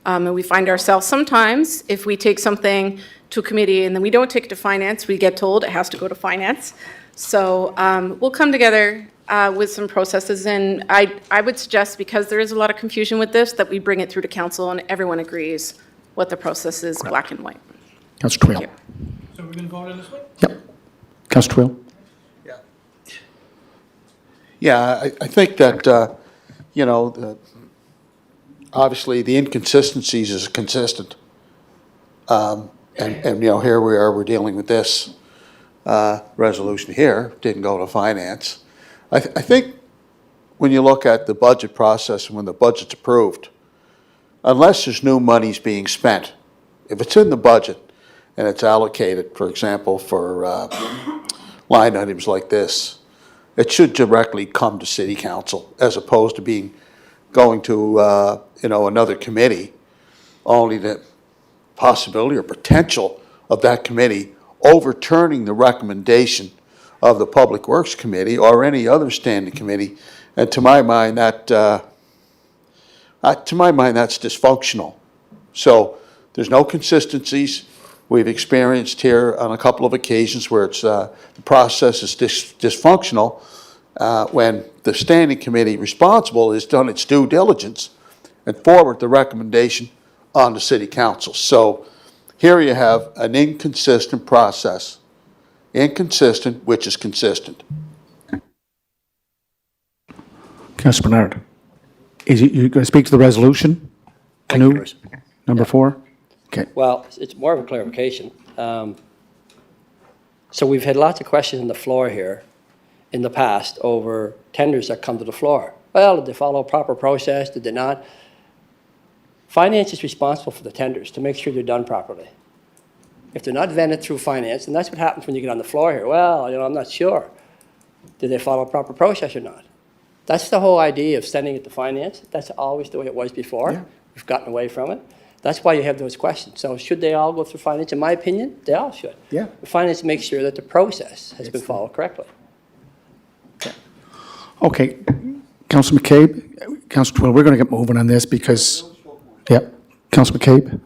And we find ourselves sometimes, if we take something to a committee and then we don't take it to finance, we get told it has to go to finance. So we'll come together with some processes. And I would suggest, because there is a lot of confusion with this, that we bring it through to council and everyone agrees what the process is, black and white. Councilor Twill? So we're going to vote on this one? Yep. Councilor Twill? Yeah, I think that, obviously the inconsistencies is consistent. And here we are, we're dealing with this resolution here, didn't go to finance. I think when you look at the budget process and when the budget's approved, unless there's new monies being spent, if it's in the budget and it's allocated, for example, for line items like this, it should directly come to City Council as opposed to going to, another committee, only the possibility or potential of that committee overturning the recommendation of the Public Works Committee or any other standing committee. And to my mind, that's dysfunctional. So there's no consistencies. We've experienced here on a couple of occasions where the process is dysfunctional when the standing committee responsible has done its due diligence and forward the recommendation on to City Council. So here you have an inconsistent process. Inconsistent, which is consistent. Councilor Bernard? You going to speak to the resolution? Number 4? Okay. Well, it's more of a clarification. So we've had lots of questions on the floor here in the past over tenders that come to the floor. Well, did they follow a proper process? Did they not? Finance is responsible for the tenders to make sure they're done properly. If they're not vetted through finance, and that's what happens when you get on the floor here. Well, I'm not sure. Did they follow a proper process or not? That's the whole idea of sending it to finance. That's always the way it was before. Yeah. We've gotten away from it. That's why you have those questions. So should they all go through finance? In my opinion, they all should. Yeah. Finance makes sure that the process has been followed correctly. Okay. Councilor McCabe, Councilor Twill, we're going to get moving on this because, Councilor McCabe?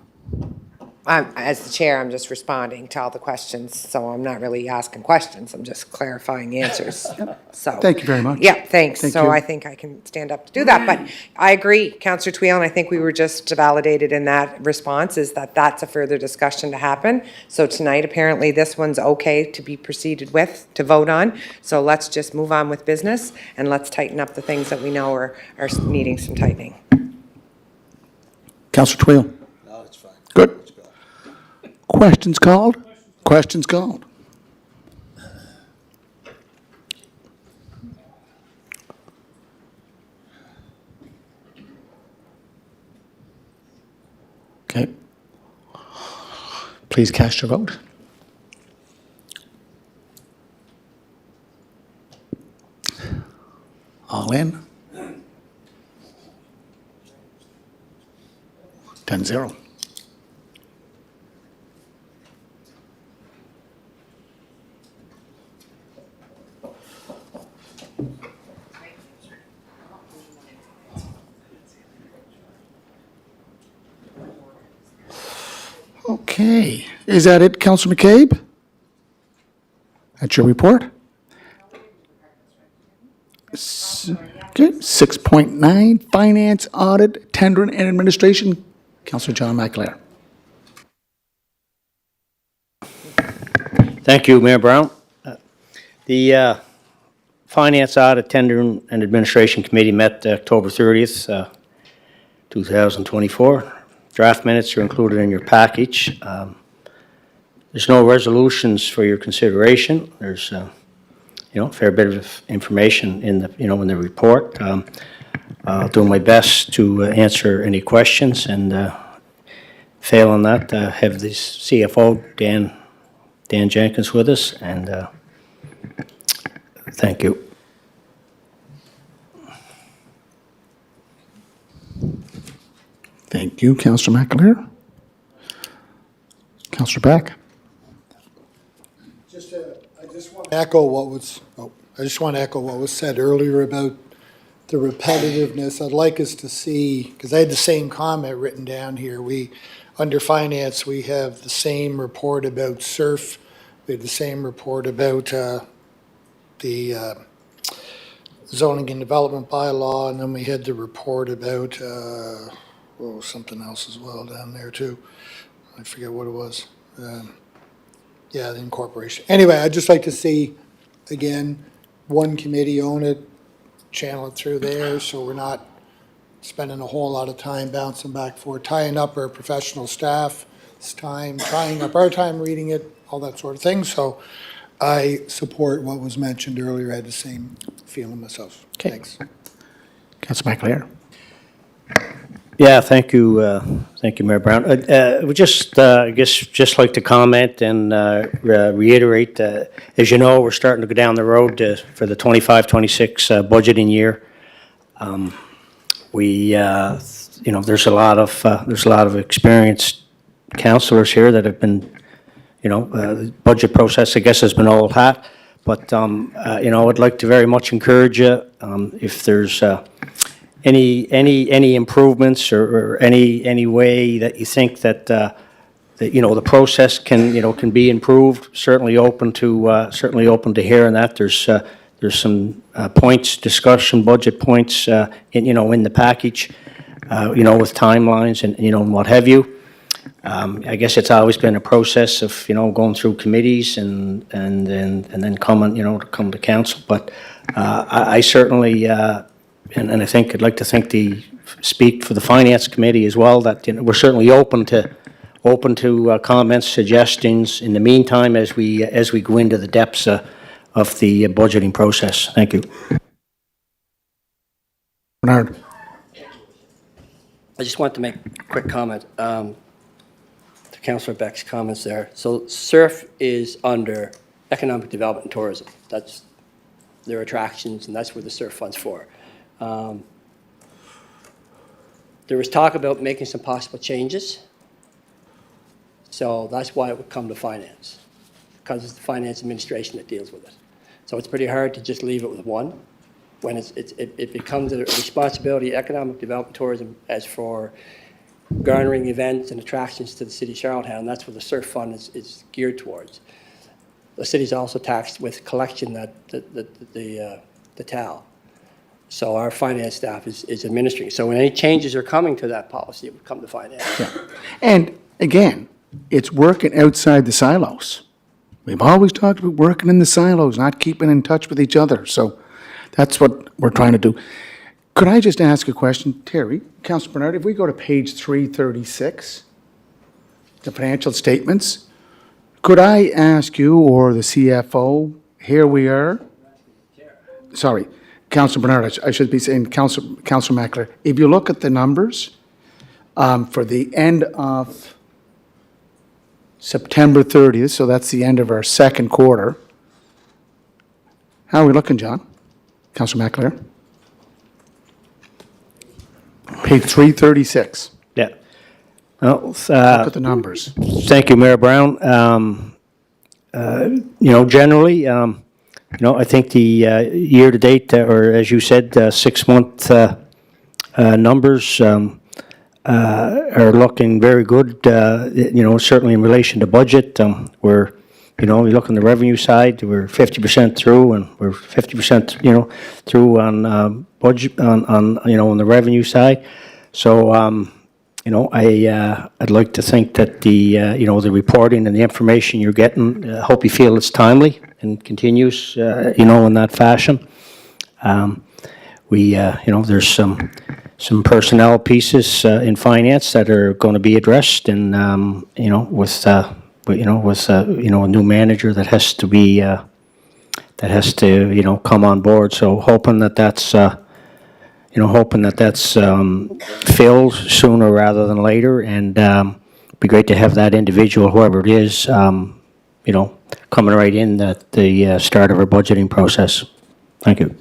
As the chair, I'm just responding to all the questions, so I'm not really asking questions, I'm just clarifying answers. So Thank you very much. Yeah, thanks. Thank So you. I think I can stand up to do that, but I agree, Councillor Twill, and I think we were just validated in that response, is that that's a further discussion to happen. So tonight, apparently, this one's okay to be proceeded with, to vote on. So let's just move on with business, and let's tighten up the things that we know are needing some tightening. Councilor Twill? No, it's fine. Good. Questions called? Questions called. Okay. Please cast your vote. All in? 10-0. Okay, is that it, Councillor McCabe? That's your report? Okay, 6.9, Finance, Audit, Tender and Administration. Councillor John McAleer. Thank you, Mayor Brown. The Finance Audit, Tender and Administration Committee met October 30th, 2024. Draft minutes are included in your package. There's no resolutions for your consideration. There's, a fair bit of information in the report. I'll do my best to answer any questions, and failing that, have the CFO, Dan Jenkins, with us, and thank you. Thank you, Councillor McAleer. Councillor Beck. I just want to echo what was said earlier about the repetitiveness. I'd like us to see, because I had the same comment written down here. Under finance, we have the same report about SURF. We have the same report about the zoning and development bylaw, and then we had the report about something else as well down there too. I forget what it was. The incorporation. Anyway, I'd just like to see, again, one committee own it, channel it through there, so we're not spending a whole lot of time bouncing back and forth, tying up our professional staff's time, tying up our time reading it, all that sort of thing. So I support what was mentioned earlier. I had the same feeling myself. Okay. Thanks. Councillor McAleer. Yeah, thank you, Mayor Brown. We just like to comment and reiterate, as you know, we're starting to go down the road for the 25-26 budgeting year. There's a lot of experienced councillors here that have been, the budget process, I guess, has been old hat. But I'd like to very much encourage you, if there's any improvements or any way that you think that the process can be improved, certainly open to hearing that. There's some budget points in the package, with timelines and what have you. I guess it's always been a process of going through committees and then coming to council. But I certainly. And I think I'd like to speak for the Finance Committee as well, that we're certainly open to comments, suggestions in the meantime as we go into the depths of the budgeting process. Thank you. Bernard. I just want to make a quick comment to Councillor Beck's comments there. So SURF is under Economic Development and Tourism. That's their attractions, and that's where the SURF fund's for. There was talk about making some possible changes, so that's why it would come to finance, because it's the finance administration that deals with it. So it's pretty hard to just leave it with one. When it becomes a responsibility, economic development, tourism, as for garnering events and attractions to the city of Charlottetown, that's what the SURF fund is geared towards. The city's also taxed with collection the TAL. So our finance staff is administering. So when any changes are coming to that policy, it would come to finance. Yeah. And again, it's working outside the silos. We've always talked about working in the silos, not keeping in touch with each other. So that's what we're trying to do. Could I just ask a question? Terry, Councillor Bernard, if we go to page 336, the financial statements. Could I ask you or the CFO, here we are? Sorry, Councilor Bernard, I should be saying Councilor Mackler. If you look at the numbers for the end of September 30th, so that's the end of our second quarter. How are we looking, John? Councilor Mackler? Page 336. Yeah. Well, Look at the numbers. thank you, Mayor Brown. Generally, I think the year-to-date, or as you said, 6-month numbers are looking very good, certainly in relation to budget. We're, we look on the revenue side, we're 50% through, and we're 50%, through on budget, on the revenue side. So, I'd like to think that the reporting and the information you're getting, I hope you feel it's timely and continues, in that fashion. There's some personnel pieces in finance that are going to be addressed, and with a new manager that has to come on board. So hoping that that's filled sooner rather than later, and be great to have that individual, whoever it is, coming right in at the start of our budgeting process. Thank you.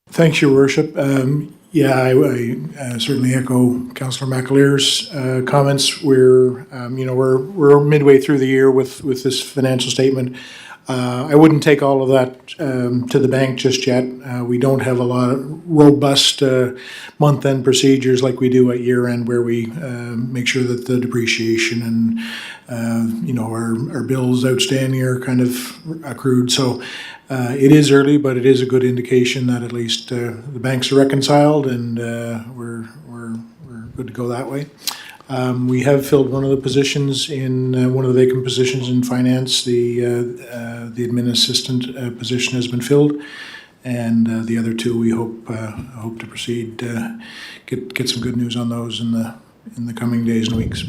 Thanks, Your Worship. I certainly echo Councillor McAleer's comments. We're midway through the year with this financial statement. I wouldn't take all of that to the bank just yet. We don't have a lot of robust month-end procedures like we do at year-end, where we make sure that the depreciation and our bills outstanding are kind of accrued. So it is early, but it is a good indication that at least the banks are reconciled, and we're good to go that way. We have filled one of the positions one of the vacant positions in finance. The admin assistant position has been filled, and the other two we hope to proceed, get some good news on those in the coming days and weeks.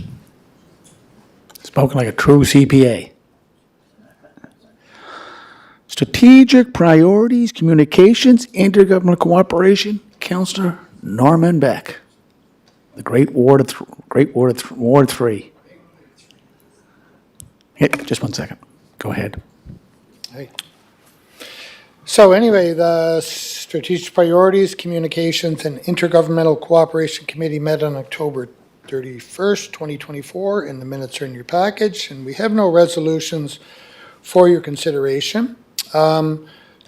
Spoken like a true CPA. Strategic priorities, communications, intergovernmental cooperation, Councillor Norman Beck. The great Ward 3. Hey, just 1 second. Go ahead. Hey. So anyway, the Strategic Priorities, Communications, and Intergovernmental Cooperation Committee met on October 31st, 2024, and the minutes are in your package, and we have no resolutions for your consideration.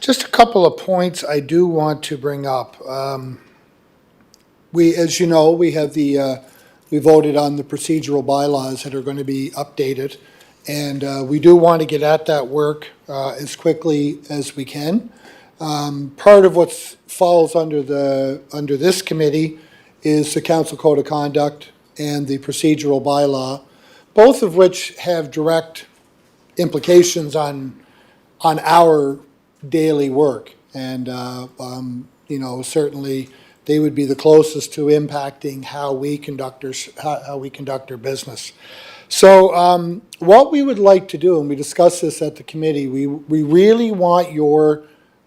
Just a couple of points I do want to bring up. As you know, we voted on the procedural bylaws that are going to be updated, and we do want to get at that work as quickly as we can. Part of what falls under this committee is the Council Code of Conduct and the procedural bylaw, both of which have direct implications on our daily work, and certainly they would be the closest to impacting how we conduct our business. So what we would like to do, and we discussed this at the committee, we really want your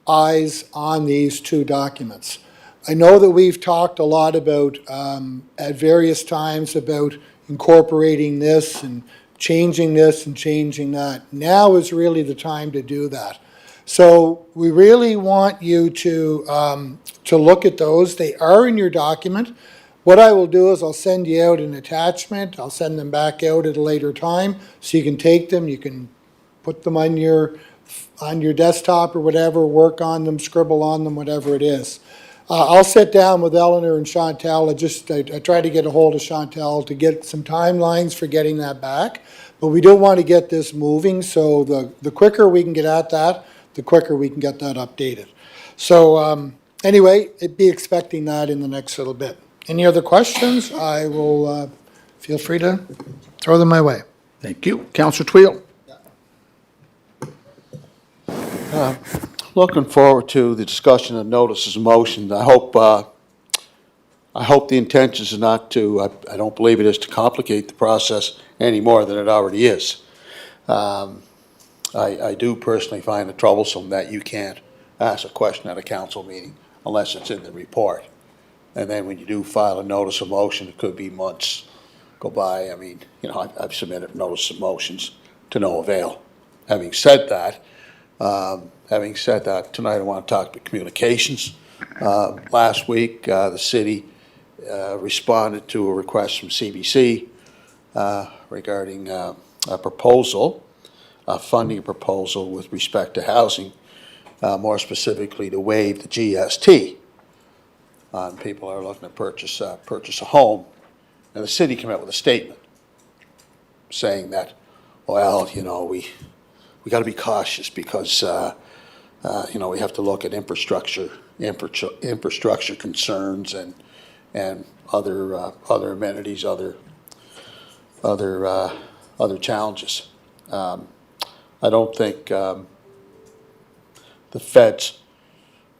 eyes on these two documents. I know that we've talked a lot about, at various times, about incorporating this and changing this and changing that. Now is really the time to do that. So we really want you to look at those. They are in your document. What I will do is I'll send you out an attachment. I'll send them back out at a later time, so you can take them. You can put them on your desktop or whatever, work on them, scribble on them, whatever it is. I'll sit down with Eleanor and Chantal. I try to get a hold of Chantal to get some timelines for getting that back. But we do want to get this moving, so the quicker we can get at that, the quicker we can get that updated. So anyway, be expecting that in the next little bit. Any other questions? I will feel free to throw them my way. Thank you. Councillor Twill. Looking forward to the discussion of notices of motion. I hope I hope the intentions is not to, I don't believe it is to complicate the process any more than it already is. I do personally find it troublesome that you can't ask a question at a council meeting unless it's in the report. And then when you do file a notice of motion, it could be months go by. I mean, I've submitted notice of motions to no avail. Having said that, tonight I want to talk about communications. Last week, the city responded to a request from CBC regarding a proposal, a funding proposal with respect to housing, more specifically to waive the GST on people who are looking to purchase a home. And the city came out with a statement saying that, well, we got to be cautious because we have to look at infrastructure concerns and other amenities, other challenges. I don't think the feds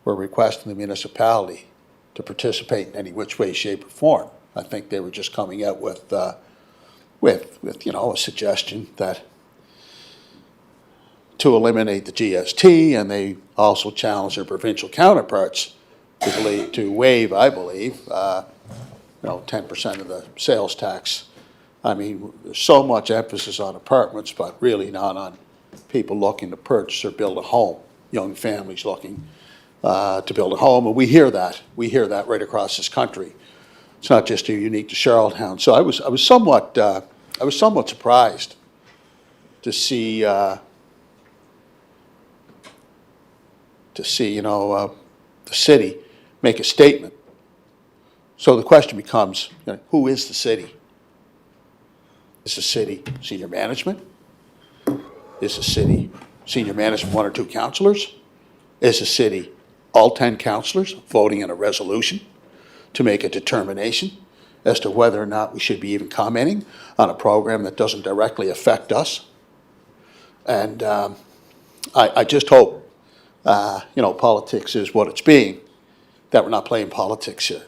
were requesting the municipality to participate in any which way, shape, or form. I think they were just coming out with a suggestion that to eliminate the GST, and they also challenged their provincial counterparts to waive, I believe, 10% of the sales tax. I mean, there's so much emphasis on apartments, but really not on people looking to purchase or build a home, young families looking to build a home, and we hear that right across this country. It's not just unique to Charlottetown. So I was somewhat surprised to see the city make a statement. So the question becomes, who is the city? Is the city senior management? Is the city senior management 1 or 2 councillors? Is the city all 10 councillors voting in a resolution to make a determination as to whether or not we should be even commenting on a program that doesn't directly affect us? And I just hope, politics is what it's being, that we're not playing politics here.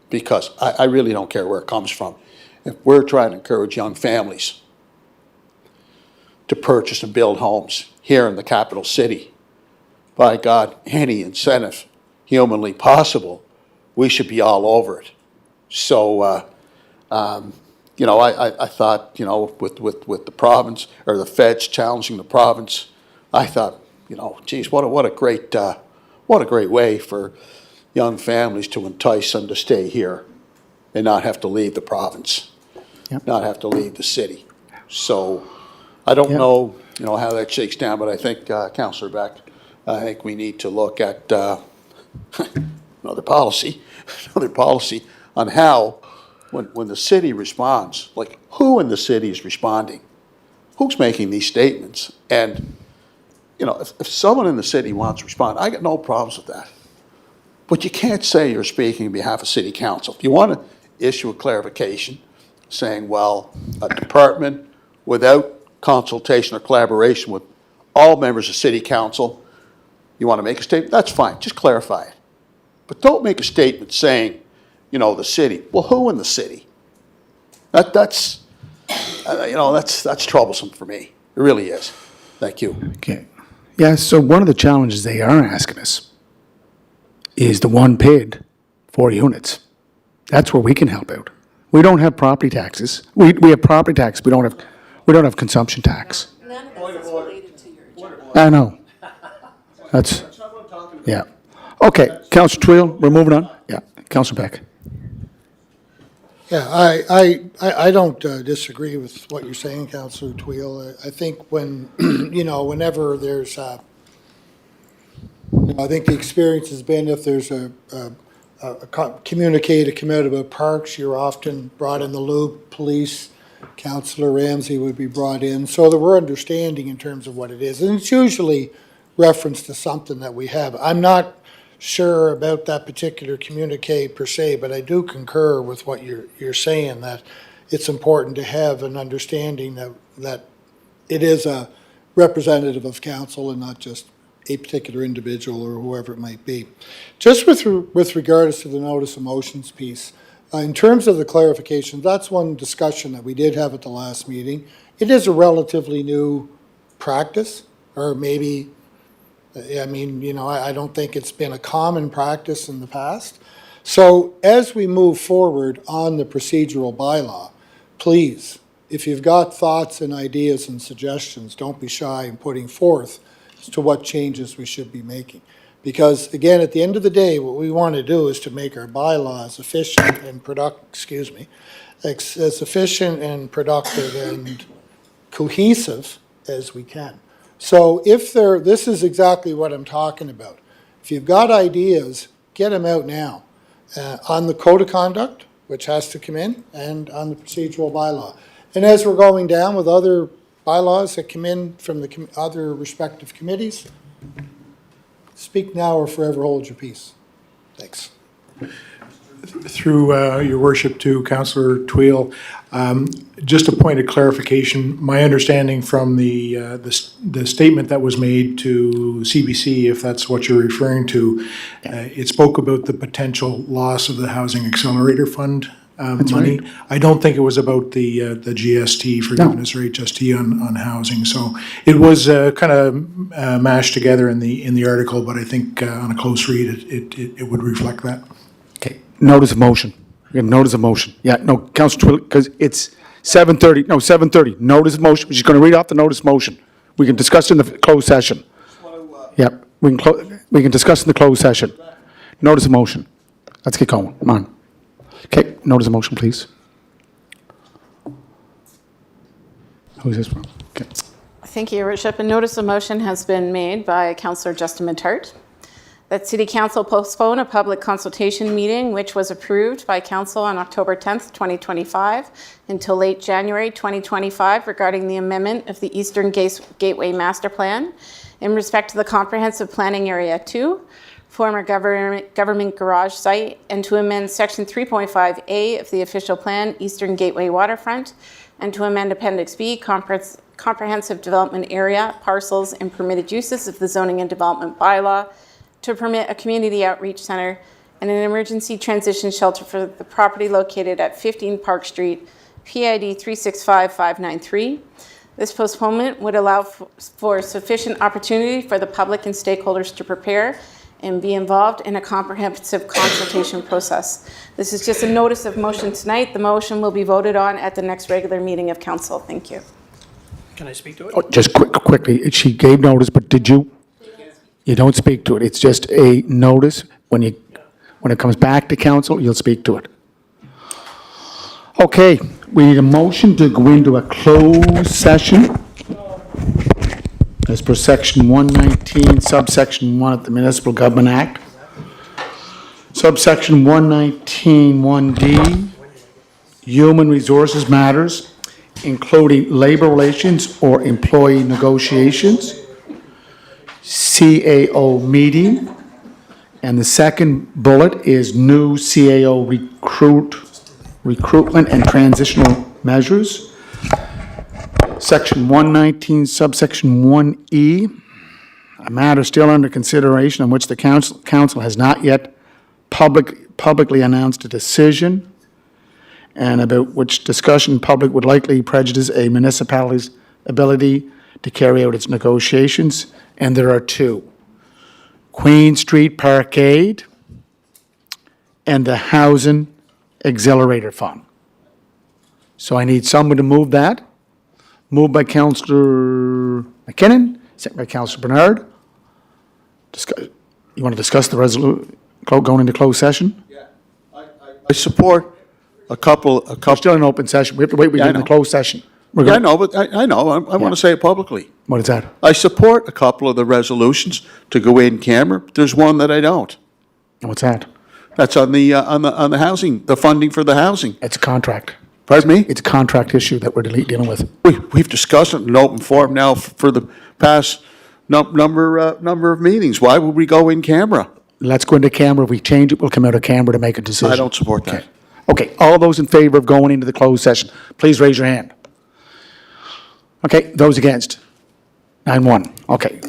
Because I really don't care where it comes from. If we're trying to encourage young families to purchase and build homes here in the capital city, by God, any incentive humanly possible, we should be all over it. So, I thought, with the province or the feds challenging the province, I thought, geez, what a great way for young families to entice them to stay here and not have to leave the province, not have to leave the city. So I don't know, how that shakes down, but I think, Councillor Beck, I think we need to look at another policy on how, when the city responds, like who in the city is responding? Who's making these statements? And, if someone in the city wants to respond, I got no problems with that. But you can't say you're speaking on behalf of city council. If you want to issue a clarification saying, well, a department without consultation or collaboration with all members of city council, you want to make a statement, that's fine, just clarify it. But don't make a statement saying, the city. Well, who in the city? That's troublesome for me. It really is. Thank you. Okay. Yeah, so one of the challenges they are asking us is the one paid 4 units. That's where we can help out. We don't have property taxes. We have property tax, we don't have consumption tax. None of this is related to your job. I know. That's, yeah. Okay, Councillor Twill, we're moving on. Yeah, Councillor Beck. Yeah, I don't disagree with what you're saying, Councillor Twill. I think whenever there's, I think the experience has been if there's a communique to come out about parks, you're often brought in the loop. Police, Councillor Ramsey would be brought in, so that we're understanding in terms of what it is. And it's usually reference to something that we have. I'm not sure about that particular communique per se, but I do concur with what you're saying, that it's important to have an understanding that it is a representative of council and not just a particular individual or whoever it might be. Just with regards to the notice of motions piece, in terms of the clarification, that's one discussion that we did have at the last meeting. It is a relatively new practice, or maybe, I mean, you know, I don't think it's been a common practice in the past. So as we move forward on the procedural bylaw, please, if you've got thoughts and ideas and suggestions, don't be shy in putting forth as to what changes we should be making. Because again, at the end of the day, what we want to do is to make our bylaws efficient and as efficient and productive and cohesive as we can. So this is exactly what I'm talking about. If you've got ideas, get them out now. On the code of conduct, which has to come in, and on the procedural bylaw. And as we're going down with other bylaws that come in from the other respective committees, speak now or forever hold your peace. Thanks. Through your worship to Councillor Tweel, just a point of clarification. My understanding from the statement that was made to CBC, if that's what you're referring to, it spoke about the potential loss of the Housing Accelerator Fund money. right. I don't think it was about the GST forgiveness or HST on housing. So it was kind of mashed together in the article, but I think on a close read, it would reflect that. Okay, notice of motion. We have notice of motion. Yeah, no, Councilor Twillie, because it's 7:30, no, 7:30. Notice of motion. She's going to read off the notice of motion. We can discuss in the closed session. Yep, we can discuss in the closed session. Notice of motion. Let's get going. Come on. Okay, notice of motion, please. Who's this from? Okay. Thank you, Your Worship. A notice of motion has been made by Councillor Justin Matart that City Council postpone a public consultation meeting which was approved by Council on October 10th, 2025 until late January 2025 regarding the amendment of the Eastern Gateway Master Plan in respect to the Comprehensive Planning Area 2, former government garage site, and to amend Section 3.5A of the official plan, Eastern Gateway Waterfront, and to amend Appendix B, Comprehensive Development Area, Parcels, and Permitted Uses of the Zoning and Development Bylaw to permit a community outreach center and an emergency transition shelter for the property located at 15 Park Street, PID 365593. This postponement would allow for sufficient opportunity for the public and stakeholders to prepare and be involved in a comprehensive consultation process. This is just a notice of motion tonight. The motion will be voted on at the next regular meeting of council. Thank you. Can I speak to it? Oh, just quickly, she gave notice, but did you? You don't speak to it. It's just a notice. When it comes back to council, you'll speak to it. Okay, we need a motion to go into a closed session as per section 119, subsection 1 of the Municipal Government Act. Subsection 119, 1D, human resources matters, including labor relations or employee negotiations, CAO meeting, and the second bullet is new CAO recruitment and transitional measures. Section 119, subsection 1E, a matter still under consideration on which the council has not yet publicly announced a decision, and about which discussion public would likely prejudice a municipality's ability to carry out its negotiations, and there are two. Queen Street Parkade and the Housing Accelerator Fund. So I need someone to move that. Moved by Councillor McKinnon, second by Councillor Bernard. You want to discuss the resolution going into closed session? Yeah, I support a couple. We're still in open session. We have to wait. We're in the closed session. I know, but I know. I want to say it publicly. What is that? I support a couple of the resolutions to go in camera. There's one that I don't. What's that? That's on the housing, the funding for the housing. It's a contract. Pardon me? It's a contract issue that we're dealing with. We've discussed it in open forum now for the past number of meetings. Why would we go in camera? Let's go into camera. If we change it, we'll come out of camera to make a decision. I don't support that. Okay, all those in favor of going into the closed session, please raise your hand. Okay, those against? 9-1. Okay.